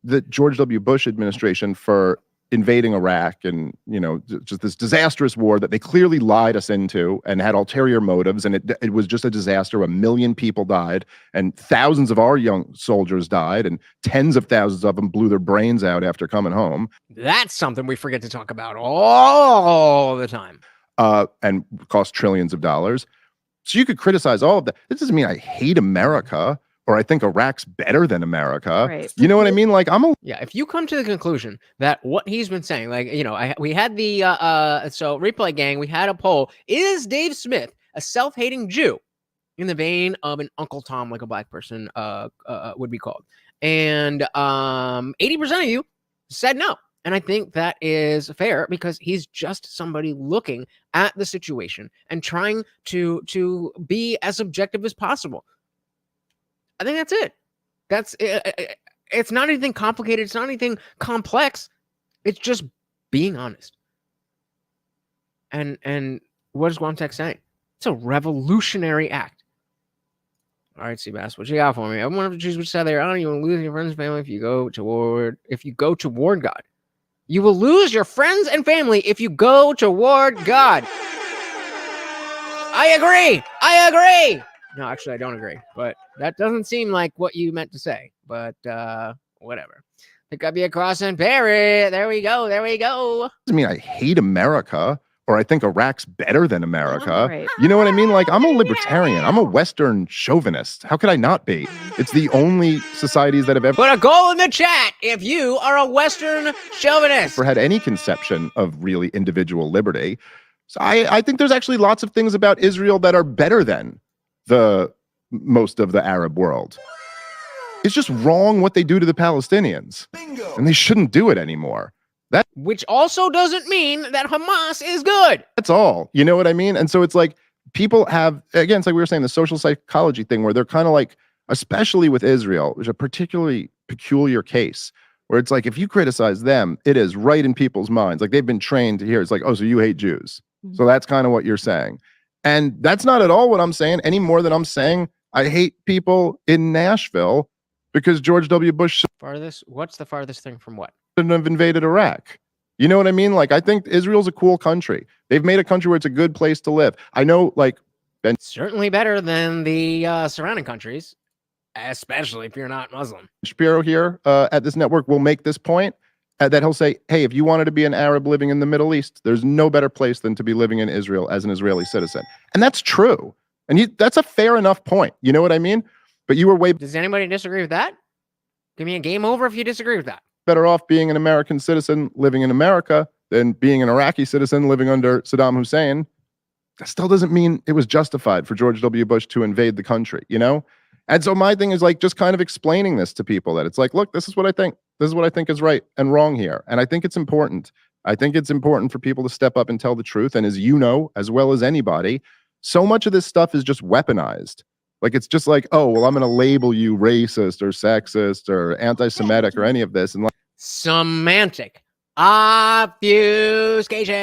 the George W. Bush administration for invading Iraq and, you know, just this disastrous war that they clearly lied us into and had ulterior motives, and it was just a disaster. 1 million people died, and thousands of our young soldiers died, and tens of thousands of them blew their brains out after coming home. That's something we forget to talk about all the time. And cost trillions of dollars. So you could criticize all of that. This doesn't mean I hate America or I think Iraq's better than America. Right. You know what I mean? Like, if you come to the conclusion that what he's been saying, like, you know, we had the so Replay Gang, we had a poll: is Dave Smith a self-hating Jew, in the vein of an Uncle Tom, like a black person would be called? And 80% of you said no. And I think that is fair, because he's just somebody looking at the situation and trying to be as objective as possible. I think that's it. That's it. It's not anything complicated. It's not anything complex. It's just being honest. And what does Guamtech say? It's a revolutionary act. All right, Seabass, what you got for me? I want to choose which side there. I don't even lose your friends and family if you go toward God. You will lose your friends and family if you go toward God. I agree. No, actually, I don't agree. But that doesn't seem like what you meant to say. But whatever. Pick up your cross and bear it. There we go. Doesn't mean I hate America or I think Iraq's better than America. Right. You know what I mean? Like, I'm a libertarian. I'm a Western chauvinist. How could I not be? It's the only societies that have ever... Put a goal in the chat if you are a Western chauvinist. ...or had any conception of really individual liberty. So I think there's actually lots of things about Israel that are better than the most of the Arab world. It's just wrong what they do to the Palestinians. Bingo. And they shouldn't do it anymore. Which also doesn't mean that Hamas is good. That's all. You know what I mean? And so it's like people have, again, it's like we were saying, the social psychology thing where they're kind of like, especially with Israel, which is a particularly peculiar case, where it's like if you criticize them, it is right in people's minds. Like they've been trained to hear. It's like, oh, so you hate Jews. Mm-hmm. So that's kind of what you're saying. And that's not at all what I'm saying, any more than I'm saying I hate people in Nashville because George W. Bush what's the farthest thing from what? Shouldn't have invaded Iraq. You know what I mean? Like, I think Israel's a cool country. They've made a country where it's a good place to live. I know, like, certainly better than the surrounding countries, especially if you're not Muslim. Shapiro here at this network will make this point that he'll say, hey, if you wanted to be an Arab living in the Middle East, there's no better place than to be living in Israel as an Israeli citizen. And that's true. And that's a fair enough point. You know what I mean? But you were way... Does anybody disagree with that? Give me a game over if you disagree with that. Better off being an American citizen living in America than being an Iraqi citizen living under Saddam Hussein. That still doesn't mean it was justified for George W. Bush to invade the country, you know? And so my thing is like just kind of explaining this to people that it's like, look, this is what I think. This is what I think is right and wrong here. And I think it's important. I think it's important for people to step up and tell the truth. And as you know, as well as anybody, so much of this stuff is just weaponized. Like, it's just like, oh, well, I'm going to label you racist or sexist or anti-Semitic or any of this. And like, semantic obfuscation.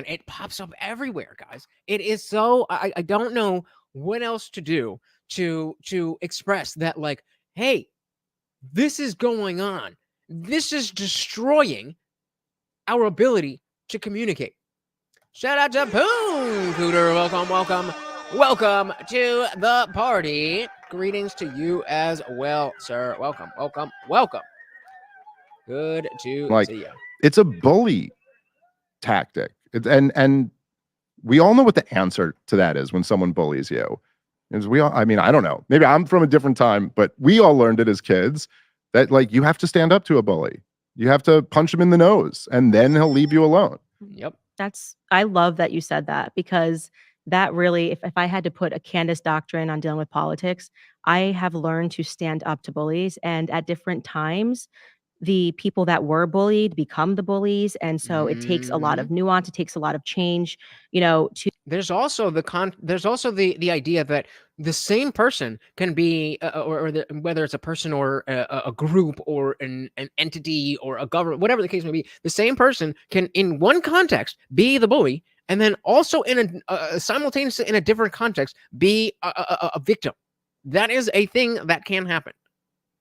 It pops up everywhere, guys. It is so, I don't know what else to do to express that, like, hey, this is going on. This is destroying our ability to communicate. Shout out to Poon Cooter. Welcome to the party. Greetings to you as well, sir. Welcome. Good to see you. It's a bully tactic. And we all know what the answer to that is when someone bullies you. I mean, I don't know. Maybe I'm from a different time, but we all learned it as kids that, like, you have to stand up to a bully. You have to punch him in the nose, and then he'll leave you alone. Yep. I love that you said that, because that really, if I had to put a Candace doctrine on dealing with politics, I have learned to stand up to bullies, and at different times, the people that were bullied become the bullies. And so it takes a lot of nuance. It takes a lot of change, there's also the idea that the same person can be, whether it's a person or a group or an entity or a government, whatever the case may be, the same person can, in one context, be the bully, and then also in simultaneously in a different context, be a victim. That is a thing that can happen.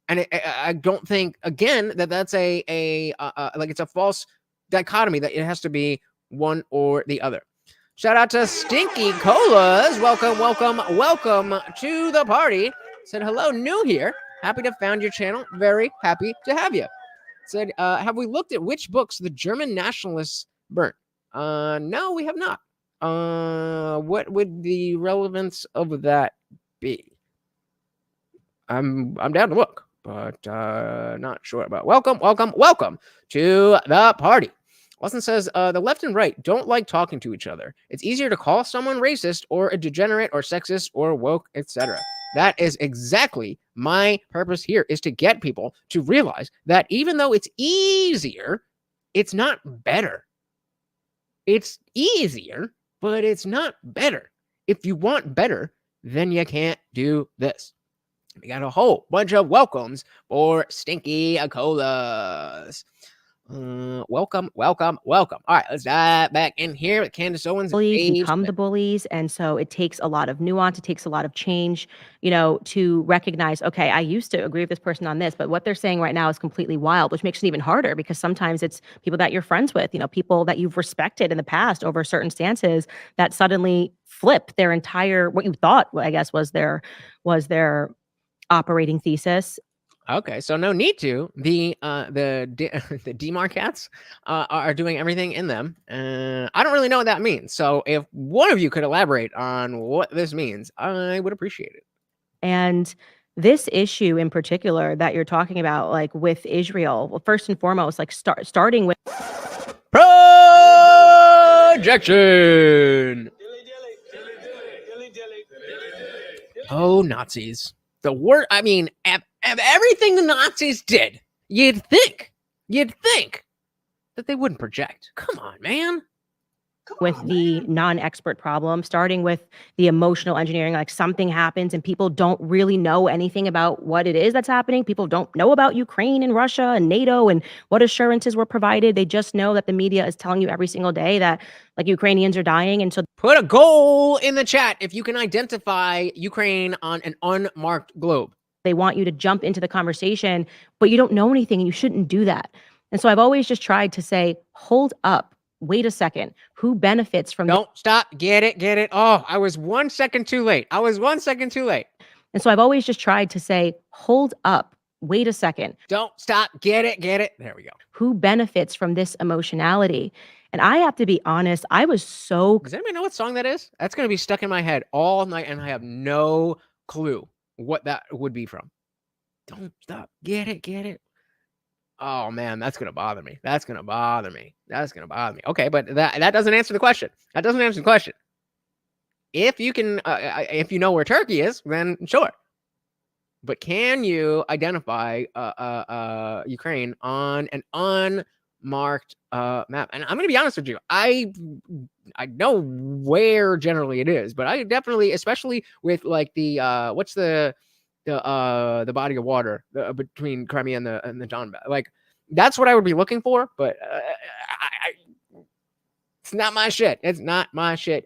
And I don't think, again, that's like it's a false dichotomy that it has to be one or the other. Shout out to Stinky Colas. Welcome to the party. Said, hello, new here. Happy to found your channel. Very happy to have you. Said, have we looked at which books the German nationalists burnt? No, we have not. What would the relevance of that be? I'm down to look, but not sure about. Welcome to the party. Austin says, the left and right don't like talking to each other. It's easier to call someone racist or a degenerate or sexist or woke, etc. That is exactly my purpose here, is to get people to realize that even though it's easier, it's not better. It's easier, but it's not better. If you want better, then you can't do this. We got a whole bunch of welcomes for Stinky Colas. Welcome. All right, let's dive back in here with Candace Owens. Bullies become the bullies, and so it takes a lot of nuance. It takes a lot of change, to recognize, okay, I used to agree with this person on this, but what they're saying right now is completely wild, which makes it even harder, because sometimes it's people that you're friends with, people that you've respected in the past over certain stances that suddenly flip their entire, what you thought, I guess, was their operating thesis. Okay, so no need to. The demarcats are doing everything in them. I don't really know what that means. So if one of you could elaborate on what this means, I would appreciate it. And this issue in particular that you're talking about, like with Israel, well, first and foremost, like starting with projection. Oh, Nazis. the word. I mean, of everything the Nazis did, you'd think that they wouldn't project. Come on, man. With the non-expert problem, starting with the emotional engineering, like something happens and people don't really know anything about what it is that's happening. People don't know about Ukraine and Russia and NATO and what assurances were provided. They just know that the media is telling you every single day that like Ukrainians are dying. And so put a goal in the chat if you can identify Ukraine on an unmarked globe. They want you to jump into the conversation, but you don't know anything and you shouldn't do that. And so I've always just tried to say, hold up. Wait a second. Who benefits from Don't stop. Get it. Oh, I was 1 second too late. And so I've always just tried to say, hold up. Wait a second. Don't stop. Get it. There we go. Who benefits from this emotionality? And I have to be honest, I was so... Does anybody know what song that is? That's going to be stuck in my head all night, and I have no clue what that would be from. Don't stop. Get it. Oh man, that's gonna bother me. Okay, but that doesn't answer the question. If you can, if you know where Turkey is, then sure. But can you identify Ukraine on an unmarked map? And I'm gonna be honest with you, I know where generally it is, but I definitely, especially with like the what's the body of water between Crimea and the Donbass. Like that's what I would be looking for, but it's not my shit.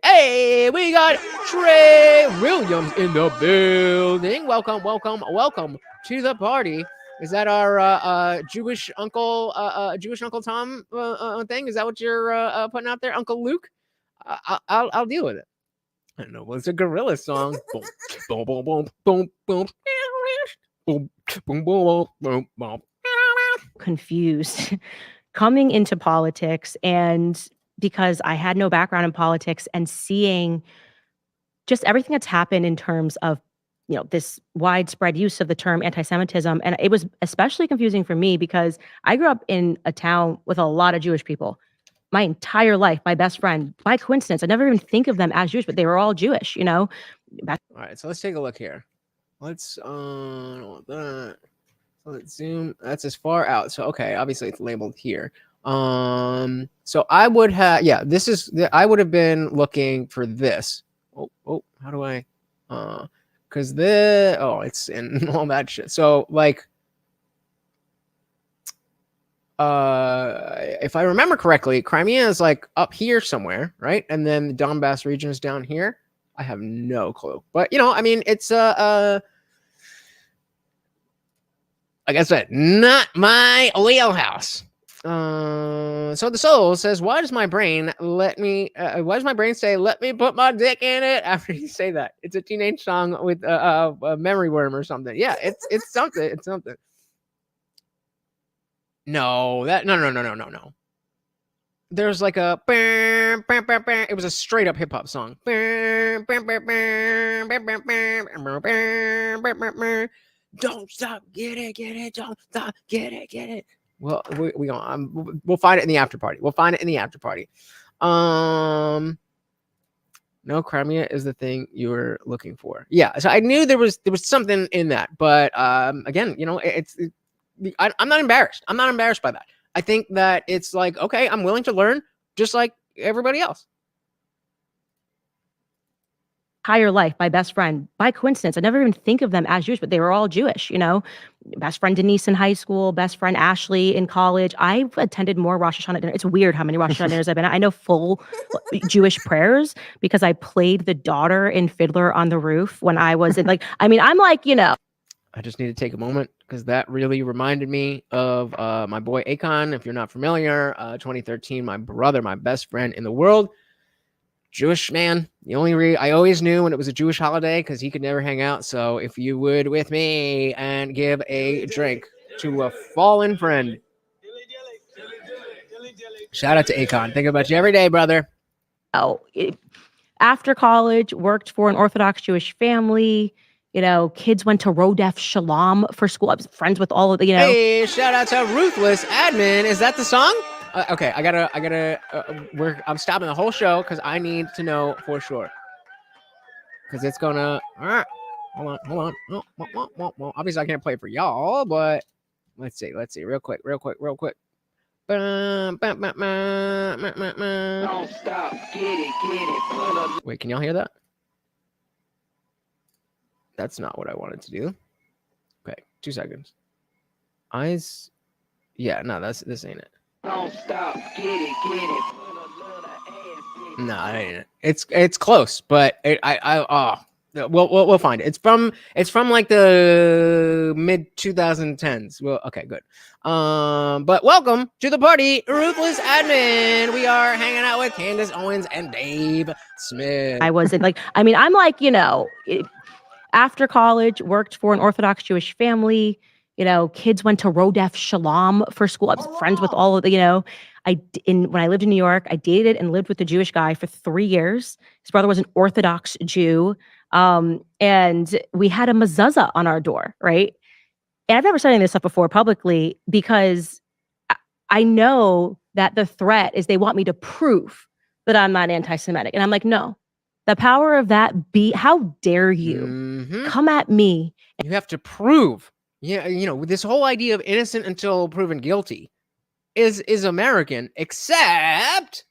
Hey, we got Trey Williams in the building. Welcome to the party. Is that our Jewish Uncle Tom thing? Is that what you're putting out there, Uncle Luke? I'll deal with it. I don't know. It's a gorilla song. Boom, boom, boom, boom, boom, boom, boom, boom, boom, boom. Confused coming into politics, and because I had no background in politics and seeing just everything that's happened in terms of, you know, this widespread use of the term anti-Semitism. And it was especially confusing for me because I grew up in a town with a lot of Jewish people. My entire life, my best friend, by coincidence, I never even think of them as Jewish, but they were all Jewish, you know? All right, so let's take a look here. Let's zoom. That's as far out. So, okay, obviously it's labeled here. So I would have, I would have been looking for this. Oh, how do I, cause it's in all that shit. So like, if I remember correctly, Crimea is like up here somewhere, right? And then the Donbass region is down here. I have no clue, but you know, I mean, it's like I said, not my wheelhouse. So the soul says, why does my brain say, let me put my dick in it after you say that? It's a teenage song with a memory worm or something. Yeah, it's something. No. There's like a, it was a straight up hip hop song. Don't stop, get it, don't stop, get it. Well, we'll find it in the after party. No, Crimea is the thing you were looking for. Yeah, so I knew there was something in that, but again, you know, I'm not embarrassed. I'm not embarrassed by that. I think that it's like, okay, I'm willing to learn just like everybody else. Entire life, my best friend, by coincidence, I never even think of them as Jewish, but they were all Jewish, you know? Best friend Denise in high school, best friend Ashley in college. I've attended more Rosh Hashanah dinners. It's weird how many Rosh Hashanah dinners I've been at. I know full Jewish prayers because I played the daughter in Fiddler on the Roof when I was in, like, I mean, I'm like, you know. I just need to take a moment because that really reminded me of my boy Akon. If you're not familiar, 2013, my brother, my best friend in the world, Jewish man. The only I always knew when it was a Jewish holiday because he could never hang out. So if you would with me and give a drink to a fallen friend. Shout out to Akon. Think about you every day, brother. After college, worked for an Orthodox Jewish family. You know, kids went to Rodef Shalom for school. I was friends with all of the, you know. Hey, shout out to Ruthless Admin. Is that the song? Okay, I gotta. I'm stopping the whole show because I need to know for sure. Because it's gonna. Hold on. Oh, obviously, I can't play it for y'all, but let's see. Real quick. Don't stop, get it. Wait, can y'all hear that? That's not what I wanted to do. Okay, 2 seconds. Eyes. Yeah, no, this ain't it. Don't stop, get it. No, it ain't it. It's close, but we'll find it. It's from like the mid 2010s. Well, okay, good. But welcome to the party, Ruthless Admin. We are hanging out with Candace Owens and Dave Smith. I wasn't like, I mean, I'm like, after college, worked for an Orthodox Jewish family. Kids went to Rodef Shalom for school. I was friends with all of the, when I lived in New York, I dated and lived with a Jewish guy for 3 years. His brother was an Orthodox Jew. And we had a mezuzah on our door, right? And I've never said any of this stuff before publicly because I know that the threat is they want me to prove that I'm not anti-Semitic. And I'm like, no, the power of that how dare you come at me? You have to prove. Yeah, this whole idea of innocent until proven guilty is American, except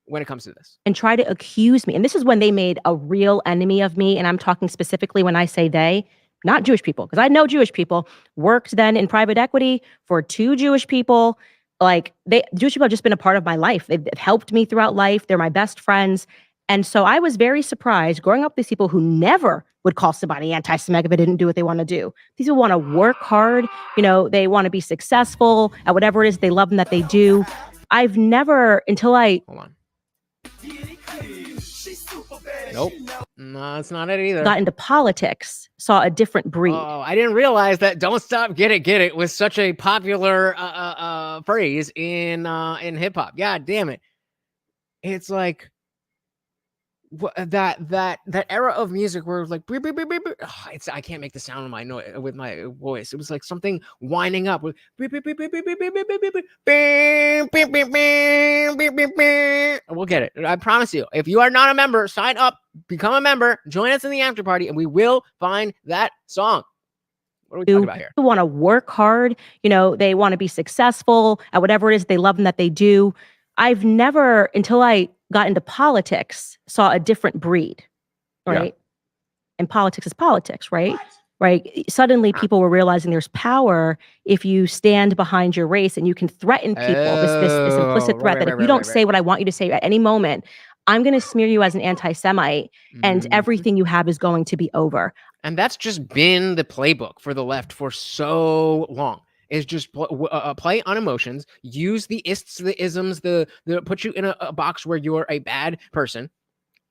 when it comes to this. And try to accuse me. And this is when they made a real enemy of me. And I'm talking specifically when I say they, not Jewish people, because I know Jewish people, worked then in private equity for 2 Jewish people. Like Jewish people have just been a part of my life. They've helped me throughout life. They're my best friends. And so I was very surprised growing up with these people who never would call somebody anti-Semitic if they didn't do what they want to do. These people want to work hard. They want to be successful at whatever it is they love and that they do. I've never, until I... Hold on. Nope. No, it's not it either. Got into politics, saw a different breed. Oh, I didn't realize that "Don't Stop, Get It" was such a popular phrase in hip hop. God damn it! It's like that era of music where it was like beep, beep, beep, beep, beep. Oh, I can't make the sound of my noise with my voice. It was like something winding up with beep, beep, beep, beep, beep, beep, beep, beep, beep, beep, beep, beep, beep, beep, beep, beep. We'll get it. I promise you. If you are not a member, sign up, become a member, join us in the after party, and we will find that song. What are we talking about here? People want to work hard. They want to be successful at whatever it is they love and that they do. I've never, until I got into politics, saw a different breed, right? Yeah. And politics is politics, right? Right. Suddenly people were realizing there's power if you stand behind your race and you can threaten people. This implicit threat that if you don't say what I want you to say at any moment, I'm going to smear you as an anti-Semite and everything you have is going to be over. And that's just been the playbook for the left for so long. Is just play on emotions, use the ists, the isms, the put you in a box where you're a bad person.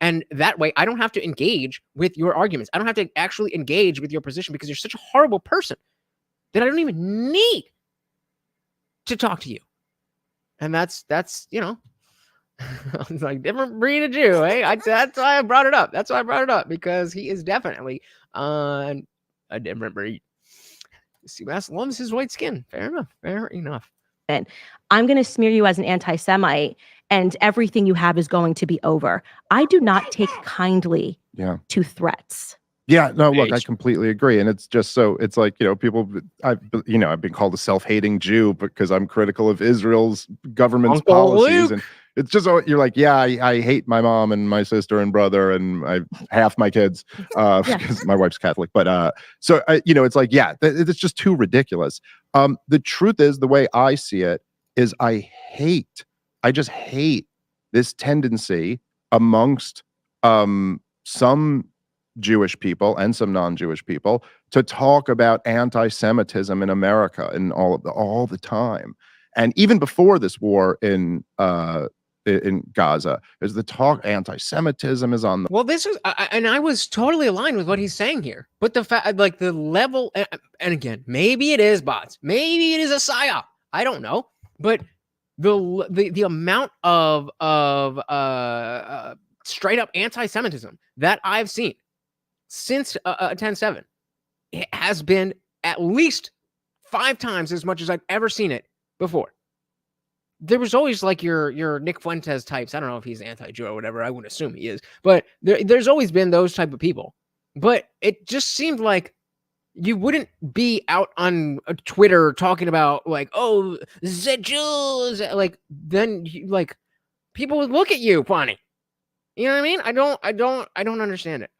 And that way, I don't have to engage with your arguments. I don't have to actually engage with your position because you're such a horrible person that I don't even need to talk to you. And that's it's like different breed of Jew, eh? That's why I brought it up. That's why I brought it up, because he is definitely a different breed. See, as long as his white skin. Fair enough. And I'm going to smear you as an anti-Semite and everything you have is going to be over. I do not take kindly to threats. Yeah, no, look, I completely agree. And it's just it's like, people, I've been called a self-hating Jew because I'm critical of Israel's government's policies. And it's just, you're like, yeah, I hate my mom and my sister and brother and half my kids because my wife's Catholic. But it's like, yeah, it's just too ridiculous. The truth is, the way I see it is I just hate this tendency amongst some Jewish people and some non-Jewish people to talk about anti-Semitism in America and all the time. And even before this war in Gaza, there's the talk anti-Semitism is on the... Well, this is, and I was totally aligned with what he's saying here. But the fact, like the level, and again, maybe it is bots, maybe it is a psyop, I don't know. But the amount of straight up anti-Semitism that I've seen since 10/7, it has been at least 5 times as much as I've ever seen it before. There was always like your Nick Fuentes types. I don't know if he's anti-Jew or whatever. I wouldn't assume he is, but there's always been those type of people but it just seemed like you wouldn't be out on Twitter talking about like, oh, the Jews, like then like people would look at you funny. You know what I mean? I don't understand it.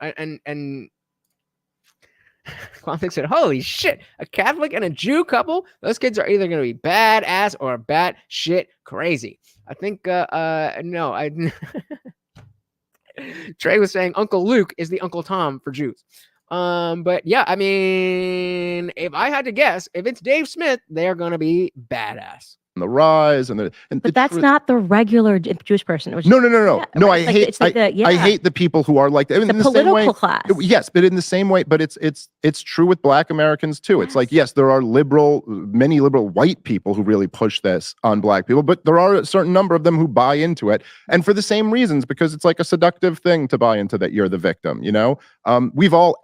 And Quantic said, holy shit, a Catholic and a Jew couple? Those kids are either going to be badass or bat shit crazy. I think, no, Trey was saying Uncle Luke is the Uncle Tom for Jews. But yeah, I mean, if I had to guess, if it's Dave Smith, they're going to be badass. The rise but that's not the regular Jewish person. No. Yeah, No, right? I hate I hate the people who are like that. The political class. Yes, but in the same way, but it's true with Black Americans too. It's like, yes, there are many liberal white people who really push this on Black people, but there are a certain number of them who buy into it, and for the same reasons, because it's like a seductive thing to buy into that you're the victim. You know,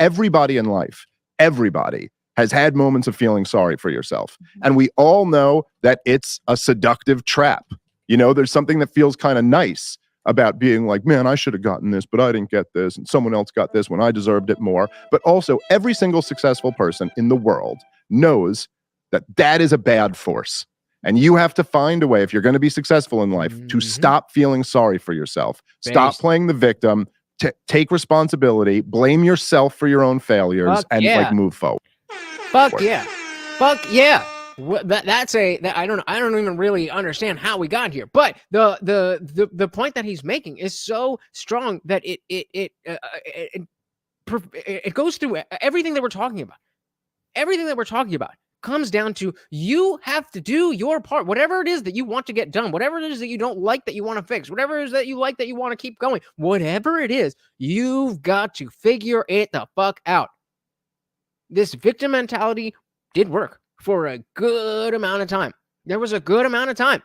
everybody in life, everybody has had moments of feeling sorry for yourself. And we all know that it's a seductive trap. You know, there's something that feels kind of nice about being like, man, I should have gotten this, but I didn't get this. And someone else got this when I deserved it more. But also, every single successful person in the world knows that that is a bad force. And you have to find a way, if you're going to be successful in life, to stop feeling sorry for yourself. Stop playing the victim, take responsibility, blame yourself for your own failures, like move forward. Fuck yeah. I don't even really understand how we got here, but the point that he's making is so strong that it goes through everything that we're talking about. Everything that we're talking about comes down to you have to do your part, whatever it is that you want to get done, whatever it is that you don't like that you want to fix, whatever it is that you like that you want to keep going, whatever it is, you've got to figure it the fuck out. This victim mentality did work for a good amount of time. There was a good amount of time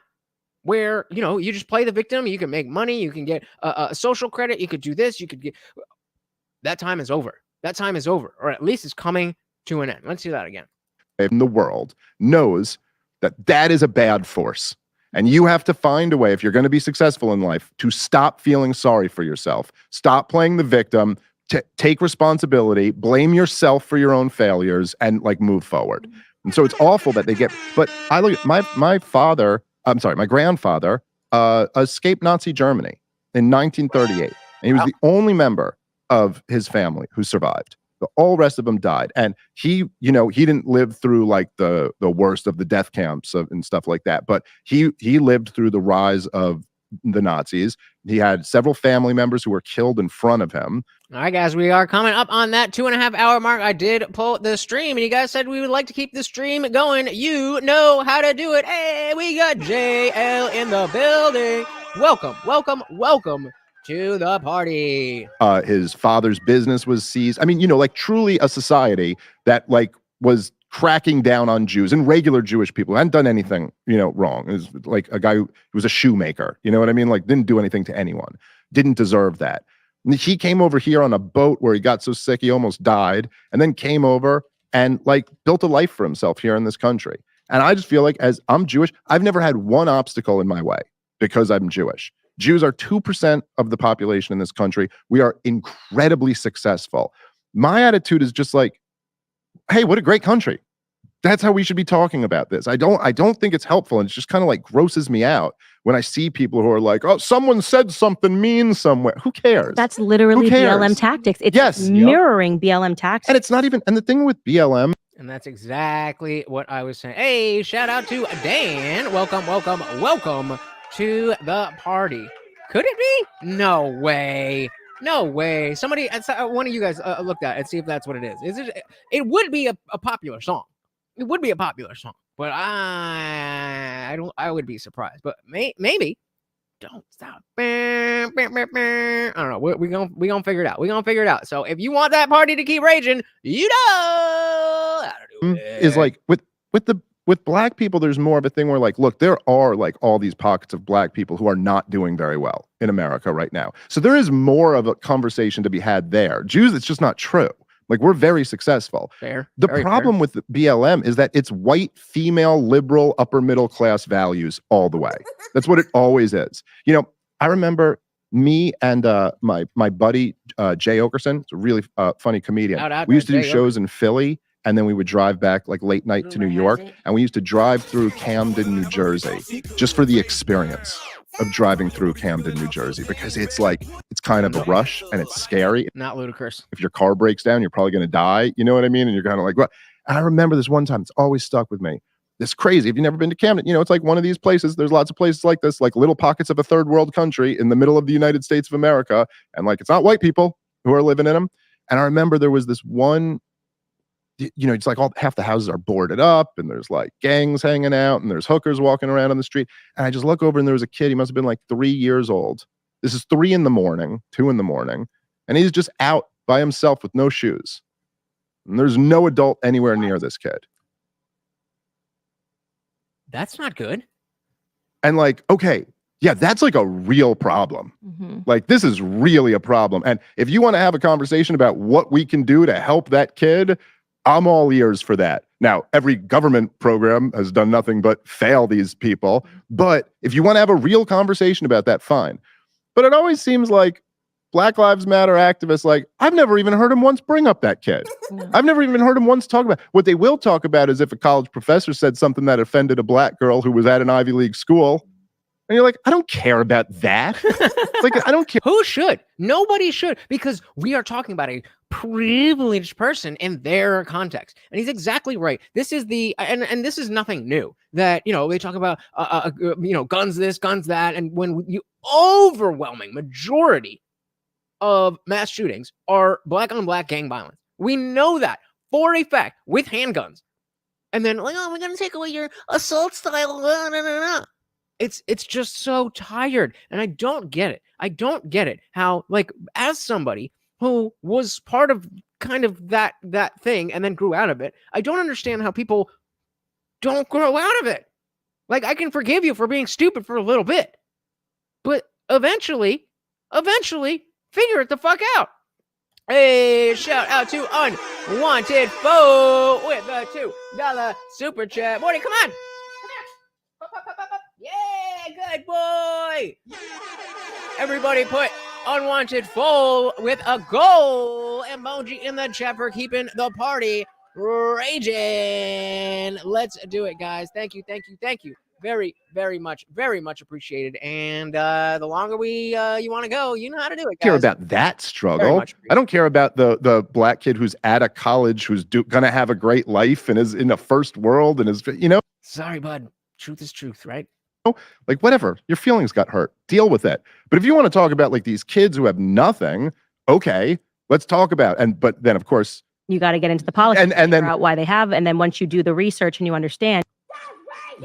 where, you know, you just play the victim, you can make money, you can get a social credit, you could do this, you could get... That time is over. That time is over, or at least it's coming to an end. Let's do that again. In the world knows that that is a bad force. And you have to find a way, if you're going to be successful in life, to stop feeling sorry for yourself. Stop playing the victim. Take responsibility, blame yourself for your own failures, and like move forward. And so it's awful that they get, but I look at my grandfather escaped Nazi Germany in 1938. And he was the only member of his family who survived. The all rest of them died. And he didn't live through like the worst of the death camps and stuff like that, but he lived through the rise of the Nazis. He had several family members who were killed in front of him. All right, guys, we are coming up on that 2.5 hour mark. I did pull the stream, and you guys said we would like to keep the stream going. You know how to do it. Hey, we got JL in the building. Welcome to the party. His father's business was seized. I mean, like truly a society that like was cracking down on Jews and regular Jewish people who hadn't done anything, wrong. It was like a guy who was a shoemaker, you know what I mean? Like didn't do anything to anyone, didn't deserve that. And he came over here on a boat where he got so sick he almost died, and then came over and like built a life for himself here in this country. And I just feel like, as I'm Jewish, I've never had one obstacle in my way because I'm Jewish. Jews are 2% of the population in this country. We are incredibly successful. My attitude is just like, hey, what a great country. That's how we should be talking about this. I don't think it's helpful, and it just kind of like grosses me out when I see people who are like, oh, someone said something mean somewhere. Who cares? That's literally BLM tactics. It's mirroring BLM tactics. And it's not even, and the thing with BLM. And that's exactly what I was saying. Hey, shout out to Dan. Welcome to the party. Could it be? No way. Somebody, one of you guys looked at it and see if that's what it is. It would be a popular song. It would be a popular song, but I would be surprised. But maybe. Don't stop. I don't know. We gonna figure it out. We're gonna figure it out. So if you want that party to keep raging, you know how to do it. Is like with Black people, there's more of a thing where like, look, there are like all these pockets of Black people who are not doing very well in America right now. So there is more of a conversation to be had there. Jews, it's just not true. Like, we're very successful. Fair. The problem with the BLM is that it's white, female, liberal, upper middle class values all the way. That's what it always is. I remember me and my buddy Jay Okerson, it's a really funny comedian. Shout out We to used to do Jay shows in Philly, and then we would drive back like late night to New York, and we used to drive through Camden, New Jersey, just for the experience of driving through Camden, New Jersey, because it's kind of a rush and it's scary. Not ludicrous. If your car breaks down, you're probably going to die. You know what I mean? And you're kind of like, what? And I remember this one time, it's always stuck with me. It's crazy. If you've never been to Camden, it's like one of these places. There's lots of places like this, like little pockets of a third world country in the middle of the United States of America. And like, it's not white people who are living in them. And I remember there was this one, it's like half the houses are boarded up and there's like gangs hanging out and there's hookers walking around on the street. And I just look over and there was a kid. He must have been like 3 years old. This is 3 in the morning, 2 in the morning. And he's just out by himself with no shoes. And there's no adult anywhere near this kid. That's not good. And like, okay, yeah, that's like a real problem. Like, this is really a problem. And if you want to have a conversation about what we can do to help that kid, I'm all ears for that. Now, every government program has done nothing but fail these people. But if you want to have a real conversation about that, fine. But it always seems like Black Lives Matter activists, like, I've never even heard him once bring up that kid. I've never even heard him once talk about. What they will talk about is if a college professor said something that offended a black girl who was at an Ivy League school. And you're like, I don't care about that. Like, I don't care. Who should? Nobody should, because we are talking about a privileged person in their context. And he's exactly right. This is and this is nothing new that, they talk about, guns this, guns that. And when you overwhelming majority of mass shootings are black on black gang violence. We know that for a fact with handguns. And then like, we're going to take away your assault style. It's just so tired. And I don't get it. I don't get it. How, like, as somebody who was part of kind of that thing and then grew out of it, I don't understand how people don't grow out of it. Like, I can forgive you for being stupid for a little bit, but eventually, figure it the fuck out. Hey, shout out to Unwanted Foe with the $2 super chat. Morty, come on. Yeah, good boy. Everybody put Unwanted Foe with a goal emoji in the chat for keeping the party raging. Let's do it, guys. Thank you. Very, very much appreciated. And the longer you want to go, you know how to do it, guys. I care about that struggle. I don't care about the black kid who's at a college who's gonna have a great life and is in the first world and is, Sorry, bud. Truth is truth, right? Like, whatever. Your feelings got hurt. Deal with it. But if you want to talk about like these kids who have nothing, okay, let's talk about. But then, of course, you got to get into the politics and then figure out why they have. And then once you do the research and you understand,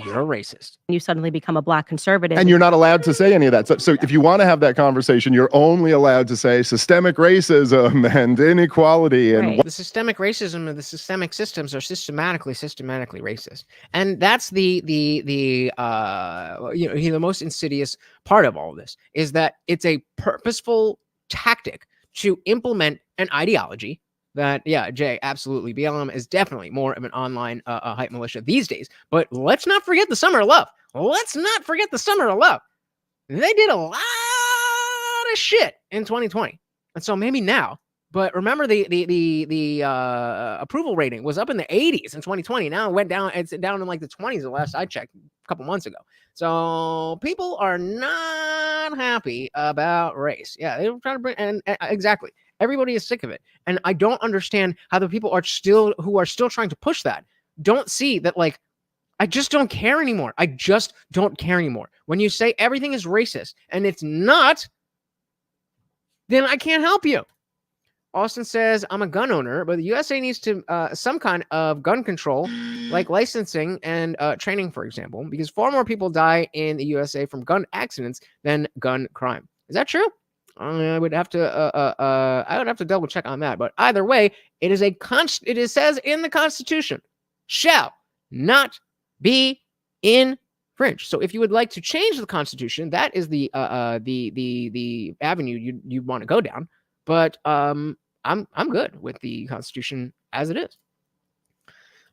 you're a racist. You suddenly become a black conservative. And you're not allowed to say any of that. So if you want to have that conversation, you're only allowed to say systemic racism and inequality. And the systemic racism and the systemic systems are systematically racist. And that's the most insidious part of all of this is that it's a purposeful tactic to implement an ideology that, yeah, Jay, absolutely. BLM is definitely more of an online hype militia these days. But let's not forget the Summer of Love. They did a lot of shit in 2020. And so maybe now. But remember, the approval rating was up in the 80s in 2020. Now it went down. It's down in like the 20s the last I checked a couple months ago. So people are not happy about race. Yeah, they were trying to bring, and exactly. Everybody is sick of it. And I don't understand how the people who are still trying to push that don't see that, like, I just don't care anymore. When you say everything is racist and it's not, then I can't help you. Austin says, I'm a gun owner, but the USA needs to some kind of gun control, like licensing and training, for example, because far more people die in the USA from gun accidents than gun crime. Is that true? I would have to double check on that. But either way, it says in the Constitution, shall not be infringed. So if you would like to change the Constitution, that is the avenue you want to go down. But I'm good with the Constitution as it is.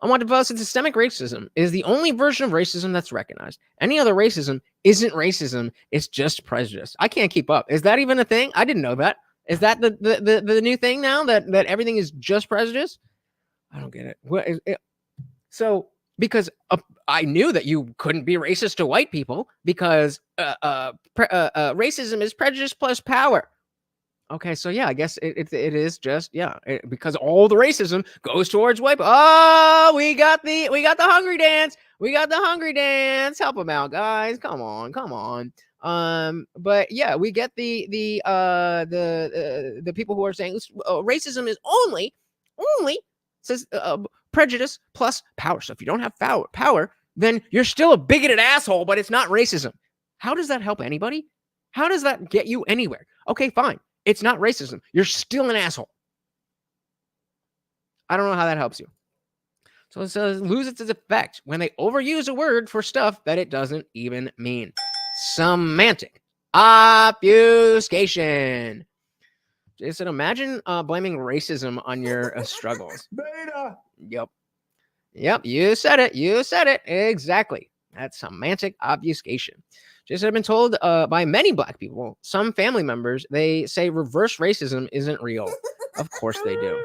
Unwanted post said systemic racism is the only version of racism that's recognized. Any other racism isn't racism. It's just prejudice. I can't keep up. Is that even a thing? I didn't know that. Is that the new thing now that everything is just prejudice? I don't get it. What is it? So because I knew that you couldn't be racist to white people because racism is prejudice plus power. Okay, so yeah, I guess it is just because all the racism goes towards white. Oh, we got the hungry dance. We got the hungry dance. Help them out, guys. Come on. But yeah, we get the people who are saying racism is only says prejudice plus power. So if you don't have power, then you're still a bigoted asshole, but it's not racism. How does that help anybody? How does that get you anywhere? Okay, fine. It's not racism. You're still an asshole. I don't know how that helps you. So it says loses its effect when they overuse a word for stuff that it doesn't even mean. Semantic obfuscation. Jason, imagine blaming racism on your struggles. Beta. Yep. You said it. Exactly. That's semantic obfuscation. Jason, I've been told by many black people, some family members, they say reverse racism isn't real. Of course they do.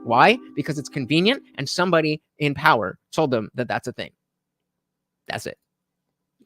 Why? Because it's convenient and somebody in power told them that that's a thing. That's it.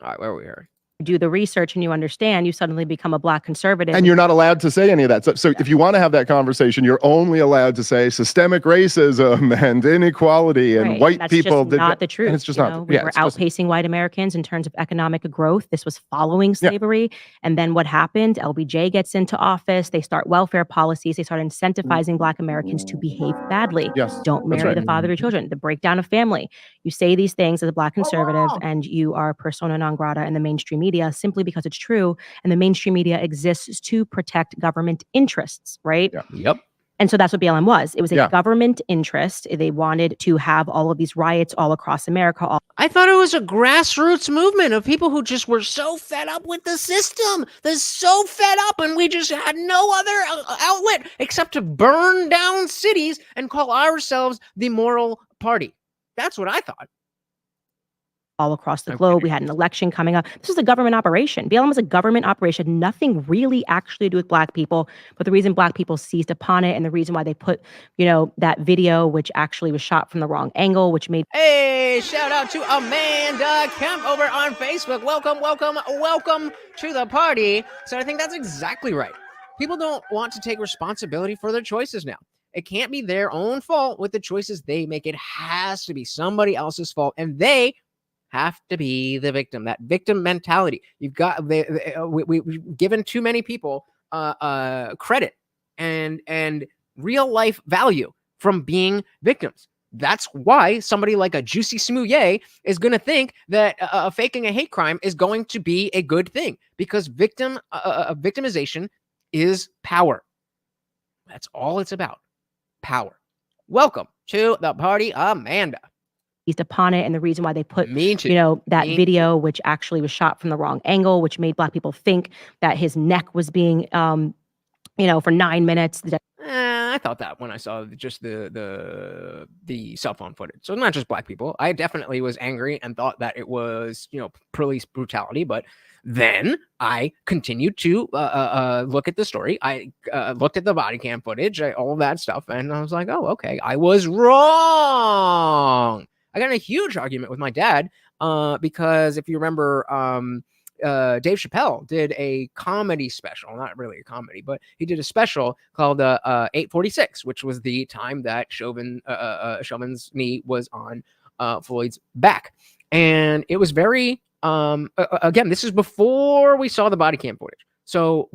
All right, where are we here? Do the research and you understand, you suddenly become a black conservative. And you're not allowed to say any of that. So if you want to have that conversation, you're only allowed to say systemic racism and inequality and white that's people. Just not the truth. And it's just not. We were outpacing white Americans in terms of economic growth. This was following slavery. And then what happened? LBJ gets into office. They start welfare policies. They start incentivizing black Americans to behave badly. Yes, Don't marry the father of your children. The breakdown of family. You say these things as a black conservative and you are persona non grata in the mainstream media simply because it's true, and the mainstream media exists to protect government interests, right? Yep. And so that's what BLM was. It was a government interest. They wanted to have all of these riots all across America. I thought it was a grassroots movement of people who just were so fed up with the system. They're so fed up, and we just had no other outlet except to burn down cities and call ourselves the moral party. That's what I thought. All across the globe. We had an election coming up. This was a government operation. BLM was a government operation, nothing really actually to do with black people. But the reason black people seized upon it and the reason why they put, that video, which actually was shot from the wrong angle, which made... Hey, shout out to Amanda Kemp over on Facebook. Welcome to the party. So I think that's exactly right. People don't want to take responsibility for their choices now. It can't be their own fault with the choices they make. It has to be somebody else's fault. And they have to be the victim. That victim mentality. You've got we've given too many people credit and real life value from being victims. That's why somebody like a Juicy Smouye is going to think that faking a hate crime is going to be a good thing, because victimization is power. That's all it's about. Power. Welcome to the party, Amanda. Upon it, and the reason why they put that Me video, which actually was shot from the wrong angle, which made black people think that his neck was being for 9 minutes. I thought that when I saw just the cell phone footage. So not just black people. I definitely was angry and thought that it was police brutality. But then I continued to look at the story. I looked at the body cam footage, all of that stuff, and I was like, oh, okay, I was wrong. I got in a huge argument with my dad because if you remember, Dave Chappelle did a comedy special, not really a comedy, but he did a special called 846, which was the time that Chauvin's knee was on Floyd's back. And it was very, again, this is before we saw the body cam footage. So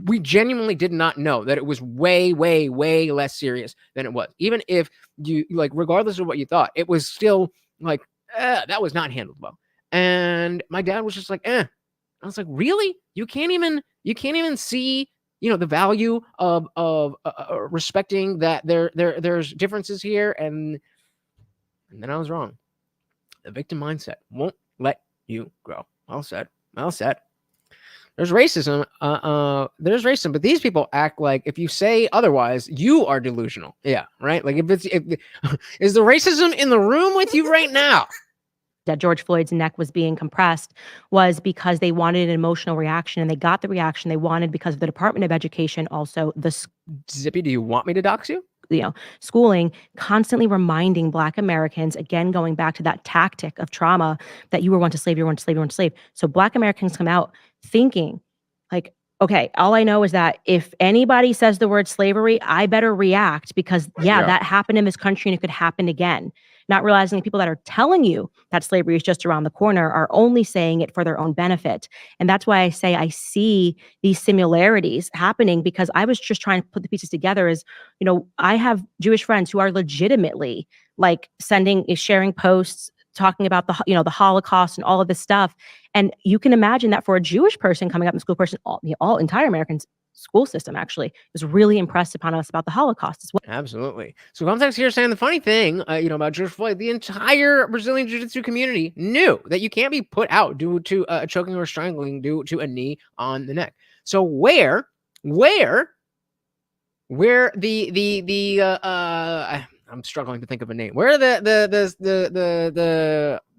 we genuinely did not know that it was way, way, way less serious than it was. Even if you regardless of what you thought, it was still that was not handled well. And my dad was just like, I was like, really? You can't even see, the value of respecting that there's differences here. And then I was wrong. The victim mindset won't let you grow. Well said. There's racism. There's racism, but these people act like if you say otherwise, you are delusional. Yeah, right. Like if is the racism in the room with you right now? That George Floyd's neck was being compressed was because they wanted an emotional reaction, and they got the reaction they wanted because of the Department of Education, also the Zippy, do you want me to dox you? Schooling, constantly reminding Black Americans, again, going back to that tactic of trauma, that you were once a slave, you're once a slave, you're once a slave. So Black Americans come out thinking like, okay, all I know is that if anybody says the word slavery, I better react because that happened in this country and it could happen again. Not realizing the people that are telling you that slavery is just around the corner are only saying it for their own benefit. And that's why I say I see these similarities happening, because I was just trying to put the pieces together as, I have Jewish friends who are legitimately like sharing posts, talking about the Holocaust and all of this stuff. And you can imagine that for a Jewish person coming up in school, all entire American school system actually was really impressed upon us about the Holocaust as well. Absolutely. So context here saying the funny thing, about George Floyd, the entire Brazilian Jiu-Jitsu community knew that you can't be put out due to choking or strangling due to a knee on the neck. So where the I'm struggling to think of a name. Where the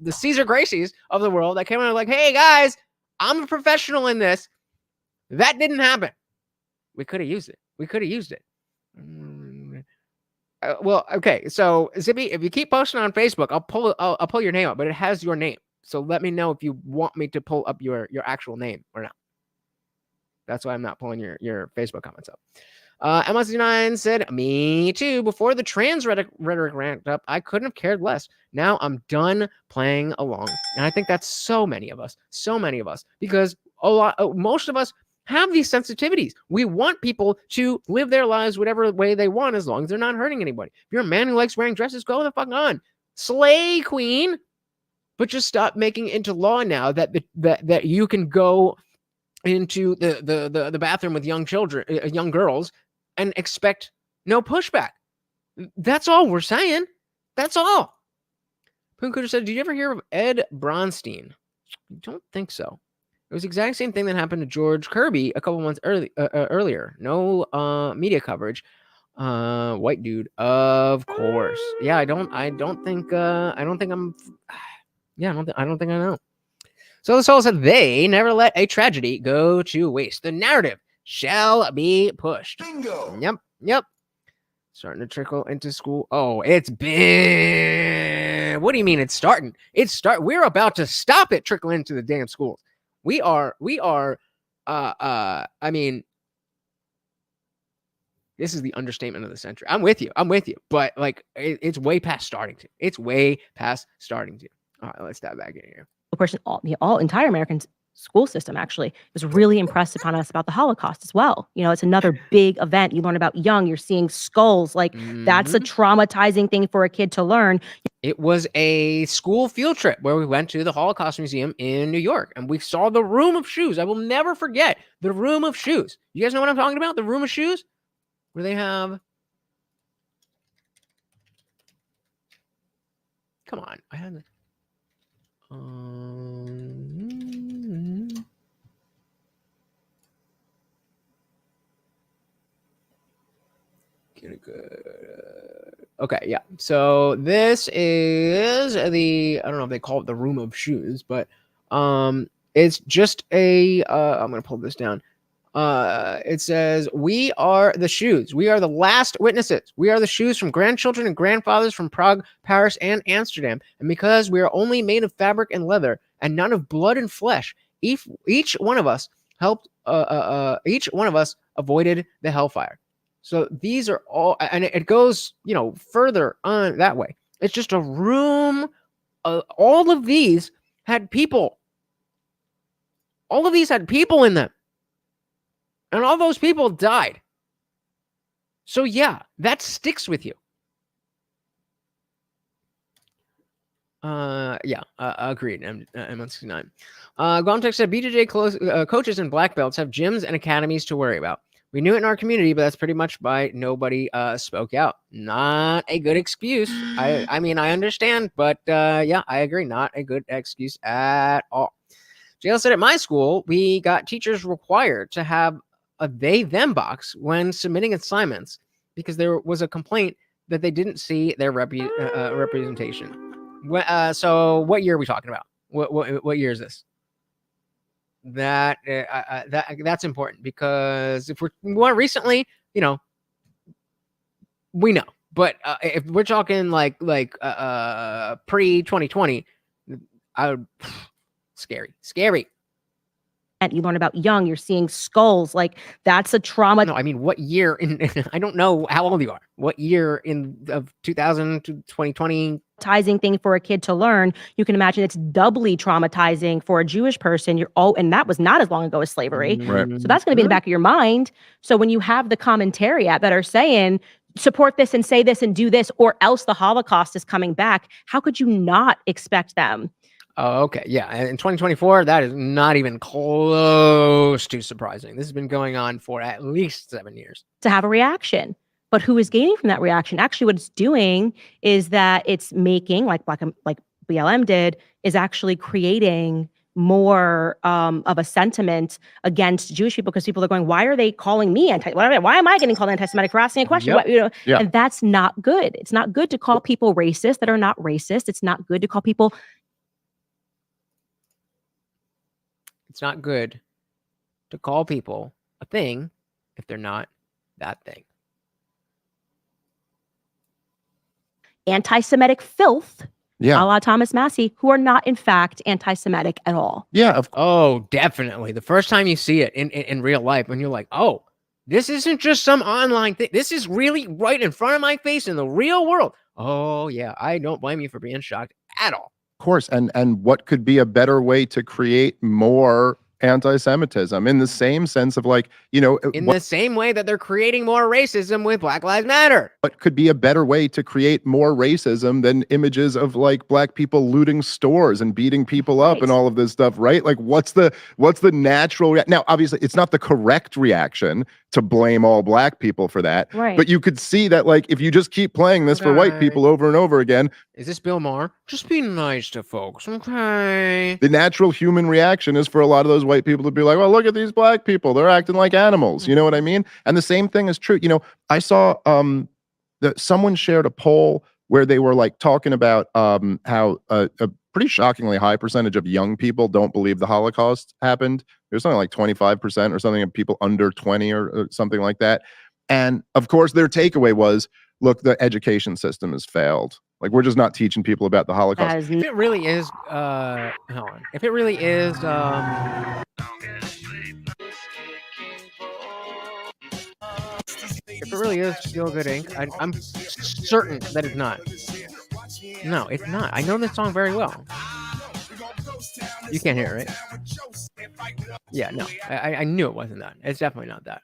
Caesar Gracies of the world that came out like, hey guys, I'm a professional in this. That didn't happen. We could have used it. Well, okay. So Zippy, if you keep posting on Facebook, I'll pull your name up, but it has your name. So let me know if you want me to pull up your actual name or not. That's why I'm not pulling your Facebook comments up. MLC9 said, me too. Before the trans rhetoric ramped up, I couldn't have cared less. Now I'm done playing along. And I think that's so many of us, because most of us have these sensitivities. We want people to live their lives whatever way they want, as long as they're not hurting anybody. If you're a man who likes wearing dresses, go the fuck on. Slay, queen. But just stop making it into law now that you can go into the bathroom with young children, young girls, and expect no pushback. That's all we're saying. That's all. Pooncutter said, did you ever hear of Ed Bronstein? I don't think so. It was the exact same thing that happened to George Kirby a couple months earlier. No media coverage. White dude, of course. Yeah, I don't think I know. So the soul said they never let a tragedy go to waste. The narrative shall be pushed. Bingo. Yep. Starting to trickle into school. Oh, it's been. What do you mean it's starting? We're about to stop it trickling into the damn schools. We are, I mean, this is the understatement of the century. I'm with you. But like, it's way past starting to. All right, let's dive back in here. All entire American school system actually was really impressed upon us about the Holocaust as well. It's another big event. You learn about you're seeing skulls. Like that's a traumatizing thing for a kid to learn. It was a school field trip where we went to the Holocaust Museum in New York, and we saw the Room of Shoes. I will never forget the Room of Shoes. You guys know what I'm talking about? The Room of Shoes, where they have. Come on, I had. Okay, yeah. So this is I don't know if they call it the Room of Shoes, but it's just a I'm gonna pull this down. It says, we are the shoes. We are the last witnesses. We are the shoes from grandchildren and grandfathers from Prague, Paris, and Amsterdam. And because we are only made of fabric and leather and none of blood and flesh, each one of us helped. Each one of us avoided the hellfire. So these are all, and it goes, further on that way. It's just a room. All of these had people. All of these had people in them. And all those people died. So yeah, that sticks with you. Agreed. M69. Gomtech said BJJ coaches and black belts have gyms and academies to worry about. We knew it in our community, but that's pretty much why nobody spoke out. Not a good excuse. I mean, I understand, but I agree. Not a good excuse at all. JL said at my school, we got teachers required to have a they-them box when submitting assignments because there was a complaint that they didn't see their representation. So what year are we talking about? What year is this? That's important because if we're more recently, you know, we know. But if we're talking like pre-2020, I would scary. And you learn about young, you're seeing skulls, like that's a trauma. No, I mean, what year in I don't know how old you are. What year of 2000 to 2020? Traumatizing thing for a kid to learn. You can imagine it's doubly traumatizing for a Jewish person. And that was not as long ago as slavery. Right. So that's going to be in the back of your mind. So when you have the commentariat that are saying, support this and say this and do this, or else the Holocaust is coming back, how could you not expect them? Oh, okay. Yeah. And in 2024, that is not even close to surprising. This has been going on for at least 7 years. To have a reaction. But who is gaining from that reaction? Actually, what it's doing is that it's making, like BLM did, is actually creating more of a sentiment against Jewish people, because people are going, why are they calling me why am I getting called anti-Semitic for asking a question? Yep. And that's not good. It's not good to call people racist that are not racist. It's not good to call people. It's not good to call people a thing if they're not that thing. Anti-Semitic filth, Yeah. a la Thomas Massey, who are not in fact anti-Semitic at all. Yeah. Oh, definitely. The first time you see it in real life, and you're like, oh, this isn't just some online thing. This is really right in front of my face in the real world. Oh, yeah. I don't blame you for being shocked at all. Of course. And what could be a better way to create more anti-Semitism in the same sense of, like, you know, in the same way that they're creating more racism with Black Lives Matter. What could be a better way to create more racism than images of like black people looting stores and beating people up and all of this stuff, right? Like, what's the natural now? Obviously, it's not the correct reaction to blame all black people for that, right? But you could see that, like, if you just keep playing this for white people over and over again. Is this Bill Maher? Just be nice to folks, okay? The natural human reaction is for a lot of those white people to be like, well, look at these black people. They're acting like animals. You know what I mean? And the same thing is true. You know, I saw that someone shared a poll where they were like talking about how a pretty shockingly high percentage of young people don't believe the Holocaust happened. There's something like 25% or something of people under 20 or something like that. And of course, their takeaway was, look, the education system has failed. Like, we're just not teaching people about the Holocaust. If it really is, hold on. If it really is, if it really is Feel Good Inc., I'm certain that it's not. No, it's not. I know this song very well. You can't hear it, right? Yeah, no. I knew it wasn't that. It's definitely not that.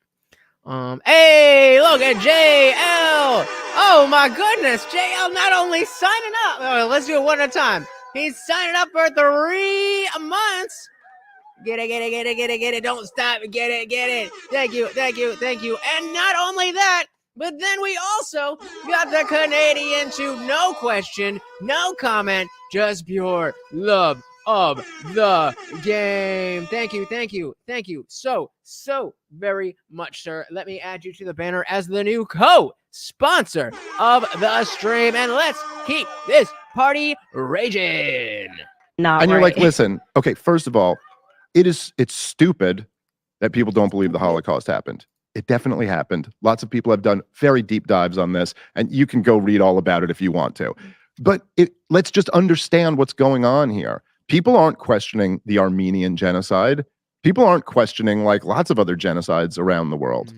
Hey, look at JL. Oh my goodness, JL not only signing up. Let's do it one at a time. He's signing up for 3 months. Get it. Don't stop. Get it. Thank you. And not only that, but then we also got the Canadian to no question, no comment, just pure love of the game. Thank you so very much, sir. Let me add you to the banner as the new co-sponsor of the stream, and let's keep this party raging. And you're like, listen, okay, first of all, it's stupid that people don't believe the Holocaust happened. It definitely happened. Lots of people have done very deep dives on this, and you can go read all about it if you want to. But let's just understand what's going on here. People aren't questioning the Armenian genocide. People aren't questioning, like, lots of other genocides around the world.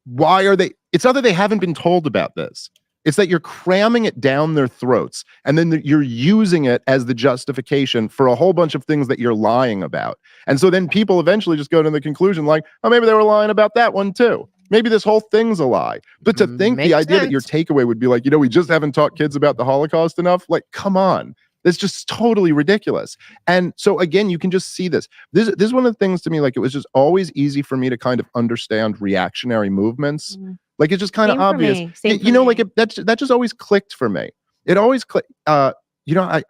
Why are they? It's not that they haven't been told about this. It's that you're cramming it down their throats, and then you're using it as the justification for a whole bunch of things that you're lying about. And so then people eventually just go to the conclusion, like, oh, maybe they were lying about that one too. Maybe this whole thing's a lie. But to think the idea that your takeaway would be like, you know, we just haven't taught kids about the Holocaust enough, like, come on. It's just totally ridiculous. And so again, you can just see this. This is one of the things to me, like, it was just always easy for me to kind of understand reactionary movements. Like, it's just kind of obvious. You know, like, that just always clicked for me. It always clicked. You know,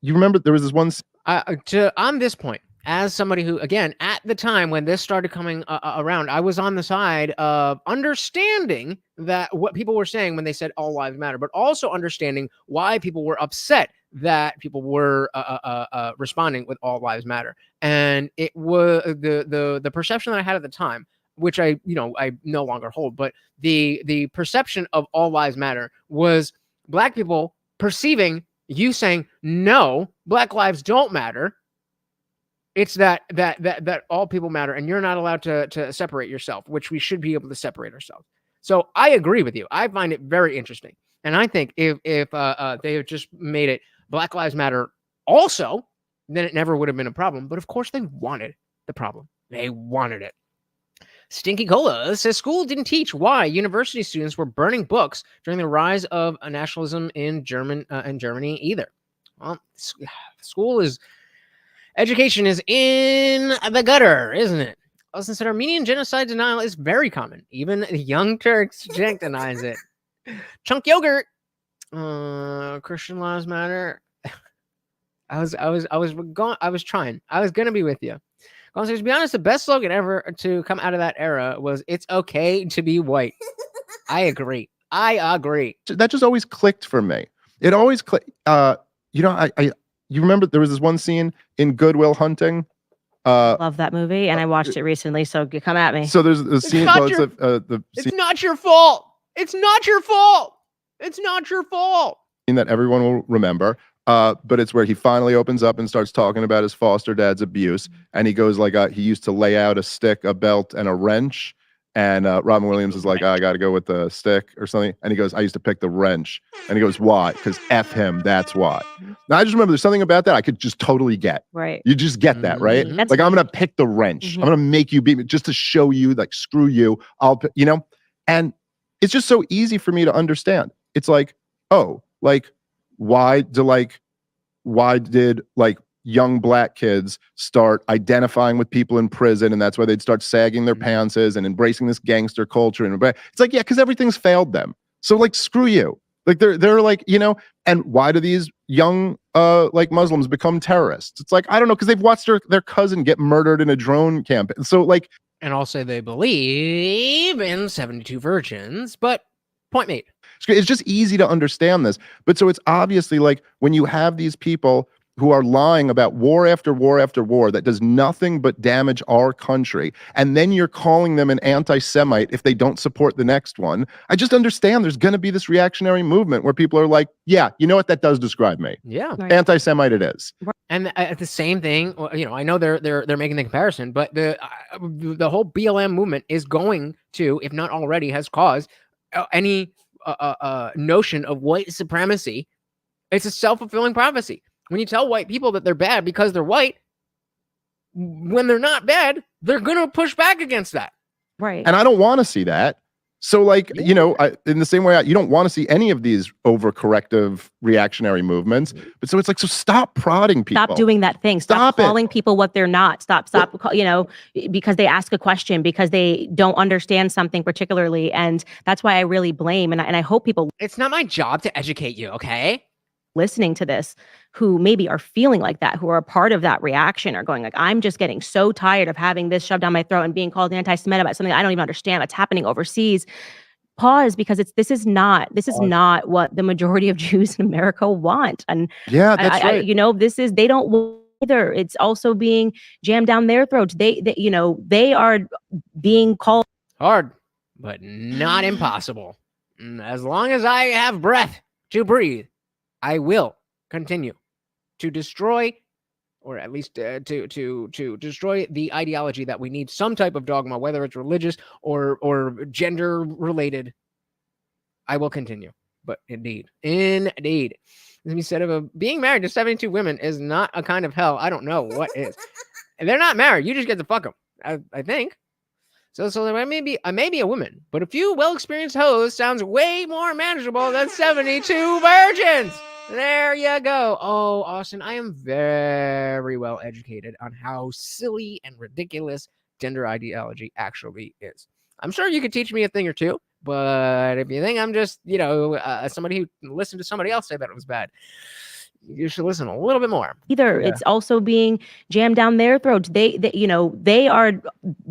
you remember there was this one. On this point, as somebody who, again, at the time when this started coming around, I was on the side of understanding that what people were saying when they said all lives matter, but also understanding why people were upset that people were responding with all lives matter. And it was the perception that I had at the time, which I no longer hold, but the perception of all lives matter was Black people perceiving you saying, no, Black lives don't matter. It's that all people matter, and you're not allowed to separate yourself, which we should be able to separate ourselves. So I agree with you. I find it very interesting, and I think if they had just made it Black Lives Matter also, then it never would have been a problem. But of course, they wanted the problem. They wanted it. Stinky Cola says school didn't teach why university students were burning books during the rise of nationalism in Germany either. Well, school is. Education is in the gutter, isn't it? Also said Armenian genocide denial is very common. Even the Young Turks denies it. Chunk yogurt. Christian lives matter. I was trying. I was gonna be with you. To be honest, the best slogan ever to come out of that era was "It's okay to be white." I agree. That just always clicked for me. It always clicked. You remember there was this one scene in Good Will Hunting. Love that movie, and I watched it recently. So come at me. So there's a scene. It's not your fault. It's not your fault. It's not your fault. That everyone will remember. But it's where he finally opens up and starts talking about his foster dad's abuse, and he goes like, he used to lay out a stick, a belt, and a wrench. And Robin Williams is like, I got to go with the stick or something. And he goes, I used to pick the wrench. And he goes, why? Because F him, that's why. Now, I just remember there's something about that I could just totally get. Right. You just get that, right? That's like, I'm going to pick the wrench. I'm going to make you beat me just to show you, like, screw you. And it's just so easy for me to understand. It's like, oh, like, why did young Black kids start identifying with people in prison, and that's why they'd start sagging their pantses and embracing this gangster culture. And it's like, yeah, because everything's failed them. So like, screw you. Like they're like, and why do these young Muslims become terrorists? It's like, I don't know, because they've watched their cousin get murdered in a drone camp. So like, and also they believe in 72 virgins, but point made. It's just easy to understand this. But so it's obviously like when you have these people who are lying about war after war after war that does nothing but damage our country, and then you're calling them an anti-Semite if they don't support the next one. I just understand there's going to be this reactionary movement where people are like, yeah, you know what, that does describe me. Yeah. Right. Anti-Semite it is. And the same thing, I know they're making the comparison, but the whole BLM movement is going to, if not already has caused any notion of white supremacy. It's a self-fulfilling prophecy. When you tell white people that they're bad because they're white, when they're not bad, they're going to push back against that. Right. And I don't want to see that. So like, in the same way, you don't want to see any of these overcorrective reactionary movements. But so it's like, so stop prodding people. Stop doing that thing. Stop calling people what they're not. Stop, because they ask a question, because they don't understand something particularly. And that's why I really blame. And I hope people. It's not my job to educate you, okay? Listening to this who maybe are feeling like that, who are a part of that reaction, are going like, I'm just getting so tired of having this shoved down my throat and being called anti-Semitic about something I don't even understand that's happening overseas. Pause, because this is not what the majority of Jews in America want. And yeah, that's right. They don't want either. It's also being jammed down their throats. They are being called hard, but not impossible. As long as I have breath to breathe, I will continue to destroy, or at least to destroy the ideology that we need some type of dogma, whether it's religious or gender related. I will continue. But indeed, instead of being married to 72 women is not a kind of hell. I don't know what is. And they're not married. You just get to fuck them. I think. So I may be a woman, but a few well-experienced hoes sounds way more manageable than 72 virgins. There you go. Oh, Austin, I am very well educated on how silly and ridiculous gender ideology actually is. I'm sure you could teach me a thing or two, but if you think I'm just, somebody who listened to somebody else say that it was bad, you should listen a little bit more. Either. Yeah. It's also being jammed down their throats. They are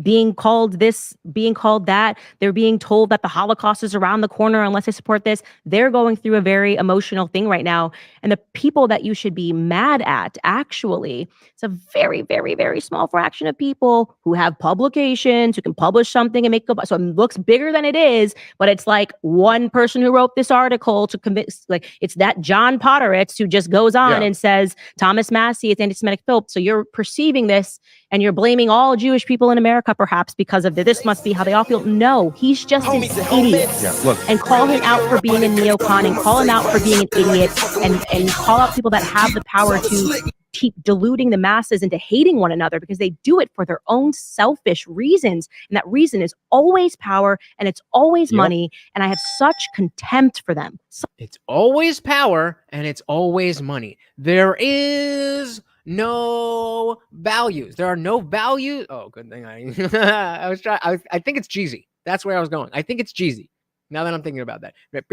being called this, being called that. They're being told that the Holocaust is around the corner unless they support this. They're going through a very emotional thing right now. And the people that you should be mad at, actually, it's a very, very, very small fraction of people who have publications, who can publish something and make so it looks bigger than it is, but it's like one person who wrote this article to convince, like, it's that John Potteritz who just goes on and says Thomas Massey is anti-Semitic filth. So you're perceiving this and you're blaming all Jewish people in America perhaps because of this must be how they all feel. No, he's just an idiot. Yeah, look. And call him out for being a neocon and call him out for being an idiot and call out people that have the power to keep deluding the masses into hating one another because they do it for their own selfish reasons. And that reason is always power and it's always money. And I have such contempt for them. It's always power and it's always money. There is no values. There are no values. Oh, good thing I think it's Jeezy. That's where I was going. I think it's Jeezy. Now that I'm thinking about that. That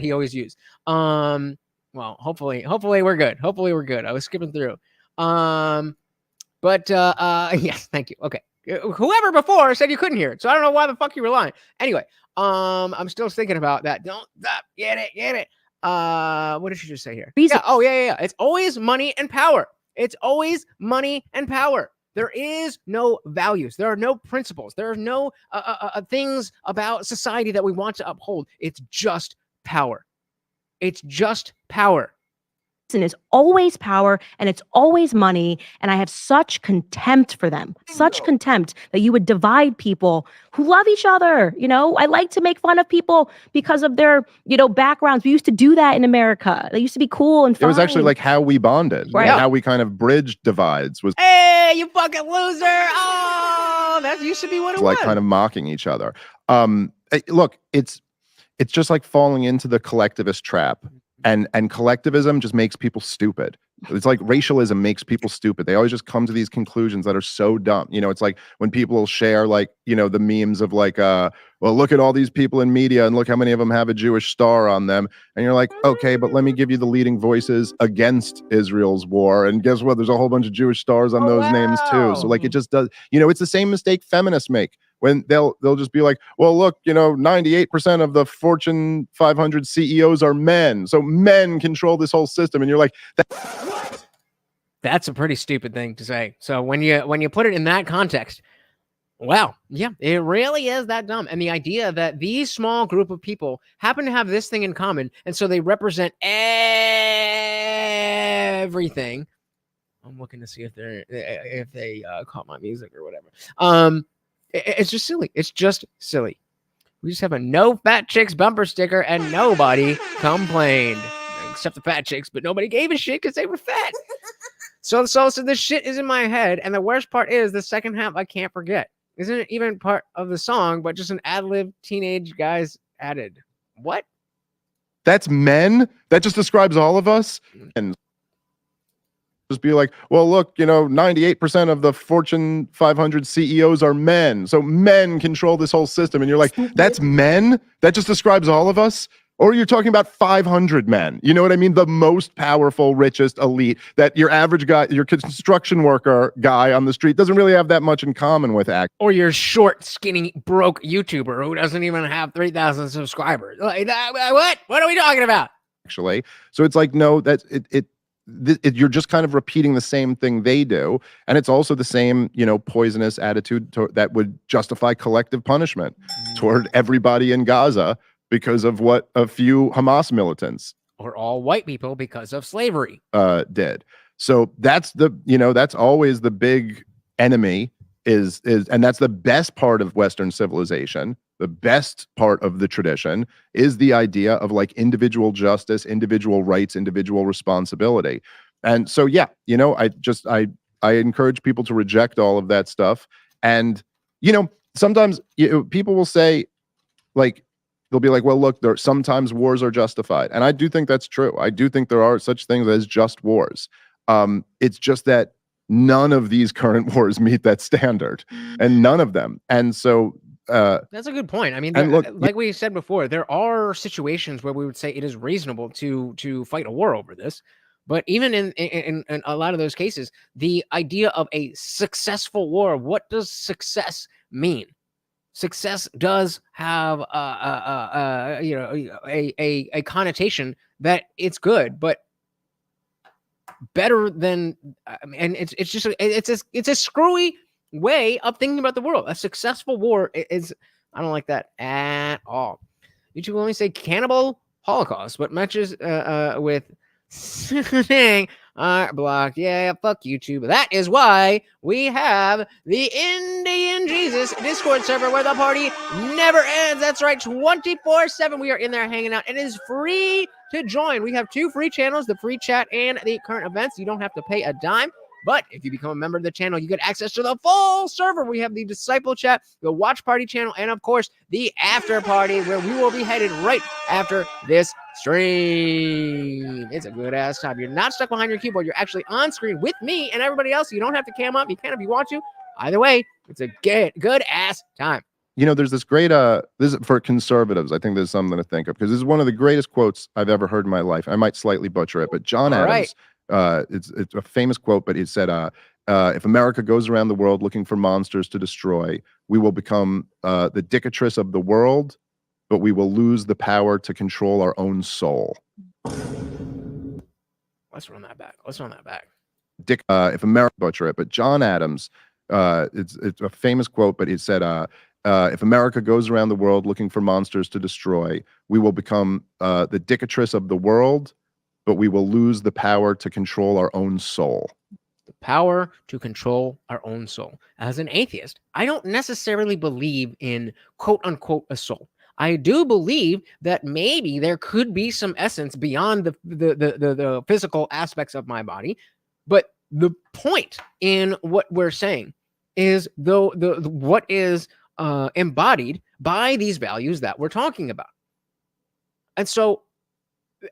he always used. Well, hopefully we're good. Hopefully we're good. I was skipping through. Yes, thank you. Okay. Whoever before said you couldn't hear it. So I don't know why the fuck you were lying. Anyway, I'm still thinking about that. Don't stop. Get it. What did she just say here? Reason. Yeah. Oh, yeah. It's always money and power. It's always money and power. There is no values. There are no principles. There are no things about society that we want to uphold. It's just power. It's just power. And it's always power and it's always money. And I have such contempt for them, such contempt that you would divide people who love each other. I like to make fun of people because of their, backgrounds. We used to do that in America. They used to be cool and fun. It was actually like how we bonded, right? How we kind of bridged divides was. Hey, you fucking loser. Oh, that used to be what it was. Like kind of mocking each other. Look, it's just like falling into the collectivist trap. And collectivism just makes people stupid. It's like racialism makes people stupid. They always just come to these conclusions that are so dumb. It's like when people share the memes of like, well, look at all these people in media and look how many of them have a Jewish star on them. And you're like, okay, but let me give you the leading voices against Israel's war. And guess what? There's a whole bunch of Jewish stars on those names too. So like, it just does, it's the same mistake feminists make. When they'll just be like, well, look, 98% of the Fortune 500 CEOs are men. So men control this whole system. And you're like, that's a pretty stupid thing to say. So when you put it in that context, well, yeah, it really is that dumb. And the idea that these small group of people happen to have this thing in common. And so they represent everything. I'm looking to see if they caught my music or whatever. It's just silly. It's just silly. We just have a no fat chicks bumper sticker and nobody complained. Except the fat chicks, but nobody gave a shit because they were fat. So this shit is in my head. And the worst part is the second half I can't forget. Isn't it even part of the song, but just an ad-lib teenage guys added? What? That's men? That just describes all of us? And just be like, well, look, 98% of the Fortune 500 CEOs are men. So men control this whole system. And you're like, that's men? That just describes all of us? Or you're talking about 500 men. You know what I mean? The most powerful, richest, elite that your average guy, your construction worker guy on the street doesn't really have that much in common with act. Or your short, skinny, broke YouTuber who doesn't even have 3,000 subscribers. Like, what? What are we talking about? Actually. So it's like, no, that's it you're just kind of repeating the same thing they do. And it's also the same, poisonous attitude that would justify collective punishment toward everybody in Gaza because of what a few Hamas militants or all white people because of slavery did. So that's that's always the big enemy is and that's the best part of Western civilization. The best part of the tradition is the idea of like individual justice, individual rights, individual responsibility. And so, yeah, I encourage people to reject all of that stuff. And, sometimes people will say like, they'll be like, well, look, sometimes wars are justified. And I do think that's true. I do think there are such things as just wars. It's just that none of these current wars meet that standard and none of them. And so That's a good point. I mean, And look, like we said before, there are situations where we would say it is reasonable to fight a war over this. But even in a lot of those cases, the idea of a successful war, what does success mean? Success does have a connotation that it's good, but better than, and it's just it's a screwy way of thinking about the world. A successful war is, I don't like that at all. YouTube will only say cannibal holocaust, but matches with blocked. Yeah, fuck YouTube. That is why we have the Indian Jesus Discord server where the party never ends. That's right, 24/7. We are in there hanging out. It is free to join. We have 2 free channels, the free chat and the current events. You don't have to pay a dime. But if you become a member of the channel, you get access to the full server. We have the Disciple chat, the Watch Party channel, and of course, the After Party, where we will be headed right after this stream. It's a good ass time. You're not stuck behind your keyboard. You're actually on screen with me and everybody else. You don't have to cam up. You can if you want to. Either way, it's a good ass time. You know, there's this great this is for conservatives. I think there's something to think of, because this is one of the greatest quotes I've ever heard in my life. I might slightly butcher it, but John Adams, it's a famous quote, but he said, if America goes around the world looking for monsters to destroy, we will become the dictatress of the world, but we will lose the power to control our own soul. Let's run that back. If America butcher it, but John Adams, it's a famous quote, but he said, if America goes around the world looking for monsters to destroy, we will become the dictatress of the world, but we will lose the power to control our own soul. The power to control our own soul. As an atheist, I don't necessarily believe in quote unquote a soul. I do believe that maybe there could be some essence beyond the physical aspects of my body, but the point in what we're saying is what is embodied by these values that we're talking about. And so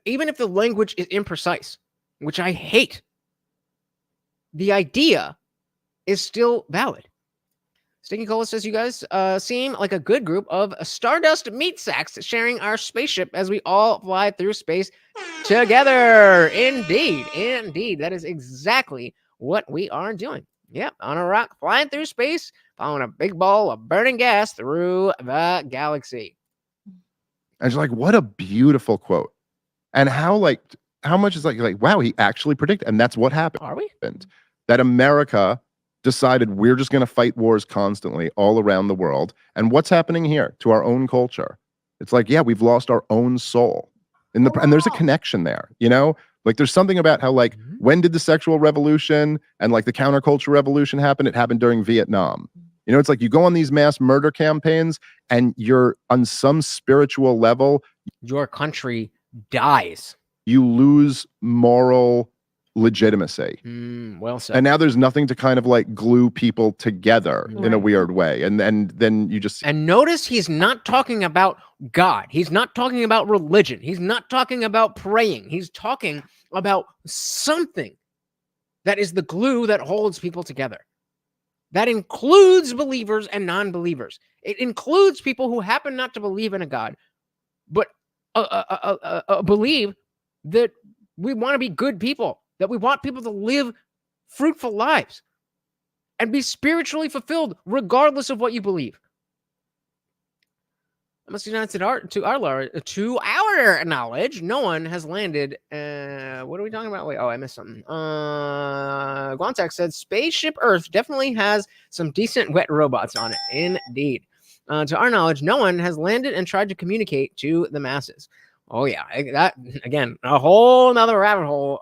even if the language is imprecise, which I hate, the idea is still valid. Stinky Cola says, you guys seem like a good group of stardust meat sacks sharing our spaceship as we all fly through space together. Indeed. That is exactly what we are doing. Yep, on a rock, flying through space, following a big ball of burning gas through the galaxy. And she's like, what a beautiful quote. And how much is like, wow, he actually predicted. And that's what happened. Are we? That America decided we're just going to fight wars constantly all around the world. And what's happening here to our own culture? It's like, yeah, we've lost our own soul. And there's a connection there, you know? Like, there's something about how, like, when did the sexual revolution and, like, the counterculture revolution happen? It happened during Vietnam. You know, it's like you go on these mass murder campaigns and you're on some spiritual level. Your country dies. You lose moral legitimacy. Well said. And now there's nothing to kind of like glue people together in a weird way. And then you just... And notice he's not talking about God. He's not talking about religion. He's not talking about praying. He's talking about something that is the glue that holds people together. That includes believers and non-believers. It includes people who happen not to believe in a God, but believe that we want to be good people, that we want people to live fruitful lives and be spiritually fulfilled regardless of what you believe. I must announce to our knowledge, no one has landed. What are we talking about? Wait, I missed something. Guantac said Spaceship Earth definitely has some decent wet robots on it. Indeed. To our knowledge, no one has landed and tried to communicate to the masses. Oh yeah, that again, a whole nother rabbit hole.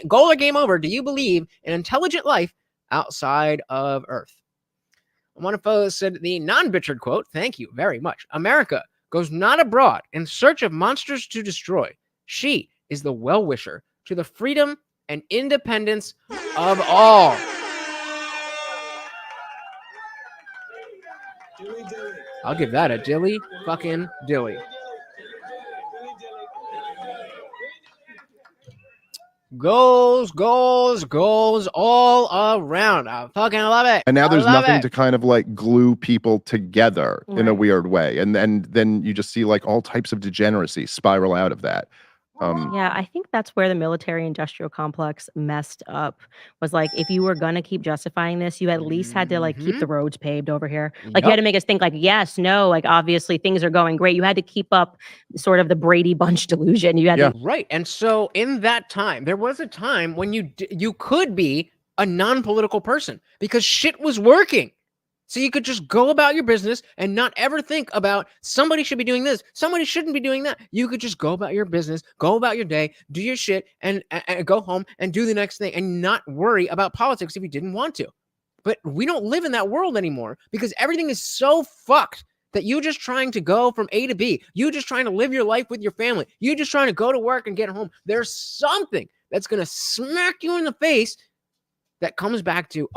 Goal or game over? Do you believe in intelligent life outside of Earth? One of those said the non-bitchered quote, thank you very much. America goes not abroad in search of monsters to destroy. She is the well-wisher to the freedom and independence of all. I'll give that a dilly fucking dilly. goals all around. I fucking love it. And now there's nothing it. to kind of like glue people together in a Right. weird way. And then you just see like all types of degeneracy spiral out of that. Yeah, I think that's where the military industrial complex messed up. Was like, if you were gonna keep justifying this, you at least had to like keep the roads paved over here. Like you had to make us think like, yes, no, like obviously things are going great. You had to keep up sort of the Brady Bunch delusion. You had Yeah. to Right. And so in that time, there was a time when you could be a non-political person because shit was working. So you could just go about your business and not ever think about somebody should be doing this, somebody shouldn't be doing that. You could just go about your business, go about your day, do your shit, and go home and do the next thing and not worry about politics if you didn't want to. But we don't live in that world anymore because everything is so fucked that you just trying to go from A to B, you just trying to live your life with your family, you just trying to go to work and get home. There's something that's going to smack you in the face that comes back to,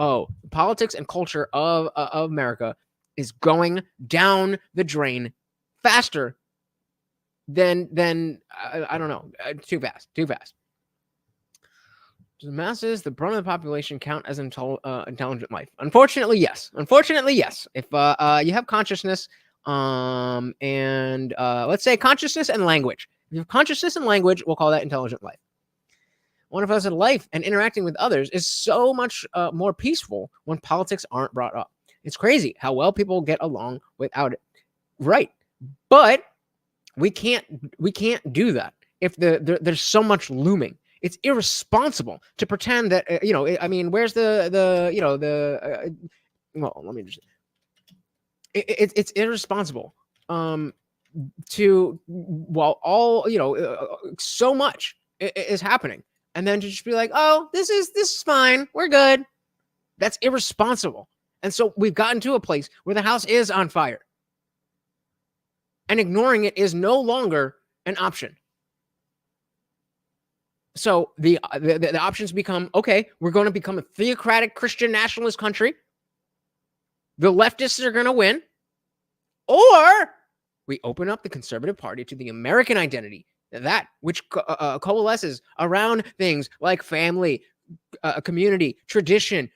politics and culture of America is going down the drain faster than I don't know, too fast. Do the masses, the brunt of the population, count as intelligent life? Unfortunately, yes. If you have consciousness, and let's say consciousness and language. If you have consciousness and language, we'll call that intelligent life. One of us in life and interacting with others is so much more peaceful when politics aren't brought up. It's crazy how well people get along without it. Right. But we can't do that if there's so much looming. It's irresponsible to pretend that, I mean, where's well, let me just, it's irresponsible to, while all, so much is happening. And then to just be like, oh, this is fine. We're good. That's irresponsible. And so we've gotten to a place where the house is on fire. And ignoring it is no longer an option. So the options become, okay, we're going to become a theocratic Christian nationalist country. The leftists are going to win. Or we open up the Conservative Party to the American identity, that which coalesces around things like family, community, tradition,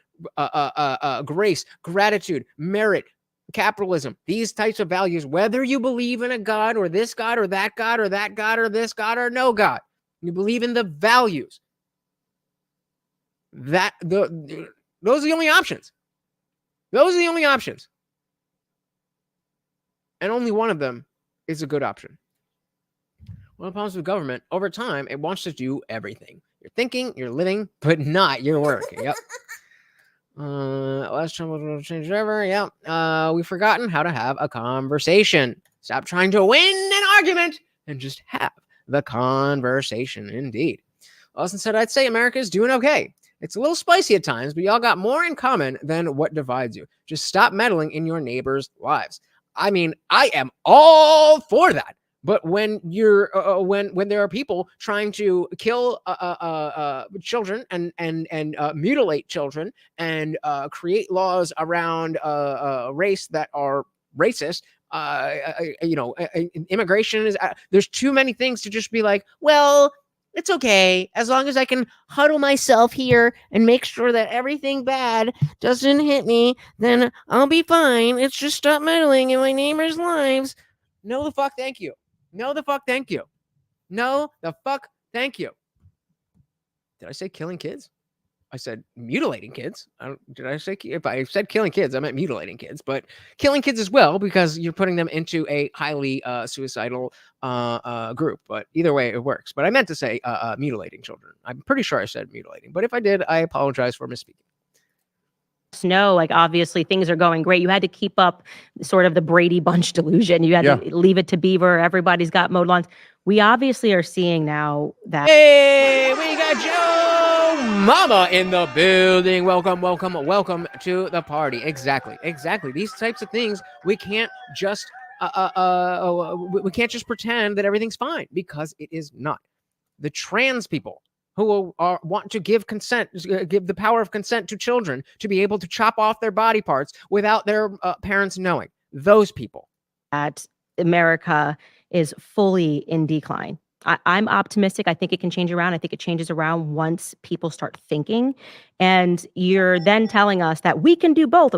grace, gratitude, merit, capitalism, these types of values, whether you believe in a God or this God or that God or that God or this God or no God, you believe in the values. Those are the only options. Those are the only options. And only one of them is a good option. One of the problems with government, over time, it wants to do everything. You're thinking, you're living, but not your work. Yep. Last time was change ever. Yep. We've forgotten how to have a conversation. Stop trying to win an argument and just have the conversation. Indeed. Austin said, I'd say America is doing okay. It's a little spicy at times, but y'all got more in common than what divides you. Just stop meddling in your neighbors' lives. I mean, I am all for that. But when you're when there are people trying to kill children and mutilate children and create laws around race that are racist, immigration is there's too many things to just be like, well, it's okay as long as I can huddle myself here and make sure that everything bad doesn't hit me, then I'll be fine. It's just stop meddling in my neighbors' lives. No, the fuck, thank you. No, the fuck, thank you. No, the fuck, thank you. Did I say killing kids? I said mutilating kids. If I said killing kids, I meant mutilating kids, but killing kids as well, because you're putting them into a highly suicidal group. But either way, it works. But I meant to say mutilating children. I'm pretty sure I said mutilating, but if I did, I apologize for misspeaking. No, like obviously things are going great. You had to keep up sort of the Brady Bunch delusion. You had to leave it to Beaver. Everybody's got mowed lawns. We obviously are seeing now that. Hey, we got Joe Mama in the building. Welcome to the party. Exactly. These types of things we can't just we can't just pretend that everything's fine, because it is not. The trans people who want to give the power of consent to children to be able to chop off their body parts without their parents knowing. Those people. That America is fully in decline. I'm optimistic. I think it can change around. I think it changes around once people start thinking. And you're then telling us that we can do both.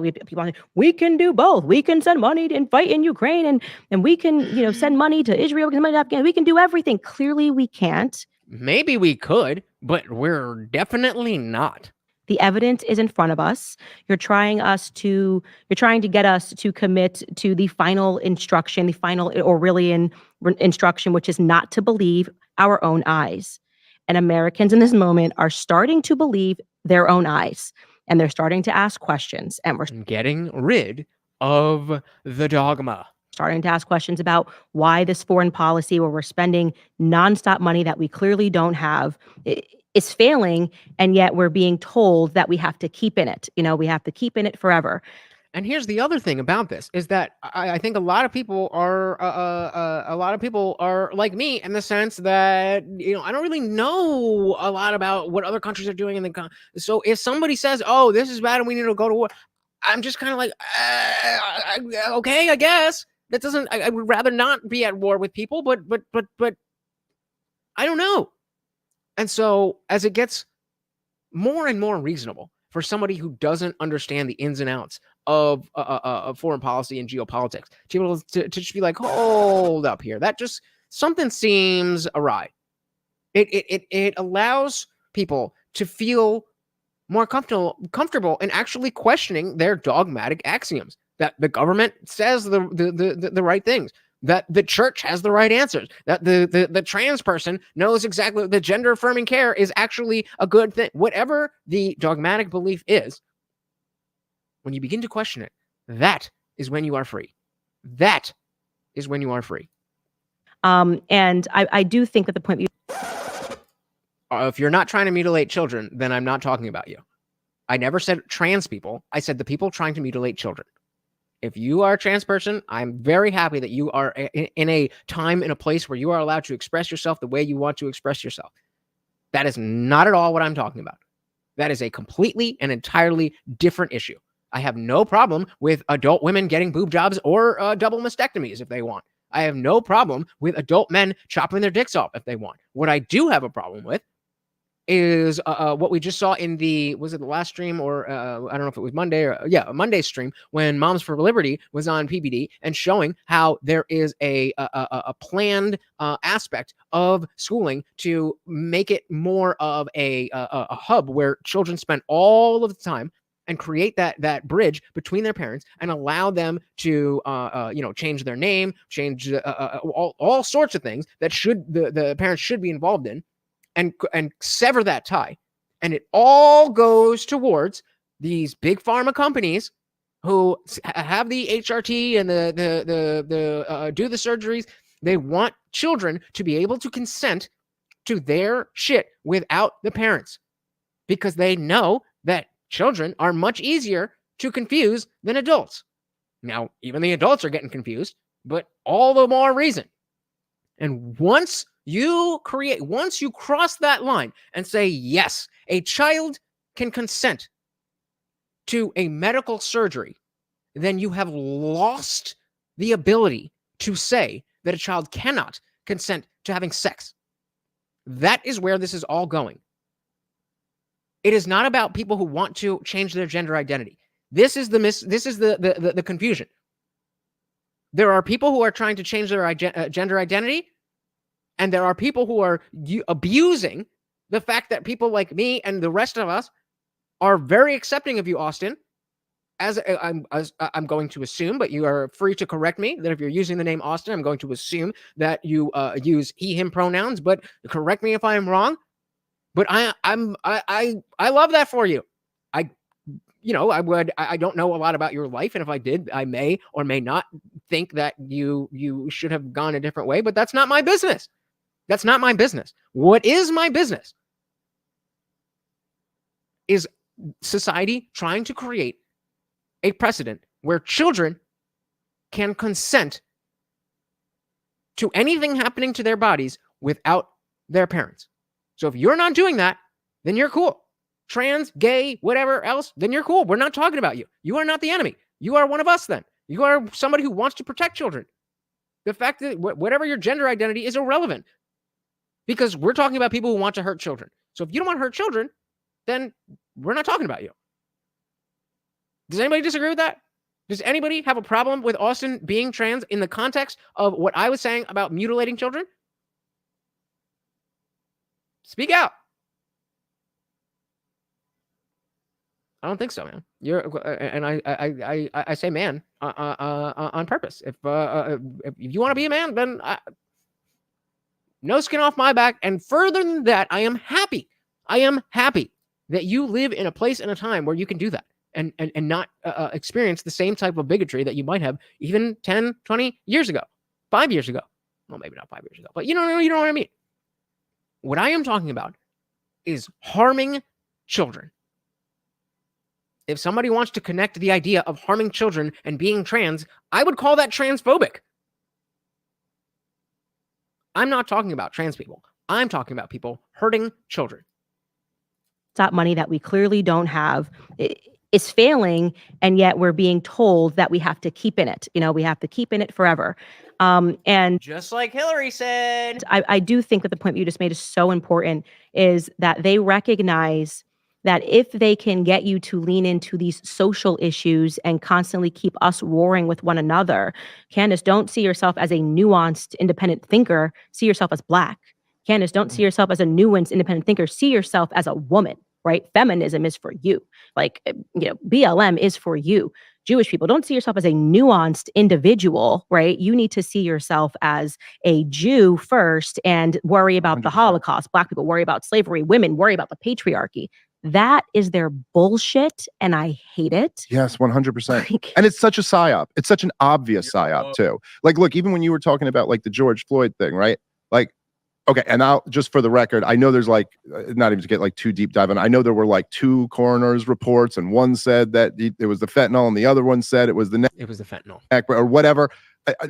We can do both. We can send money to fight in Ukraine, and we can, send money to Israel, we can send money to Afghanistan. We can do everything. Clearly we can't. Maybe we could, but we're definitely not. The evidence is in front of us. You're trying to get us to commit to the final instruction, the final Orwellian instruction, which is not to believe our own eyes. And Americans in this moment are starting to believe their own eyes, and they're starting to ask questions, and we're getting rid of the dogma. Starting to ask questions about why this foreign policy, where we're spending nonstop money that we clearly don't have, is failing, and yet we're being told that we have to keep in it. We have to keep in it forever. And here's the other thing about this is that I think a lot of people are like me in the sense that I don't really know a lot about what other countries are doing so if somebody says, "Oh, this is bad and we need to go to war," I'm just kind of like, okay, I guess. That doesn't. I would rather not be at war with people, but I don't know. And so as it gets more and more reasonable for somebody who doesn't understand the ins and outs of foreign policy and geopolitics to just be like, hold up here, that just something seems awry. It allows people to feel more comfortable in actually questioning their dogmatic axioms. That the government says the right things, that the church has the right answers, that the trans person knows exactly the gender affirming care is actually a good thing. Whatever the dogmatic belief is, when you begin to question it, that is when you are free. That is when you are free. And I do think that the point if you're not trying to mutilate children, then I'm not talking about you. I never said trans people. I said the people trying to mutilate children. If you are a trans person, I'm very happy that you are in a time and a place where you are allowed to express yourself the way you want to express yourself. That is not at all what I'm talking about. That is a completely and entirely different issue. I have no problem with adult women getting boob jobs or double mastectomies if they want. I have no problem with adult men chopping their dicks off if they want. What I do have a problem with is what we just saw in was it the last stream or I don't know if it was Monday or Monday's stream when Moms for Liberty was on PBD and showing how there is a planned aspect of schooling to make it more of a hub where children spend all of the time and create that bridge between their parents and allow them to change their name, change all sorts of things that the parents should be involved in. And sever that tie. And it all goes towards these big pharma companies who have the HRT and the do the surgeries. They want children to be able to consent to their shit without the parents because they know that children are much easier to confuse than adults. Now, even the adults are getting confused, but all the more reason. And once you cross that line and say, yes, a child can consent to a medical surgery, then you have lost the ability to say that a child cannot consent to having sex. That is where this is all going. It is not about people who want to change their gender identity. This is the confusion. There are people who are trying to change their gender identity, and there are people who are abusing the fact that people like me and the rest of us are very accepting of you, Austin, as I'm going to assume, but you are free to correct me, that if you're using the name Austin, I'm going to assume that you use he, him pronouns, but correct me if I'm wrong. But I love that for you. I don't know a lot about your life, and if I did, I may or may not think that you should have gone a different way, but that's not my business. That's not my business. What is my business is society trying to create a precedent where children can consent to anything happening to their bodies without their parents. So if you're not doing that, then you're cool. Trans, gay, whatever else, then you're cool. We're not talking about you. You are not the enemy. You are one of us then. You are somebody who wants to protect children. The fact that whatever your gender identity is irrelevant. because we're talking about people who want to hurt children. So if you don't want to hurt children, then we're not talking about you. Does anybody disagree with that? Does anybody have a problem with Austin being trans in the context of what I was saying about mutilating children? Speak out. I don't think so, man. And I say man on purpose. If you want to be a man, then no skin off my back. And further than that, I am happy. I am happy that you live in a place and a time where you can do that and not experience the same type of bigotry that you might have even 10, 20 years ago, 5 years ago. Well, maybe not 5 years ago, but you know what I mean. What I am talking about is harming children. If somebody wants to connect the idea of harming children and being trans, I would call that transphobic. I'm not talking about trans people. I'm talking about people hurting children. That money that we clearly don't have is failing, and yet we're being told that we have to keep in it. We have to keep in it forever. And just like Hillary said, I do think that the point you just made is so important, is that they recognize that if they can get you to lean into these social issues and constantly keep us warring with one another, Candace, don't see yourself as a nuanced, independent thinker. See yourself as Black. Candace, don't see yourself as a nuanced, independent thinker. See yourself as a woman, right? Feminism is for you. BLM is for you. Jewish people, don't see yourself as a nuanced individual, right? You need to see yourself as a Jew first and worry about 100%. The Holocaust. Black people worry about slavery. Women worry about the patriarchy. That is their bullshit, and I hate it. Yes, 100%. And it's such a psyop. It's such an obvious psyop, too. Look, even when you were talking about, the George Floyd thing, right? Okay, and now, just for the record, I know there's, not even to get, too deep dive in, I know there were, 2 coroners' reports, and one said that it was the fentanyl, and the other one said it was the fentanyl. Or whatever.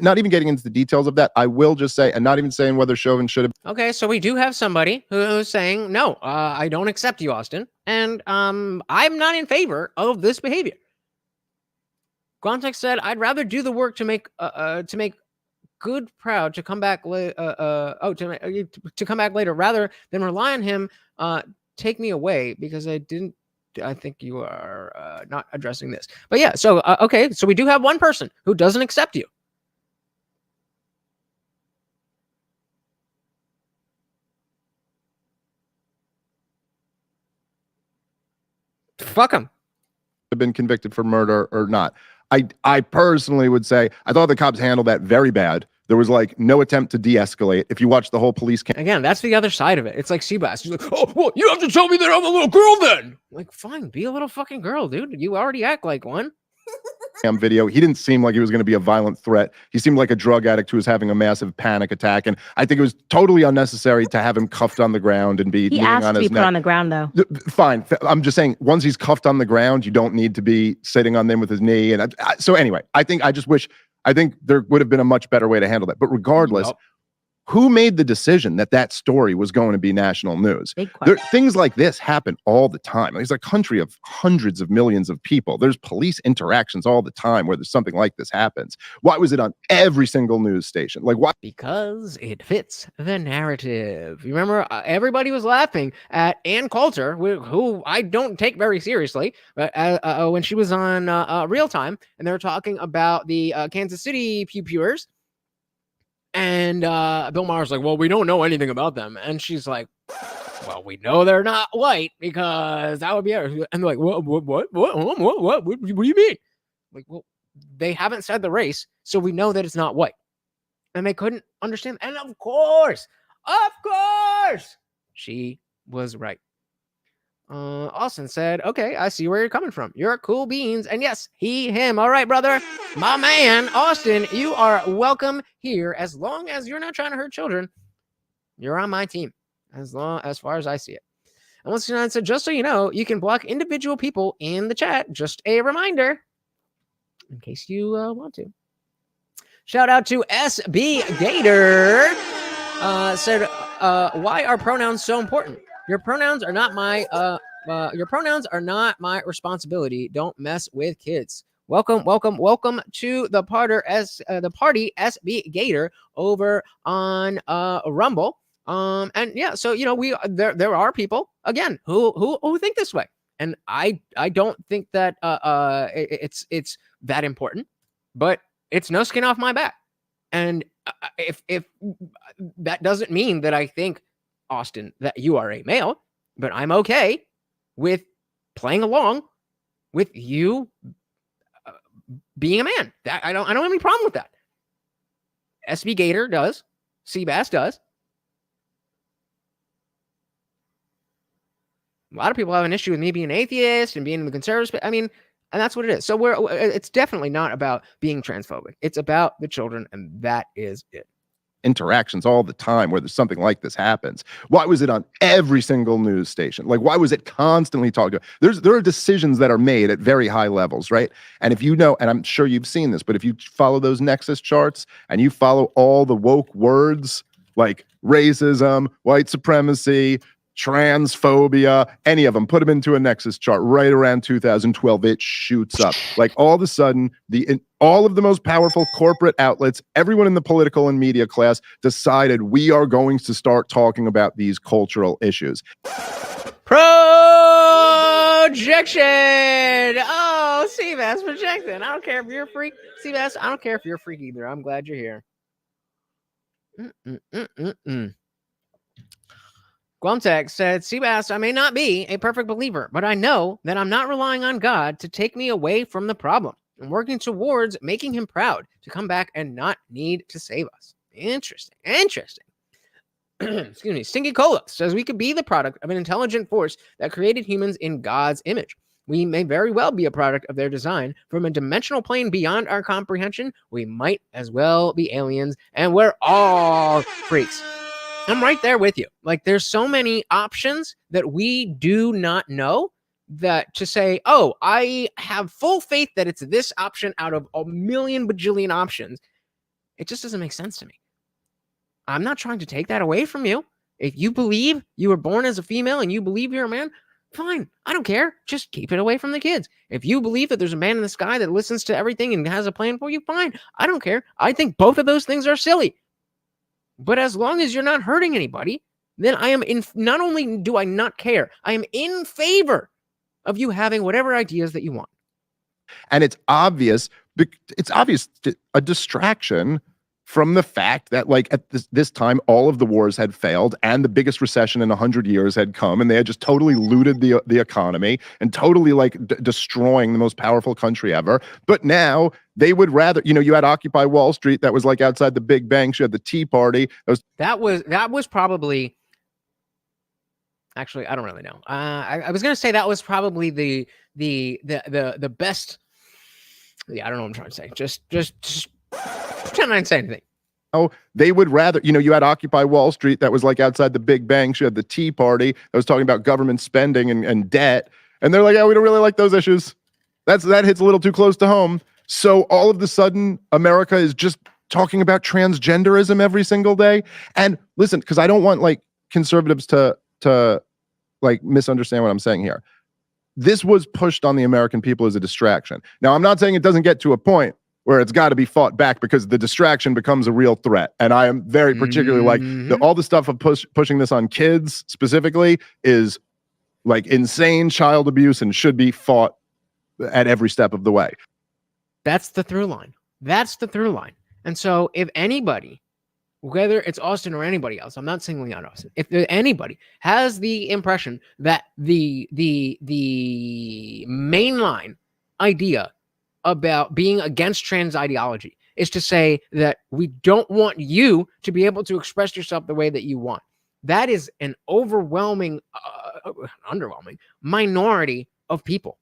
Not even getting into the details of that, I will just say, and not even saying whether Chauvin should have. Okay, so we do have somebody who's saying, no, I don't accept you, Austin, and I'm not in favor of this behavior. Context said, I'd rather do the work to make good proud to come back to come back later rather than rely on him take me away because I think you are not addressing this. But yeah, so okay, so we do have one person who doesn't accept you. Fuck him. Have been convicted for murder or not. I personally would say I thought the cops handled that very bad. There was no attempt to de-escalate. If you watch the whole police again, that's the other side of it. It's like Seabass. He's like, oh, well, you have to tell me that I'm a little girl then. Fine, be a little fucking girl, dude. You already act like one. Video. He didn't seem like he was going to be a violent threat. He seemed like a drug addict who was having a massive panic attack, and I think it was totally unnecessary to have him cuffed on the ground and be. He asked to be put on the ground, though. Fine. I'm just saying, once he's cuffed on the ground, you don't need to be sitting on them with his knee. And so anyway, I think there would have been a much better way to handle that. But regardless. Who made the decision that story was going to be national news? Things like this happen all the time. It's a country of hundreds of millions of people. There's police interactions all the time where there's something like this happens. Why was it on every single news station? Why? Because it fits the narrative. You remember, everybody was laughing at Ann Coulter, who I don't take very seriously, but when she was on Real Time, and they were talking about the Kansas City pewers. And Bill Maher's like, well, we don't know anything about them. And she's like, well, we know they're not white because that would be it. And they're like, what do you mean? Well, they haven't said the race, so we know that it's not white. And they couldn't understand. And of course, she was right. Austin said, okay, I see where you're coming from. You're cool beans. And yes, him. All right, brother. My man, Austin, you are welcome here. As long as you're not trying to hurt children, you're on my team. As far as I see it. And once again, I said, just so you know, you can block individual people in the chat. Just a reminder, in case you want to. Shout out to SB Gator. Said, why are pronouns so important? Your pronouns are not my responsibility. Don't mess with kids. Welcome to the party SB Gator over on Rumble. And yeah, so there are people again who think this way, and I don't think that it's that important, but it's no skin off my back. And if that doesn't mean that I think, Austin, that you are a male, but I'm okay with playing along with you being a man. That I don't have any problem with that. SB Gator does, Seabass does. A lot of people have an issue with me being an atheist and being in the conservative. I mean, and that's what it is. So it's definitely not about being transphobic. It's about the children, and that is it. Interactions all the time where there's something like this happens. Why was it on every single news station? Like, why was it constantly talked about? There are decisions that are made at very high levels, right? And if you know, and I'm sure you've seen this, but if you follow those Nexus charts and you follow all the woke words like racism, white supremacy, transphobia, any of them, put them into a Nexus chart right around 2012, it shoots up. Like all of a sudden, all of the most powerful corporate outlets, everyone in the political and media class decided we are going to start talking about these cultural issues. Projection! Oh, Seabass projecting. I don't care if you're a freak. Seabass, I don't care if you're a freak either. I'm glad you're here. Glumtech said, Seabass, I may not be a perfect believer, but I know that I'm not relying on God to take me away from the problem. I'm working towards making him proud to come back and not need to save us. Interesting. Excuse me. Stinky Cola says we could be the product of an intelligent force that created humans in God's image. We may very well be a product of their design from a dimensional plane beyond our comprehension. We might as well be aliens, and we're all freaks. I'm right there with you. Like, there's so many options that we do not know, that to say, oh, I have full faith that it's this option out of a million bajillion options, it just doesn't make sense to me. I'm not trying to take that away from you. If you believe you were born as a female and you believe you're a man, fine. I don't care. Just keep it away from the kids. If you believe that there's a man in the sky that listens to everything and has a plan for you, fine. I don't care. I think both of those things are silly. But as long as you're not hurting anybody, then I am not only do I not care, I am in favor of you having whatever ideas that you want. And it's obvious a distraction from the fact that, like, at this time, all of the wars had failed and the biggest recession in 100 years had come, and they had just totally looted the economy and totally destroying the most powerful country ever. But now they would rather, you had Occupy Wall Street that was like outside the big banks. You had the Tea Party. That was probably, actually, I don't really know. I was going to say that was probably the best. Yeah, I don't know what I'm trying to say. Just pretend I didn't say anything. Oh, they would rather, you had Occupy Wall Street that was like outside the big banks. You had the Tea Party that was talking about government spending and debt. And they're like, yeah, we don't really like those issues. That hits a little too close to home. So all of a sudden, America is just talking about transgenderism every single day. And listen, because I don't want conservatives to misunderstand what I'm saying here. This was pushed on the American people as a distraction. Now, I'm not saying it doesn't get to a point where it's got to be fought back, because the distraction becomes a real threat. And I am very particularly all the stuff of pushing this on kids specifically is like insane child abuse and should be fought at every step of the way. That's the through line. And so if anybody, whether it's Austin or anybody else, I'm not singling out Austin, if anybody has the impression that the mainline idea about being against trans ideology is to say that we don't want you to be able to express yourself the way that you want, that is an underwhelming minority of people.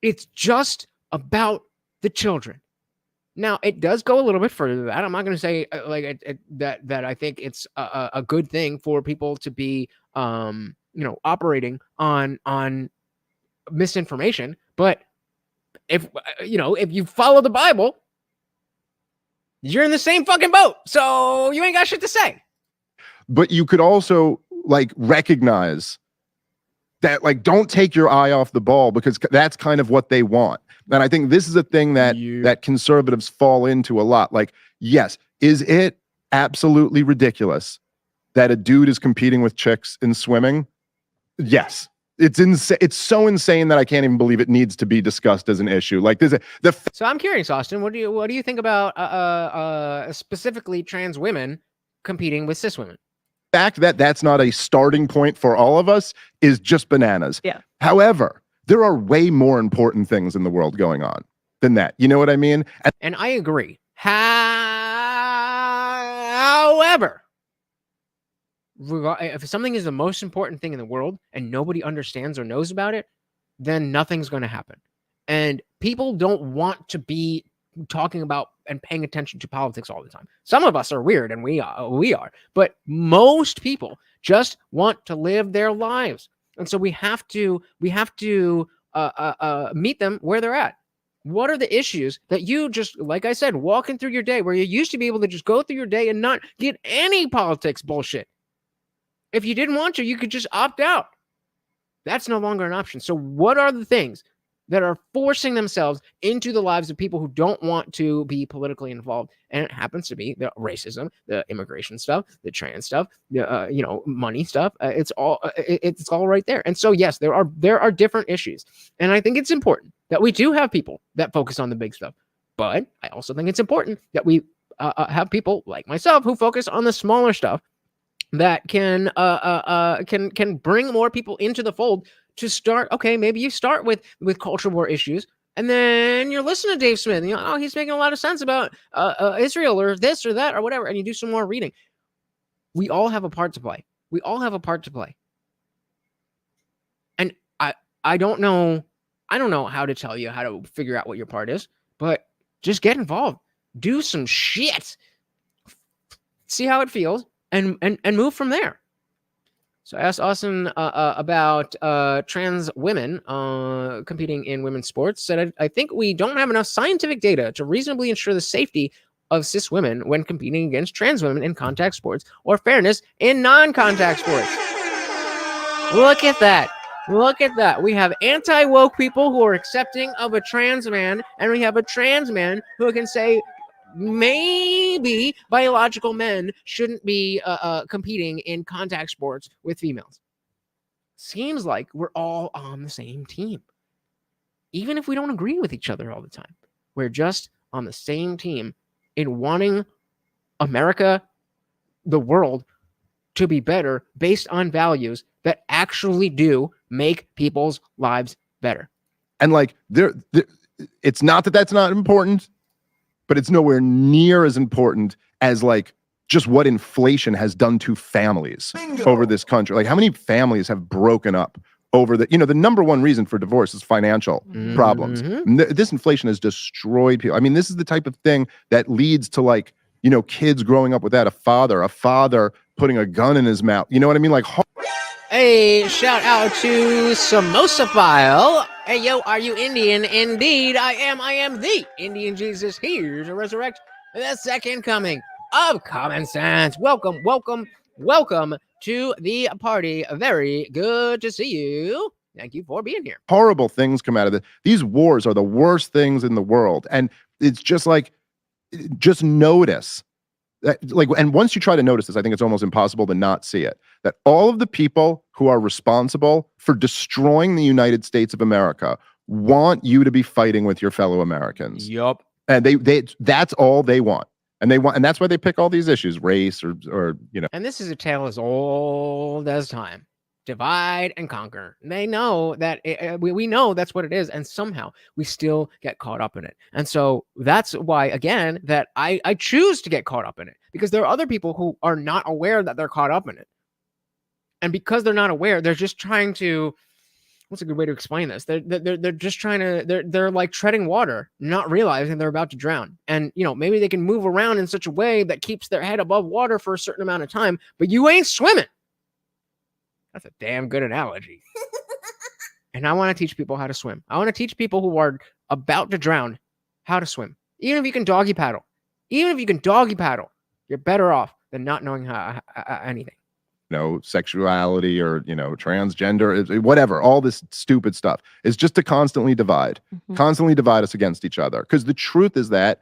It's just about the children. Now, it does go a little bit further than that. I'm not going to say that I think it's a good thing for people to be, operating on misinformation. But if you follow the Bible, you're in the same fucking boat. So you ain't got shit to say. But you could also recognize that, don't take your eye off the ball, because that's kind of what they want. And I think this is a thing that conservatives fall into a lot. Yes, is it absolutely ridiculous that a dude is competing with chicks in swimming? Yes. It's insane. It's so insane that I can't even believe it needs to be discussed as an issue. Like So I'm curious, Austin, what do you think about specifically trans women competing with cis women? fact that that's not a starting point for all of us is just bananas. Yeah. However, there are way more important things in the world going on than that. You know what I mean? And I agree. However, if something is the most important thing in the world and nobody understands or knows about it, then nothing's going to happen. And people don't want to be talking about and paying attention to politics all the time. Some of us are weird, and we are, but most people just want to live their lives. And so we have to meet them where they're at. What are the issues that you just, like I said, walking through your day, where you used to be able to just go through your day and not get any politics bullshit? If you didn't want to, you could just opt out. That's no longer an option. So what are the things that are forcing themselves into the lives of people who don't want to be politically involved? And it happens to be the racism, the immigration stuff, the trans stuff, the money stuff. It's all right there. And so yes, there are different issues, and I think it's important that we do have people that focus on the big stuff. But I also think it's important that we have people like myself who focus on the smaller stuff that can bring more people into the fold. To start, okay, maybe you start with culture war issues, and then you're listening to Dave Smith, and oh, he's making a lot of sense about Israel or this or that or whatever, and you do some more reading. We all have a part to play. And I don't know how to tell you how to figure out what your part is, but just get involved. Do some shit. See how it feels and move from there. So I asked Austin about trans women competing in women's sports. Said, I think we don't have enough scientific data to reasonably ensure the safety of cis women when competing against trans women in contact sports, or fairness in non-contact sports. Look at that. We have anti-woke people who are accepting of a trans man, and we have a trans man who can say maybe biological men shouldn't be competing in contact sports with females. Seems like we're all on the same team. Even if we don't agree with each other all the time, we're just on the same team in wanting America, the world, to be better based on values that actually do make people's lives better. And like, it's not that that's not important, but it's nowhere near as important as like just what inflation has done to families over this country. Like, how many families have broken up over the number one reason for divorce is financial problems. This inflation has destroyed people. I mean, this is the type of thing that leads to like, kids growing up without a father putting a gun in his mouth. You know what I mean? Like, hey, shout out to Samosaphile. Hey, yo, are you Indian? Indeed, I am the Indian Jesus, here to resurrect the second coming of common sense. Welcome to the party. Very good to see you. Thank you for being here. Horrible things come out of it. These wars are the worst things in the world. And it's just like, just notice that, like, and once you try to notice this, I think it's almost impossible to not see it, that all of the people who are responsible for destroying the United States of America want you to be fighting with your fellow Americans. Yup. And that's all they want. And that's why they pick all these issues, race or. And this is a tale as old as time. Divide and conquer. They know that we know that's what it is, and somehow we still get caught up in it. And so that's why, again, that I choose to get caught up in it, because there are other people who are not aware that they're caught up in it. And because they're not aware, they're just trying to, what's a good way to explain this? They're just trying to, they're like treading water, not realizing they're about to drown. And, maybe they can move around in such a way that keeps their head above water for a certain amount of time, but you ain't swimming. That's a damn good analogy. And I want to teach people how to swim. I want to teach people who are about to drown how to swim. Even if you can doggy paddle, you're better off than not knowing how anything. Sexuality or, transgender, whatever, all this stupid stuff is just to constantly divide us against each other. Because the truth is that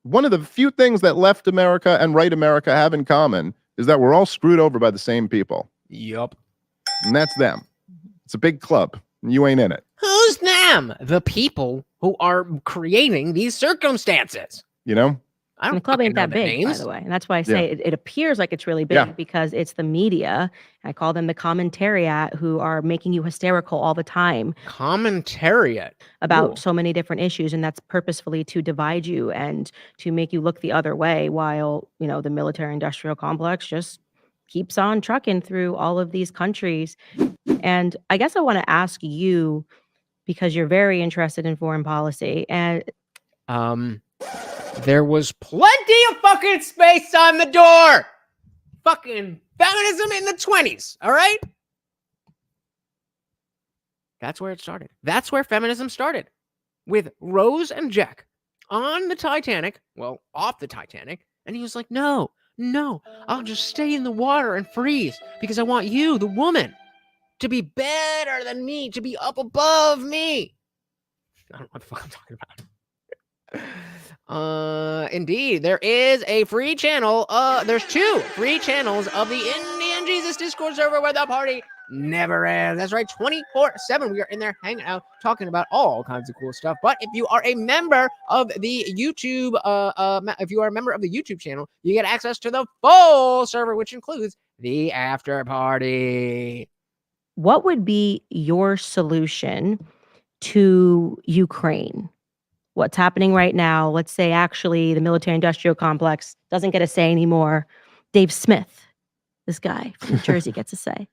one of the few things that left America and right America have in common is that we're all screwed over by the same people. Yup. And that's them. It's a big club. And you ain't in it. Who's them? The people who are creating these circumstances. You know? I And don't the club ain't fucking know that the big, by names. the way. And that's why I say it appears like it's really big Yeah. because it's the media. I call them the commentariat who are making you hysterical all the time Commentariat. about Ooh. so many different issues. And that's purposefully to divide you and to make you look the other way while, you know, the military industrial complex just keeps on trucking through all of these countries. And I guess I want to ask you, because you're very interested in foreign policy, and There was plenty of fucking space on the door. Fucking feminism in the 20s, all right? That's where it started. That's where feminism started. With Rose and Jack on the Titanic, well, off the Titanic, and he was like, no, I'll just stay in the water and freeze because I want you, the woman, to be better than me, to be up above me. I don't know what the fuck I'm talking about. Indeed, there is a free channel. There's 2 free channels of the Indian Jesus Discourse server where the party never ends. That's right, 24/7. We are in there hanging out, talking about all kinds of cool stuff. But if you are a member of the YouTube, if you are a member of the YouTube channel, you get access to the full server, which includes the after party. what would be your solution to Ukraine? What's happening right now? Let's say actually the military industrial complex doesn't get a say anymore. Dave Smith, this guy from New Jersey, gets a say.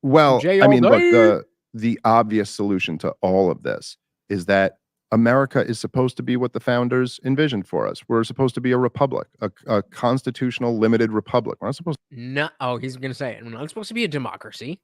Well, Jay I mean, all look, day. the obvious solution to all of this is that America is supposed to be what the founders envisioned for us. We're supposed to be a republic, a constitutional limited republic. We're not supposed No, oh, he's gonna say it. We're not supposed to be a democracy.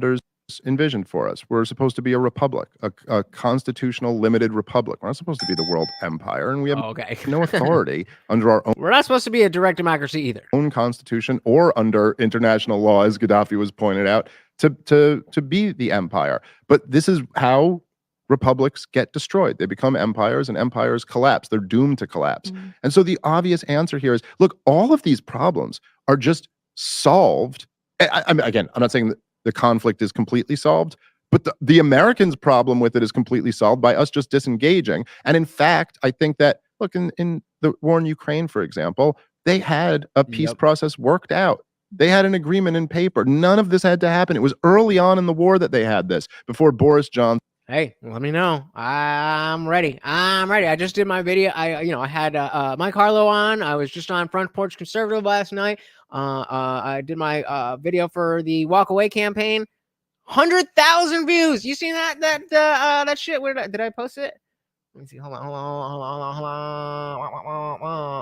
to envisioned for us. We're supposed to be a republic, a constitutional limited republic. We're not supposed to be the world empire, and we have Okay. no authority under our We're not supposed to be a direct democracy either. own constitution or under international law, as Gaddafi was pointed out, to be the empire. But this is how republics get destroyed. They become empires, and empires collapse. They're doomed to collapse. And so the obvious answer here is, look, all of these problems are just solved. I mean, again, I'm not saying that the conflict is completely solved, but the Americans' problem with it is completely solved by us just disengaging. And in fact, I think that, look, in the war in Ukraine, for example, they had a peace process worked out. They had an agreement in paper. None of this had to happen. It was early on in the war that they had this, before Boris Johnson. Hey, let me know. I'm ready. I just did my video. I had Mike Harlow on. I was just on Front Porch Conservative last night. I did my video for the Walk Away campaign. 100,000 views. You seen that shit? Where did I post it? Let me see. Hold on.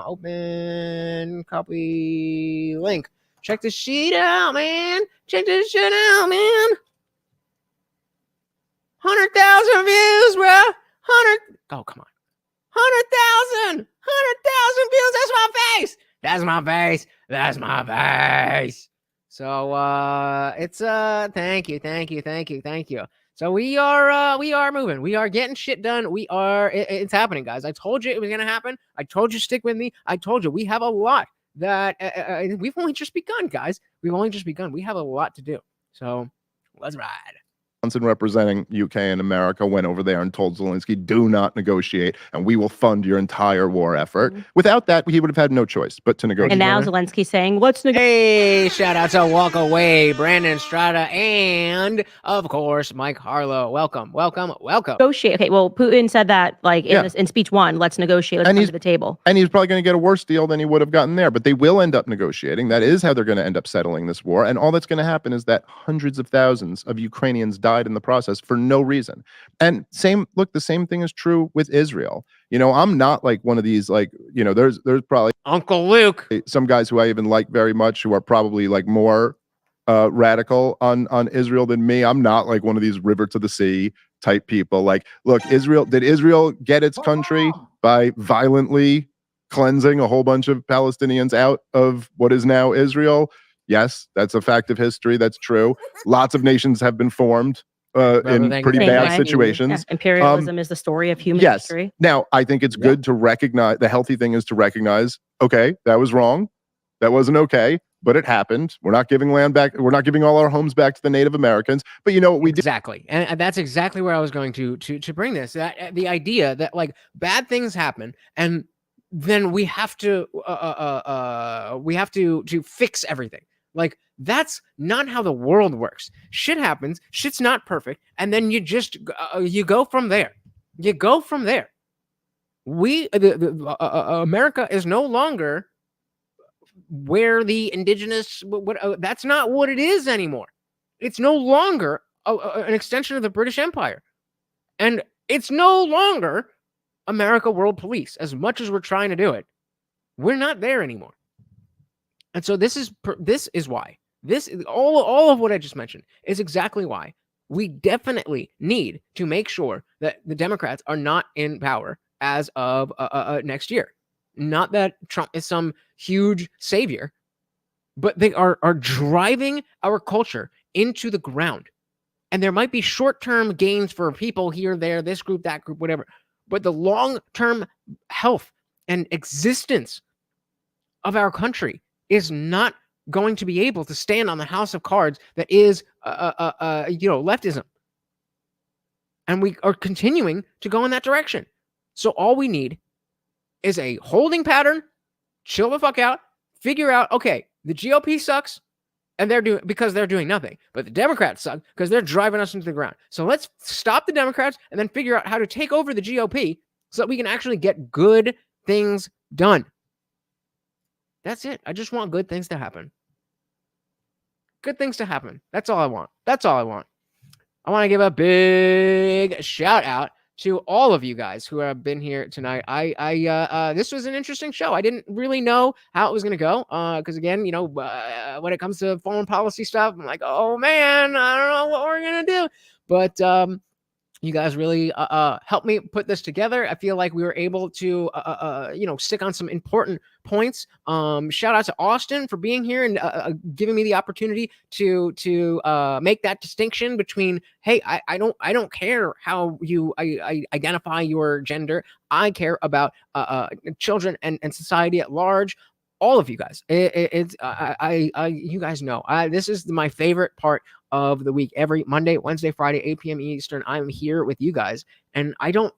Open copy link. Check this shit out, man. Check this shit out, man. 100,000 views, bro. 100. Oh, come on. 100,000 views. That's my face. That's my face. So it's thank you. So we are moving. We are getting shit done. It's happening, guys. I told you it was gonna happen. I told you stick with me. I told you we have a lot that we've only just begun, guys. We've only just begun. We have a lot to do. So let's ride. Johnson, representing UK and America, went over there and told Zelensky, do not negotiate, and we will fund your entire war effort. Without that, he would have had no choice but to negotiate. And now Zelensky's saying, let's negotiate. Hey, shout out to Walk Away, Brandon Strada, and of course, Mike Harlow. Welcome. Negotiate. Okay, well, Putin said that like in speech 1, let's negotiate, let's come to the table. And he's probably going to get a worse deal than he would have gotten there, but they will end up negotiating. That is how they're going to end up settling this war. And all that's going to happen is that hundreds of thousands of Ukrainians died in the process for no reason. And the same thing is true with Israel. You know, I'm not like one of these, like, you know, there's probably Uncle Luke, some guys who I even like very much who are probably like more radical on Israel than me. I'm not like one of these river to the sea type people. Like, look, did Israel get its country by violently cleansing a whole bunch of Palestinians out of what is now Israel? Yes, that's a fact of history. That's true. Lots of nations have been formed in pretty Same bad way. situations. Yeah, imperialism is the story of human Yes. history. Now, I think it's good to recognize, the healthy thing is to recognize, okay, that was wrong. That wasn't okay, but it happened. We're not giving land back. We're not giving all our homes back to the Native Americans. But you know what we did? Exactly. And that's exactly where I was going to bring this. That the idea that like bad things happen and then we have to fix everything. Like that's not how the world works. Shit happens. Shit's not perfect, and then you just you go from there. You go from there. America is no longer where the indigenous. That's not what it is anymore. It's no longer an extension of the British Empire, and it's no longer America World Police. As much as we're trying to do it, we're not there anymore. And so this is why all of what I just mentioned is exactly why we definitely need to make sure that the Democrats are not in power as of next year. Not that Trump is some huge savior, but they are driving our culture into the ground. And there might be short-term gains for people here, there, this group, that group, whatever. But the long-term health and existence of our country is not going to be able to stand on the house of cards that is, leftism. And we are continuing to go in that direction. So all we need is a holding pattern, chill the fuck out, figure out, okay, the GOP sucks, and they're doing nothing. But the Democrats suck because they're driving us into the ground. So let's stop the Democrats and then figure out how to take over the GOP so that we can actually get good things done. That's it. I just want good things to happen. Good things to happen. That's all I want. That's all I want. I want to give a big shout out to all of you guys who have been here tonight. This was an interesting show. I didn't really know how it was going to go. Because again, when it comes to foreign policy stuff, I'm like, oh man, I don't know what we're going to do. But, you guys really helped me put this together. I feel like we were able to, stick on some important points. Shout out to Austin for being here and giving me the opportunity to make that distinction between, hey, I don't care how you identify your gender. I care about children and society at large. All of you guys, you guys know, this is my favorite part of the week. Every Monday, Wednesday, Friday, 8 p.m. Eastern, I'm here with you guys, and I don't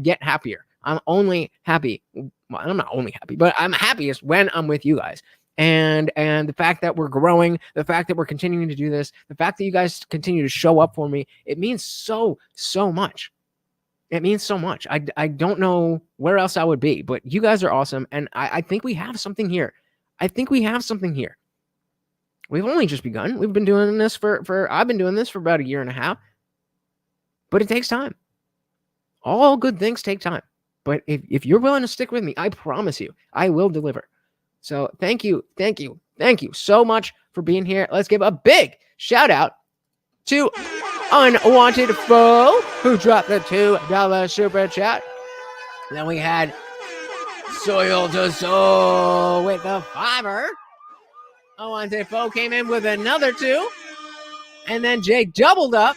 get happier. I'm only happy. Well, I'm not only happy, but I'm happiest when I'm with you guys. And the fact that we're growing, the fact that we're continuing to do this, the fact that you guys continue to show up for me, it means so much. It means so much. I don't know where else I would be, but you guys are awesome. And I think we have something here. We've only just begun. We've been doing this I've been doing this for about a year and a half, but it takes time. All good things take time. But if you're willing to stick with me, I promise you, I will deliver. So thank you so much for being here. Let's give a big shout out to Unwanted Foe, who dropped the $2 super chat. Then we had Soil to Soul with a $5. Unwanted Foe came in with another 2. And then Jay doubled up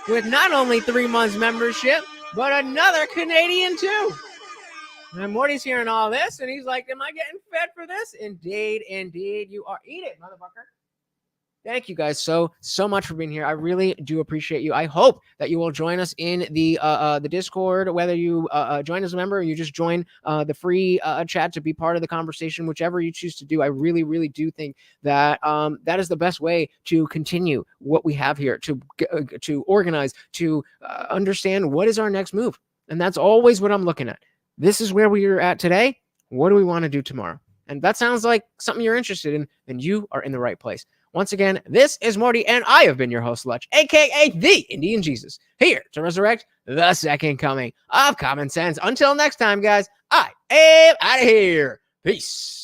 with not only 3 months membership, but another Canadian 2. And Morty's hearing all this, and he's like, am I getting fed for this? Indeed, you are. Eat it, motherfucker. Thank you guys so much for being here. I really do appreciate you. I hope that you will join us in the Discord, whether you join as a member or you just join the free chat to be part of the conversation, whichever you choose to do. I really, really do think that that is the best way to continue what we have here, to organize, to understand what is our next move. And that's always what I'm looking at. This is where we are at today. What do we want to do tomorrow? And that sounds like something you're interested in, then you are in the right place. Once again, this is Morty, and I have been your host, Lutch, a.k.a. the Indian Jesus, here to resurrect the second coming of common sense. Until next time, guys, I am out of here. Peace.